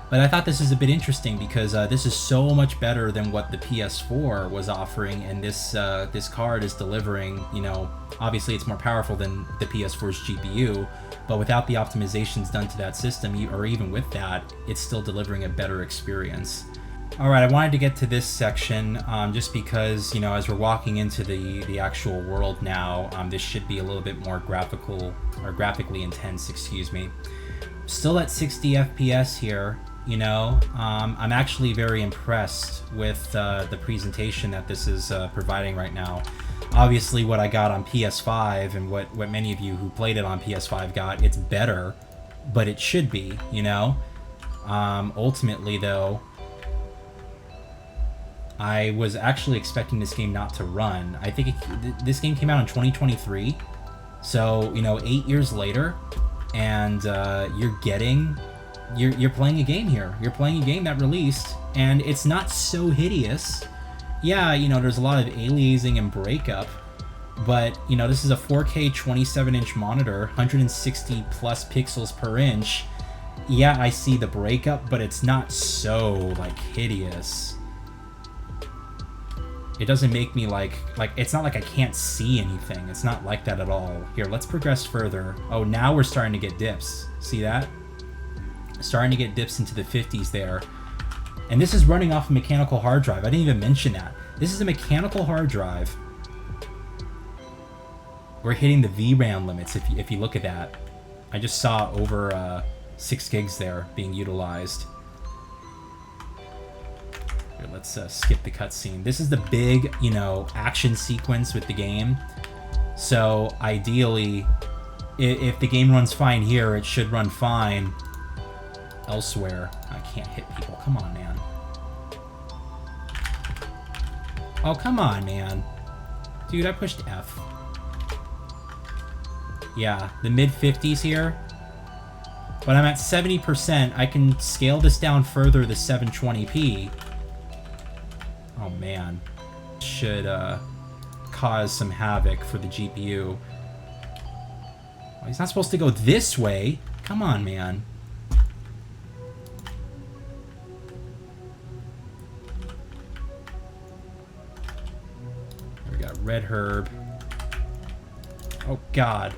But I thought this is a bit interesting because this is so much better than what the PS4 was offering, and this card is delivering, you know, obviously it's more powerful than the PS4's GPU, but without the optimizations done to that system, or even with that, it's still delivering a better experience. Alright, I wanted to get to this section just because, you know, as we're walking into the actual world now, this should be a little bit more graphically intense, excuse me. Still at 60 FPS here, you know. I'm actually very impressed with the presentation that this is providing right now. Obviously what I got on PS5 and what many of you who played it on PS5 got, it's better, but it should be, you know. Ultimately though, I was actually expecting this game not to run. I think this game came out in 2023, so, you know, 8 years later, and you're playing a game here. You're playing a game that released, and it's not so hideous. Yeah, you know, there's a lot of aliasing and breakup, but, you know, this is a 4K 27-inch monitor, 160 plus pixels per inch. Yeah, I see the breakup, but it's not so, like, hideous. It doesn't make me like it's not like I can't see anything. It's not like that at all. Here, let's progress further. Oh, now we're starting to get dips. See that? Starting to get dips into the 50s there. And this is running off a mechanical hard drive. I didn't even mention that. This is a mechanical hard drive. We're hitting the VRAM limits if you look at that. I just saw over 6 gigs there being utilized. Here, let's skip the cutscene. This is the big, you know, action sequence with the game. So ideally, if the game runs fine here, it should run fine elsewhere. I can't hit people. Come on, man. Oh, come on, man. Dude, I pushed F. Yeah, the mid-50s here. But I'm at 70%. I can scale this down further to 720p. Oh man, should cause some havoc for the GPU. Oh, he's not supposed to go this way. Come on, man. We got Red Herb. Oh God.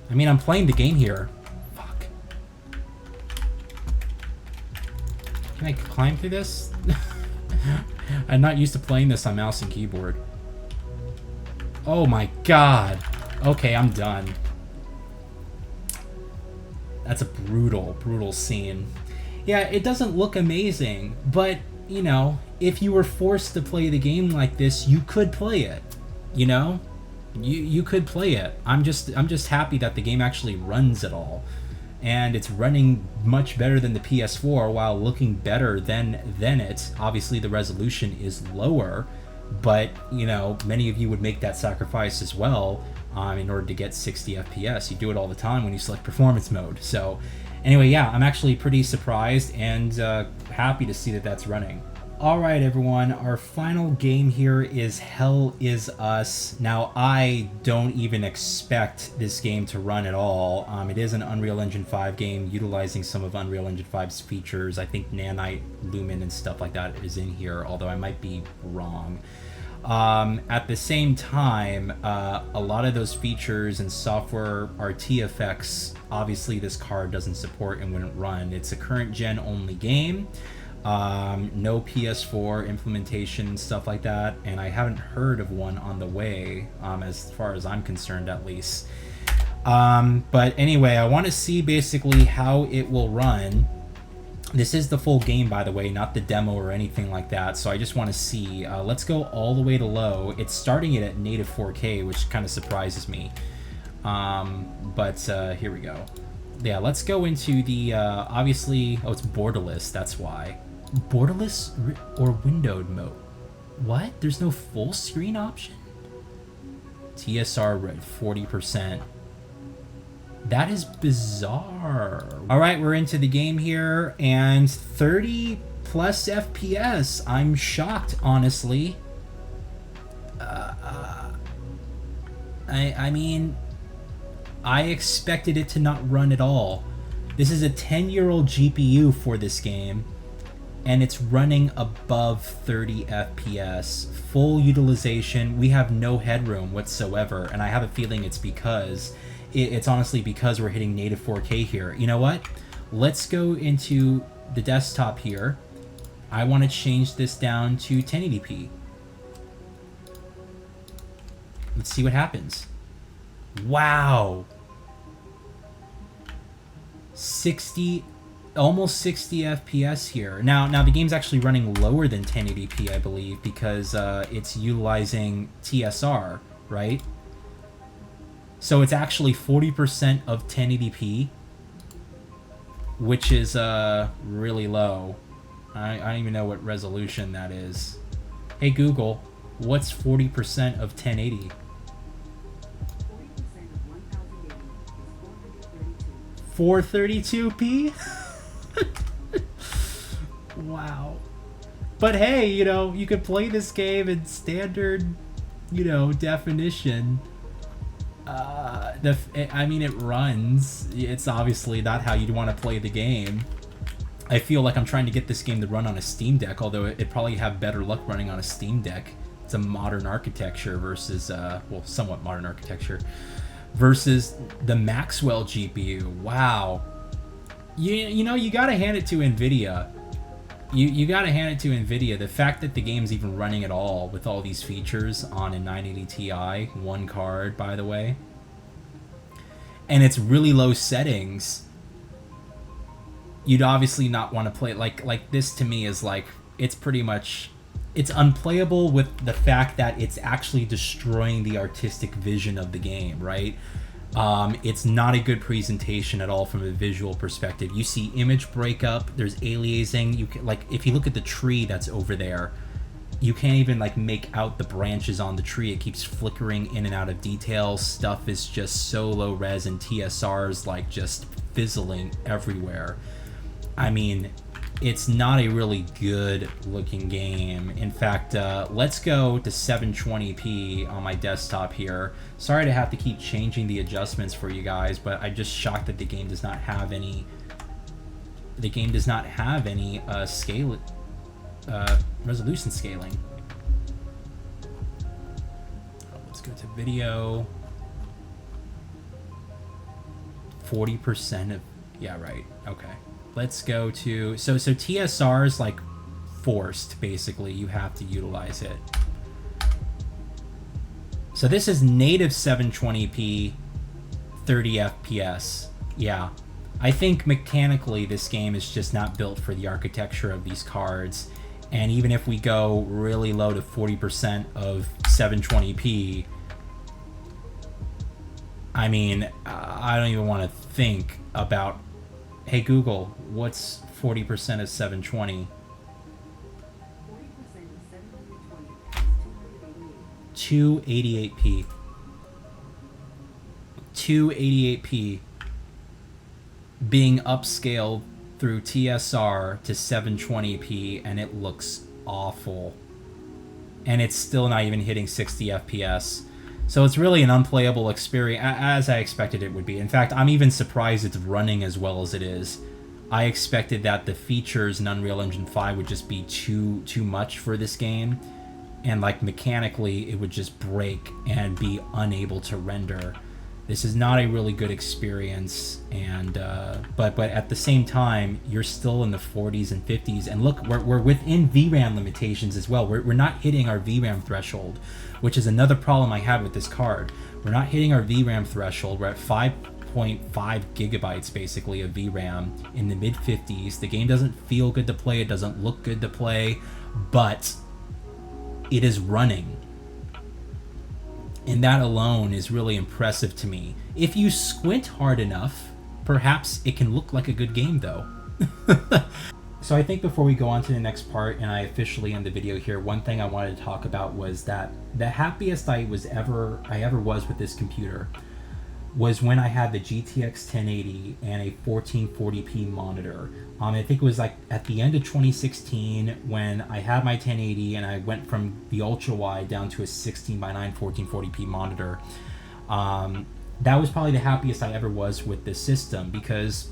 I mean, I'm playing the game here. Fuck. Can I climb through this? I'm not used to playing this on mouse and keyboard. Oh my God. Okay, I'm done. That's a brutal, brutal scene. Yeah, it doesn't look amazing, but, you know, if you were forced to play the game like this, you could play it, you know? You could play it. I'm just happy that the game actually runs at all, and it's running much better than the PS4 while looking better than it. Obviously, the resolution is lower, but you know, many of you would make that sacrifice as well in order to get 60 FPS. You do it all the time when you select performance mode. So, anyway, yeah, I'm actually pretty surprised and happy to see that that's running. Alright everyone, our final game here is Hell Is Us. Now, I don't even expect this game to run at all. It is an Unreal Engine 5 game utilizing some of Unreal Engine 5's features. I think Nanite, Lumen, and stuff like that is in here, although I might be wrong. At the same time, a lot of those features and software RT effects, obviously this card doesn't support and wouldn't run. It's a current gen only game. No PS4 implementation, stuff like that, and I haven't heard of one on the way, as far as I'm concerned at least. But anyway, I want to see basically how it will run. This is the full game, by the way, not the demo or anything like that, so I just want to see. Let's go all the way to low. It's starting it at native 4K, which kind of surprises me. But here we go. Yeah, let's go into the, obviously, oh, it's borderless, that's why. Borderless or windowed mode? What? There's no full screen option? TSR rate 40%. That is bizarre. All right, we're into the game here, and 30 plus FPS. I'm shocked, honestly. I mean, I expected it to not run at all. This is a 10-year-old GPU for this game, and it's running above 30 FPS. Full utilization. We have no headroom whatsoever, and I have a feeling it's because... It's honestly because we're hitting native 4K here. You know what? Let's go into the desktop here. I want to change this down to 1080p. Let's see what happens. Wow. 60, almost 60 FPS here. Now the game's actually running lower than 1080p, I believe, because it's utilizing TSR, right? So it's actually 40% of 1080p, which is really low. I don't even know what resolution that is. Hey Google, what's 40% of 1080? 432p? Wow. But hey, you know, you could play this game in standard, you know, definition. I mean, it runs. It's obviously not how you'd want to play the game. I feel like I'm trying to get this game to run on a Steam Deck, although it'd probably have better luck running on a Steam Deck. It's a modern architecture versus, well, somewhat modern architecture, versus the Maxwell GPU. Wow. You know, you gotta hand it to NVIDIA. You gotta hand it to NVIDIA. The fact that the game's even running at all with all these features on a 980 Ti, one card, by the way, and it's really low settings, you'd obviously not want to play it. Like this to me is like, it's pretty much, it's unplayable with the fact that it's actually destroying the artistic vision of the game, right? It's not a good presentation at all from a visual perspective. You see image breakup, there's aliasing. You can, like, if you look at the tree that's over there, you can't even like make out the branches on the tree. It keeps flickering in and out of details. Stuff is just so low res, and TSR's like just fizzling everywhere. I mean, it's not a really good looking game. In fact, let's go to 720p on my desktop here. Sorry to have to keep changing the adjustments for you guys, but I'm just shocked that the game does not have any. The game does not have any resolution scaling. Let's go to video. 40% of, yeah, right. Okay. Let's go to, so TSR is like forced, basically. You have to utilize it. So this is native 720p, 30 FPS. Yeah. I think mechanically this game is just not built for the architecture of these cards. And even if we go really low to 40% of 720p, I mean, I don't even want to think about, hey Google, what's 40% of 720? 288p. 288p being upscaled through TSR to 720p, and it looks awful. And it's still not even hitting 60 FPS. So it's really an unplayable experience, as I expected it would be. In fact, I'm even surprised it's running as well as it is. I expected that the features in Unreal Engine 5 would just be too much for this game, and like mechanically it would just break and be unable to render. This is not a really good experience, and but at the same time, you're still in the 40s and 50s, and look, we're within VRAM limitations as well. We're not hitting our VRAM threshold, which is another problem I have with this card. We're not hitting our VRAM threshold. We're at 5.5 gigabytes basically of VRAM in the mid 50s. The game doesn't feel good to play. It doesn't look good to play, but it is running. And that alone is really impressive to me. If you squint hard enough, perhaps it can look like a good game though. So I think before we go on to the next part and I officially end the video here, one thing I wanted to talk about was that the happiest I ever was with this computer was when I had the GTX 1080 and a 1440p monitor. I think it was like at the end of 2016 when I had my 1080 and I went from the ultra wide down to a 16:9 1440p monitor. That was probably the happiest I ever was with this system, because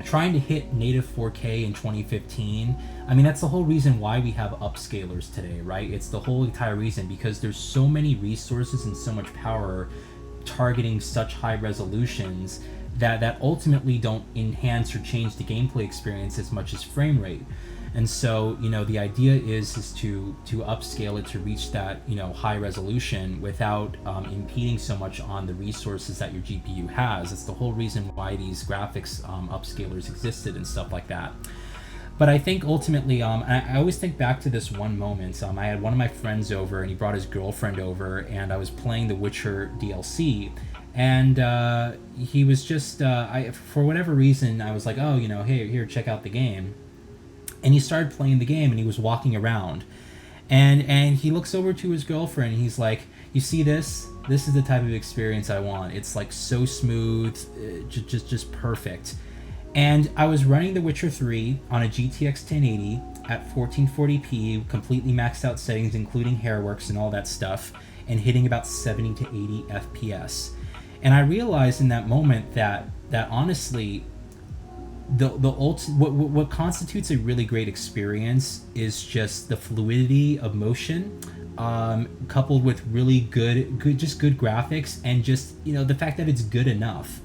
trying to hit native 4K in 2015, I mean, that's the whole reason why we have upscalers today, right? It's the whole entire reason, because there's so many resources and so much power targeting such high resolutions that ultimately don't enhance or change the gameplay experience as much as frame rate. And so, you know, the idea is to upscale it to reach that, you know, high resolution without impeding so much on the resources that your GPU has. It's the whole reason why these graphics upscalers existed and stuff like that. But I think ultimately, I always think back to this one moment. I had one of my friends over, and he brought his girlfriend over, and I was playing the Witcher DLC, and he was just, for whatever reason, I was like, oh, you know, hey, here, check out the game. And he started playing the game, and he was walking around, and he looks over to his girlfriend, and he's like, you see this? This is the type of experience I want. It's like so smooth, just perfect. And I was running The Witcher 3 on a GTX 1080 at 1440p, completely maxed out settings, including Hairworks and all that stuff, and hitting about 70 to 80 FPS. And I realized in that moment that honestly, what constitutes a really great experience is just the fluidity of motion, coupled with really good graphics, and just, you know, the fact that it's good enough.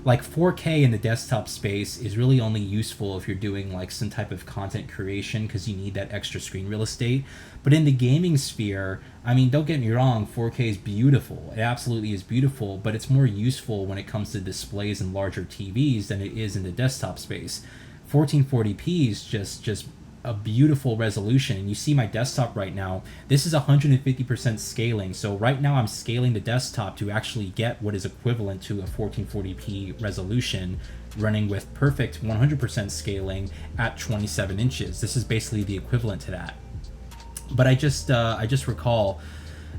Like 4K in the desktop space is really only useful if you're doing like some type of content creation, because you need that extra screen real estate. But in the gaming sphere, I mean, don't get me wrong, 4K is beautiful. It absolutely is beautiful, but it's more useful when it comes to displays and larger TVs than it is in the desktop space. 1440p is just a beautiful resolution, and you see my desktop right now. This is 150% scaling, so right now I'm scaling the desktop to actually get what is equivalent to a 1440p resolution, running with perfect 100% scaling at 27 inches. This is basically the equivalent to that. But I just recall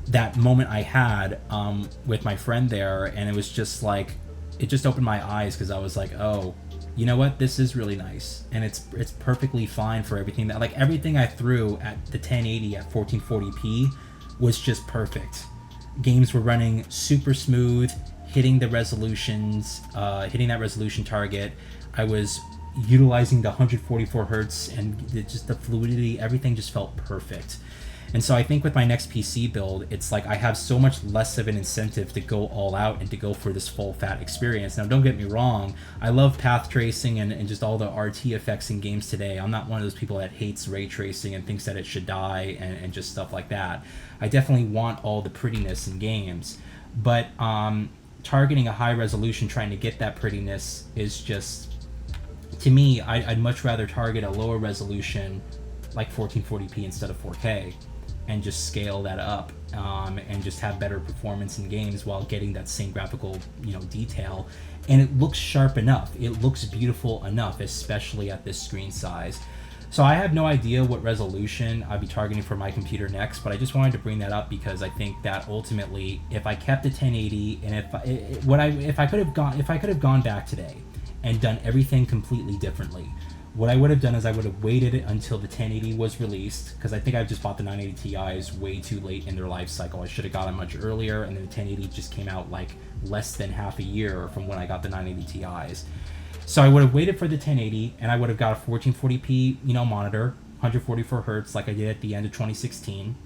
that moment I had with my friend there, and it was just like, it just opened my eyes, because I was like, oh, you know what, this is really nice, and it's perfectly fine for everything that, like, everything I threw at the 1080 at 1440p was just perfect. Games were running super smooth, hitting the resolutions, hitting that resolution target. I was utilizing the 144 hertz, and just the fluidity, everything just felt perfect. And so I think with my next PC build, it's like I have so much less of an incentive to go all out and to go for this full fat experience. Now, don't get me wrong, I love path tracing and just all the RT effects in games today. I'm not one of those people that hates ray tracing and thinks that it should die and just stuff like that. I definitely want all the prettiness in games, but targeting a high resolution, trying to get that prettiness is just, to me, I'd much rather target a lower resolution like 1440p instead of 4K, and just scale that up, and just have better performance in games while getting that same graphical, you know, detail. And it looks sharp enough. It looks beautiful enough, especially at this screen size. So I have no idea what resolution I'd be targeting for my computer next, but I just wanted to bring that up because I think that ultimately, if I kept the 1080, and if I could have gone back today and done everything completely differently, what I would have done is I would have waited until the 1080 was released, because I think I just bought the 980 Ti's way too late in their life cycle. I should have got them much earlier, and then the 1080 just came out like less than half a year from when I got the 980 Ti's. So I would have waited for the 1080, and I would have got a 1440p, you know, monitor, 144 hertz, like I did at the end of 2016.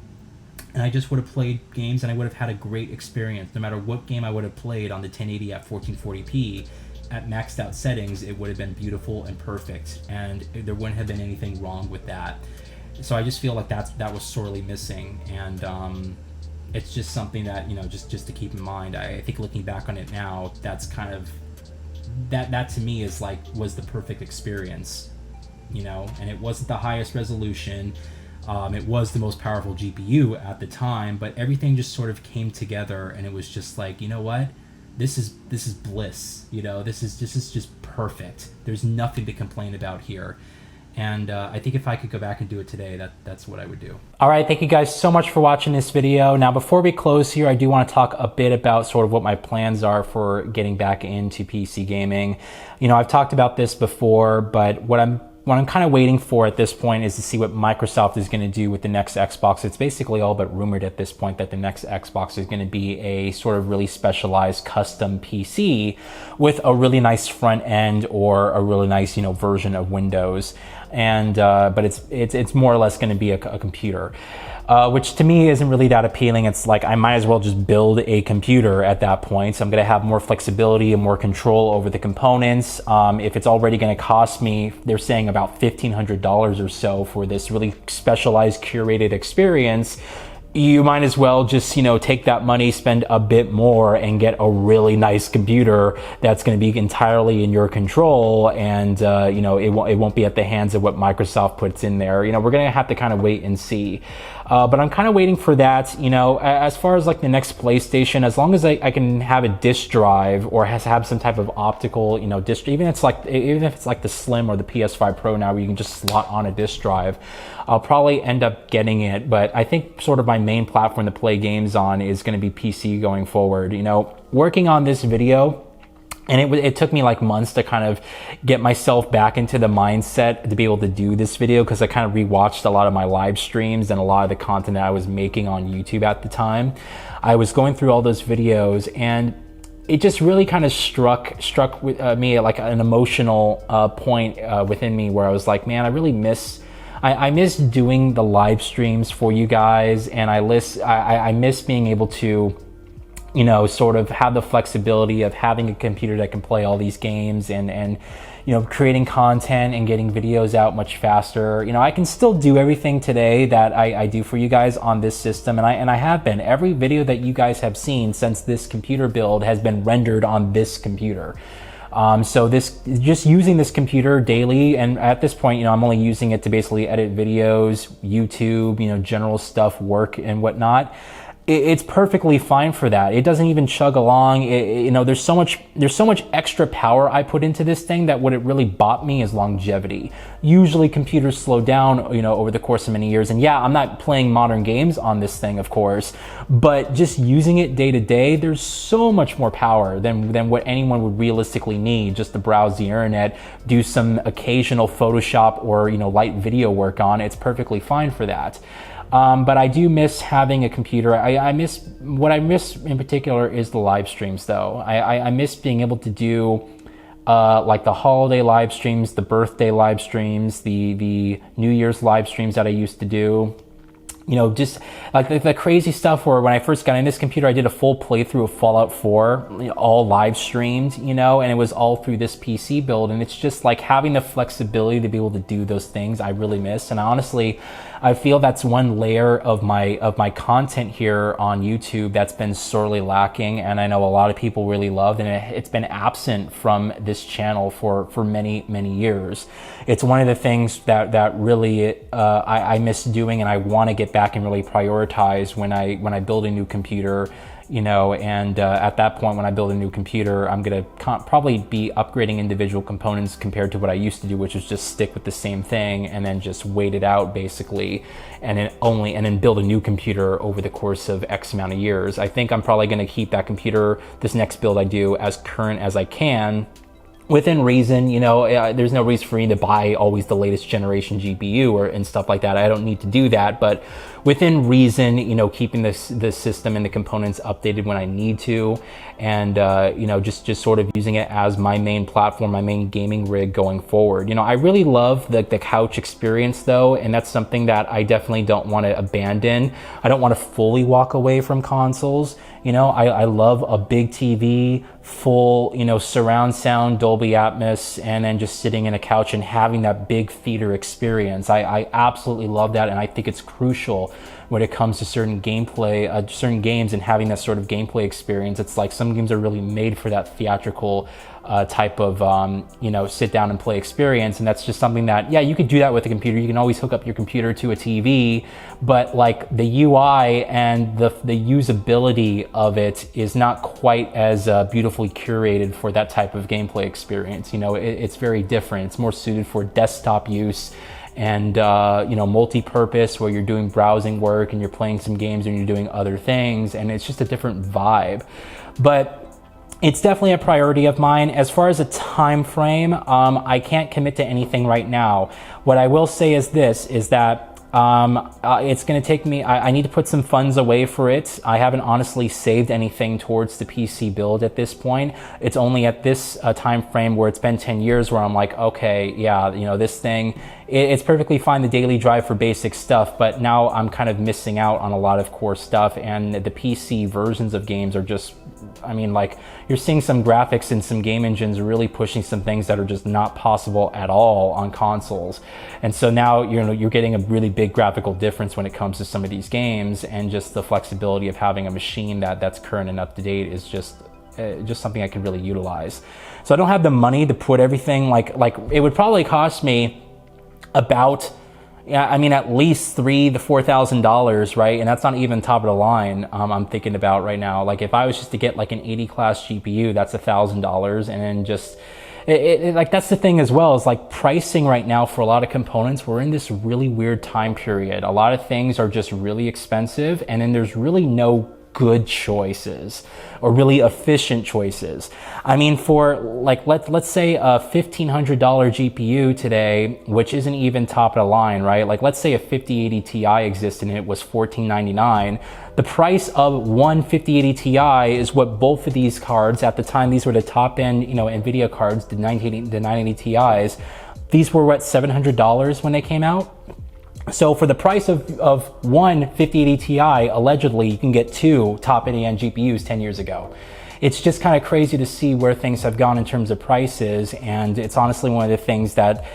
And I just would have played games, and I would have had a great experience. No matter what game I would have played on the 1080 at 1440p, at maxed out settings, it would have been beautiful and perfect, and there wouldn't have been anything wrong with that. So I just feel like that was sorely missing, and it's just something that, you know, just to keep in mind. I think looking back on it now, that's kind of that to me is like was the perfect experience, you know. And it wasn't the highest resolution, it was the most powerful GPU at the time, but everything just sort of came together, and it was just like, you know what, this is bliss, you know. This is just perfect. There's nothing to complain about here. And I think if I could go back and do it today, that's what I would do. All right, thank you guys so much for watching this video. Now, before we close here, I do want to talk a bit about sort of what my plans are for getting back into PC gaming. You know, I've talked about this before, but what I'm what I'm kind of waiting for at this point is to see what Microsoft is going to do with the next Xbox. It's basically all but rumored at this point that the next Xbox is going to be a sort of really specialized custom PC with a really nice front end or a really nice, version of Windows. And but it's more or less going to be a computer. Which to me isn't really that appealing. It's like I might as well just build a computer at that point. So I'm going to have more flexibility and more control over the components. If it's already going to cost me, they're saying about $1,500 or so for this really specialized curated experience, you might as well just, take that money, spend a bit more and get a really nice computer that's going to be entirely in your control. And, it won't be at the hands of what Microsoft puts in there. We're going to have to kind of wait and see. But I'm kind of waiting for that, as far as like the next PlayStation, as long as I can have a disk drive or have some type of optical, disk, even if it's like the Slim or the PS5 Pro now where you can just slot on a disk drive, I'll probably end up getting it. But I think sort of my main platform to play games on is going to be PC going forward. Working on this video, and it took me like months to kind of get myself back into the mindset to be able to do this video, because I kind of rewatched a lot of my live streams and a lot of the content that I was making on YouTube at the time. I was going through all those videos, and it just really kind of struck with me like an emotional point within me where I was like, man, I really miss doing the live streams for you guys, and I miss being able to sort of have the flexibility of having a computer that can play all these games and creating content and getting videos out much faster. I can still do everything today that I do for you guys on this system, and I have been. Every video that you guys have seen since this computer build has been rendered on this computer. So just using this computer daily, and at this point, I'm only using it to basically edit videos, YouTube, general stuff, work and whatnot. It's perfectly fine for that. It doesn't even chug along. There's so much extra power I put into this thing that what it really bought me is longevity. Usually computers slow down, over the course of many years. And yeah, I'm not playing modern games on this thing, of course, but just using it day to day, there's so much more power than what anyone would realistically need just to browse the internet, do some occasional Photoshop or, light video work on. It's perfectly fine for that. But I do miss having a computer. What I miss in particular is the live streams though. I miss being able to do like the holiday live streams, the birthday live streams, the New Year's live streams that I used to do. Just like the crazy stuff where when I first got in this computer, I did a full playthrough of Fallout 4, all live streamed, and it was all through this PC build. And it's just like having the flexibility to be able to do those things I really miss. And honestly, I feel that's one layer of my content here on YouTube that's been sorely lacking, and I know a lot of people really loved, and it's been absent from this channel for many years. It's one of the things that really I miss doing, and I want to get back and really prioritize when I build a new computer. And at that point, when I build a new computer, I'm going to probably be upgrading individual components compared to what I used to do, which is just stick with the same thing and then just wait it out basically, and then build a new computer over the course of X amount of years. I think I'm probably going to keep that computer, this next build I do, as current as I can. Within reason, there's no reason for me to buy always the latest generation GPU and stuff like that. I don't need to do that, but within reason, keeping the system and the components updated when I need to, and just sort of using it as my main platform, my main gaming rig going forward. I really love the couch experience though, and that's something that I definitely don't want to abandon. I don't want to fully walk away from consoles. I love a big TV, full, surround sound, Dolby Atmos, and then just sitting in a couch and having that big theater experience. I absolutely love that, and I think it's crucial when it comes to certain gameplay, certain games, and having that sort of gameplay experience. It's like some games are really made for that theatrical type of sit down and play experience, and that's just something that, yeah, you could do that with a computer. You can always hook up your computer to a TV, but like the UI and the usability of it is not quite as beautifully curated for that type of gameplay experience. It's very different. It's more suited for desktop use and multi-purpose, where you're doing browsing work and you're playing some games and you're doing other things, and it's just a different vibe. But it's definitely a priority of mine. As far as a time frame, I can't commit to anything right now. What I will say is this, is that it's going to take me, I need to put some funds away for it. I haven't honestly saved anything towards the PC build at this point. It's only at this time frame where it's been 10 years where I'm like, okay, yeah, you know, this thing, it's perfectly fine, the daily drive for basic stuff, but now I'm kind of missing out on a lot of core stuff, and the PC versions of games are just, I mean, like, you're seeing some graphics and some game engines really pushing some things that are just not possible at all on consoles. And so now, you know, you're getting a really big graphical difference when it comes to some of these games, and just the flexibility of having a machine that's current and up to date is just something I could really utilize. So I don't have the money to put everything, like it would probably cost me about, yeah, I mean, at least $3,000 to $4,000, right? And that's not even top of the line. I'm thinking about right now. Like, if I was just to get like an 80 class GPU, that's $1,000, and then just like, that's the thing as well, is like pricing right now for a lot of components. We're in this really weird time period. A lot of things are just really expensive, and then there's really no good choices or really efficient choices. I mean, for like, let's say a $1,500 GPU today, which isn't even top of the line, right? Like, let's say a 5080 Ti existed and it was $1,499. The price of one 5080 Ti is what both of these cards, at the time, these were the top end, you know, NVIDIA cards, the 980 Ti's. These were what, $700 when they came out? So for the price of one 5080 Ti, allegedly, you can get two top-end GPUs 10 years ago. It's just kind of crazy to see where things have gone in terms of prices, and it's honestly one of the things that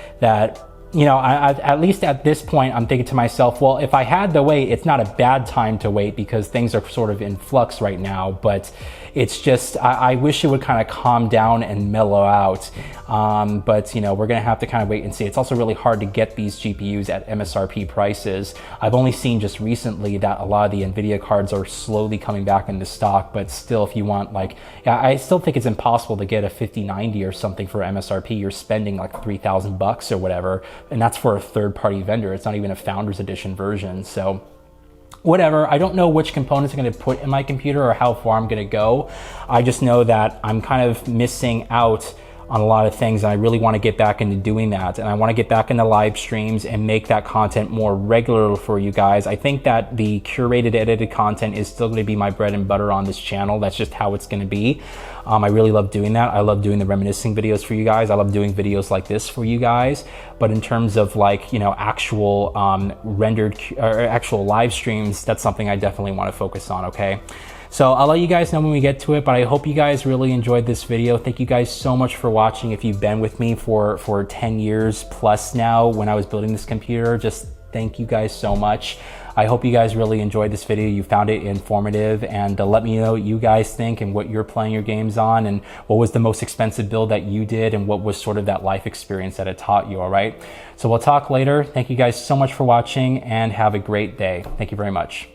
you know, at least at this point, I'm thinking to myself, well, if I had to wait, it's not a bad time to wait, because things are sort of in flux right now, but it's just, I wish it would kind of calm down and mellow out. But, you know, we're going to have to kind of wait and see. It's also really hard to get these GPUs at MSRP prices. I've only seen just recently that a lot of the NVIDIA cards are slowly coming back into stock, but still, if you want, like, I still think it's impossible to get a 5090 or something for MSRP. You're spending like $3,000 or whatever, and that's for a third-party vendor. It's not even a Founders Edition version. So whatever, I don't know which components I'm going to put in my computer or how far I'm going to go. I just know that I'm kind of missing out on a lot of things, and I really want to get back into doing that, and I want to get back into live streams and make that content more regular for you guys. I think that the curated, edited content is still going to be my bread and butter on this channel. That's just how it's going to be. I really love doing that. I love doing the reminiscing videos for you guys. I love doing videos like this for you guys. But in terms of, like, you know, actual rendered or actual live streams, that's something I definitely want to focus on, okay? So I'll let you guys know when we get to it, but I hope you guys really enjoyed this video. Thank you guys so much for watching. If you've been with me for 10 years plus now when I was building this computer, just thank you guys so much. I hope you guys really enjoyed this video. You found it informative, and let me know what you guys think and what you're playing your games on, and what was the most expensive build that you did, and what was sort of that life experience that it taught you, all right? So we'll talk later. Thank you guys so much for watching, and have a great day. Thank you very much.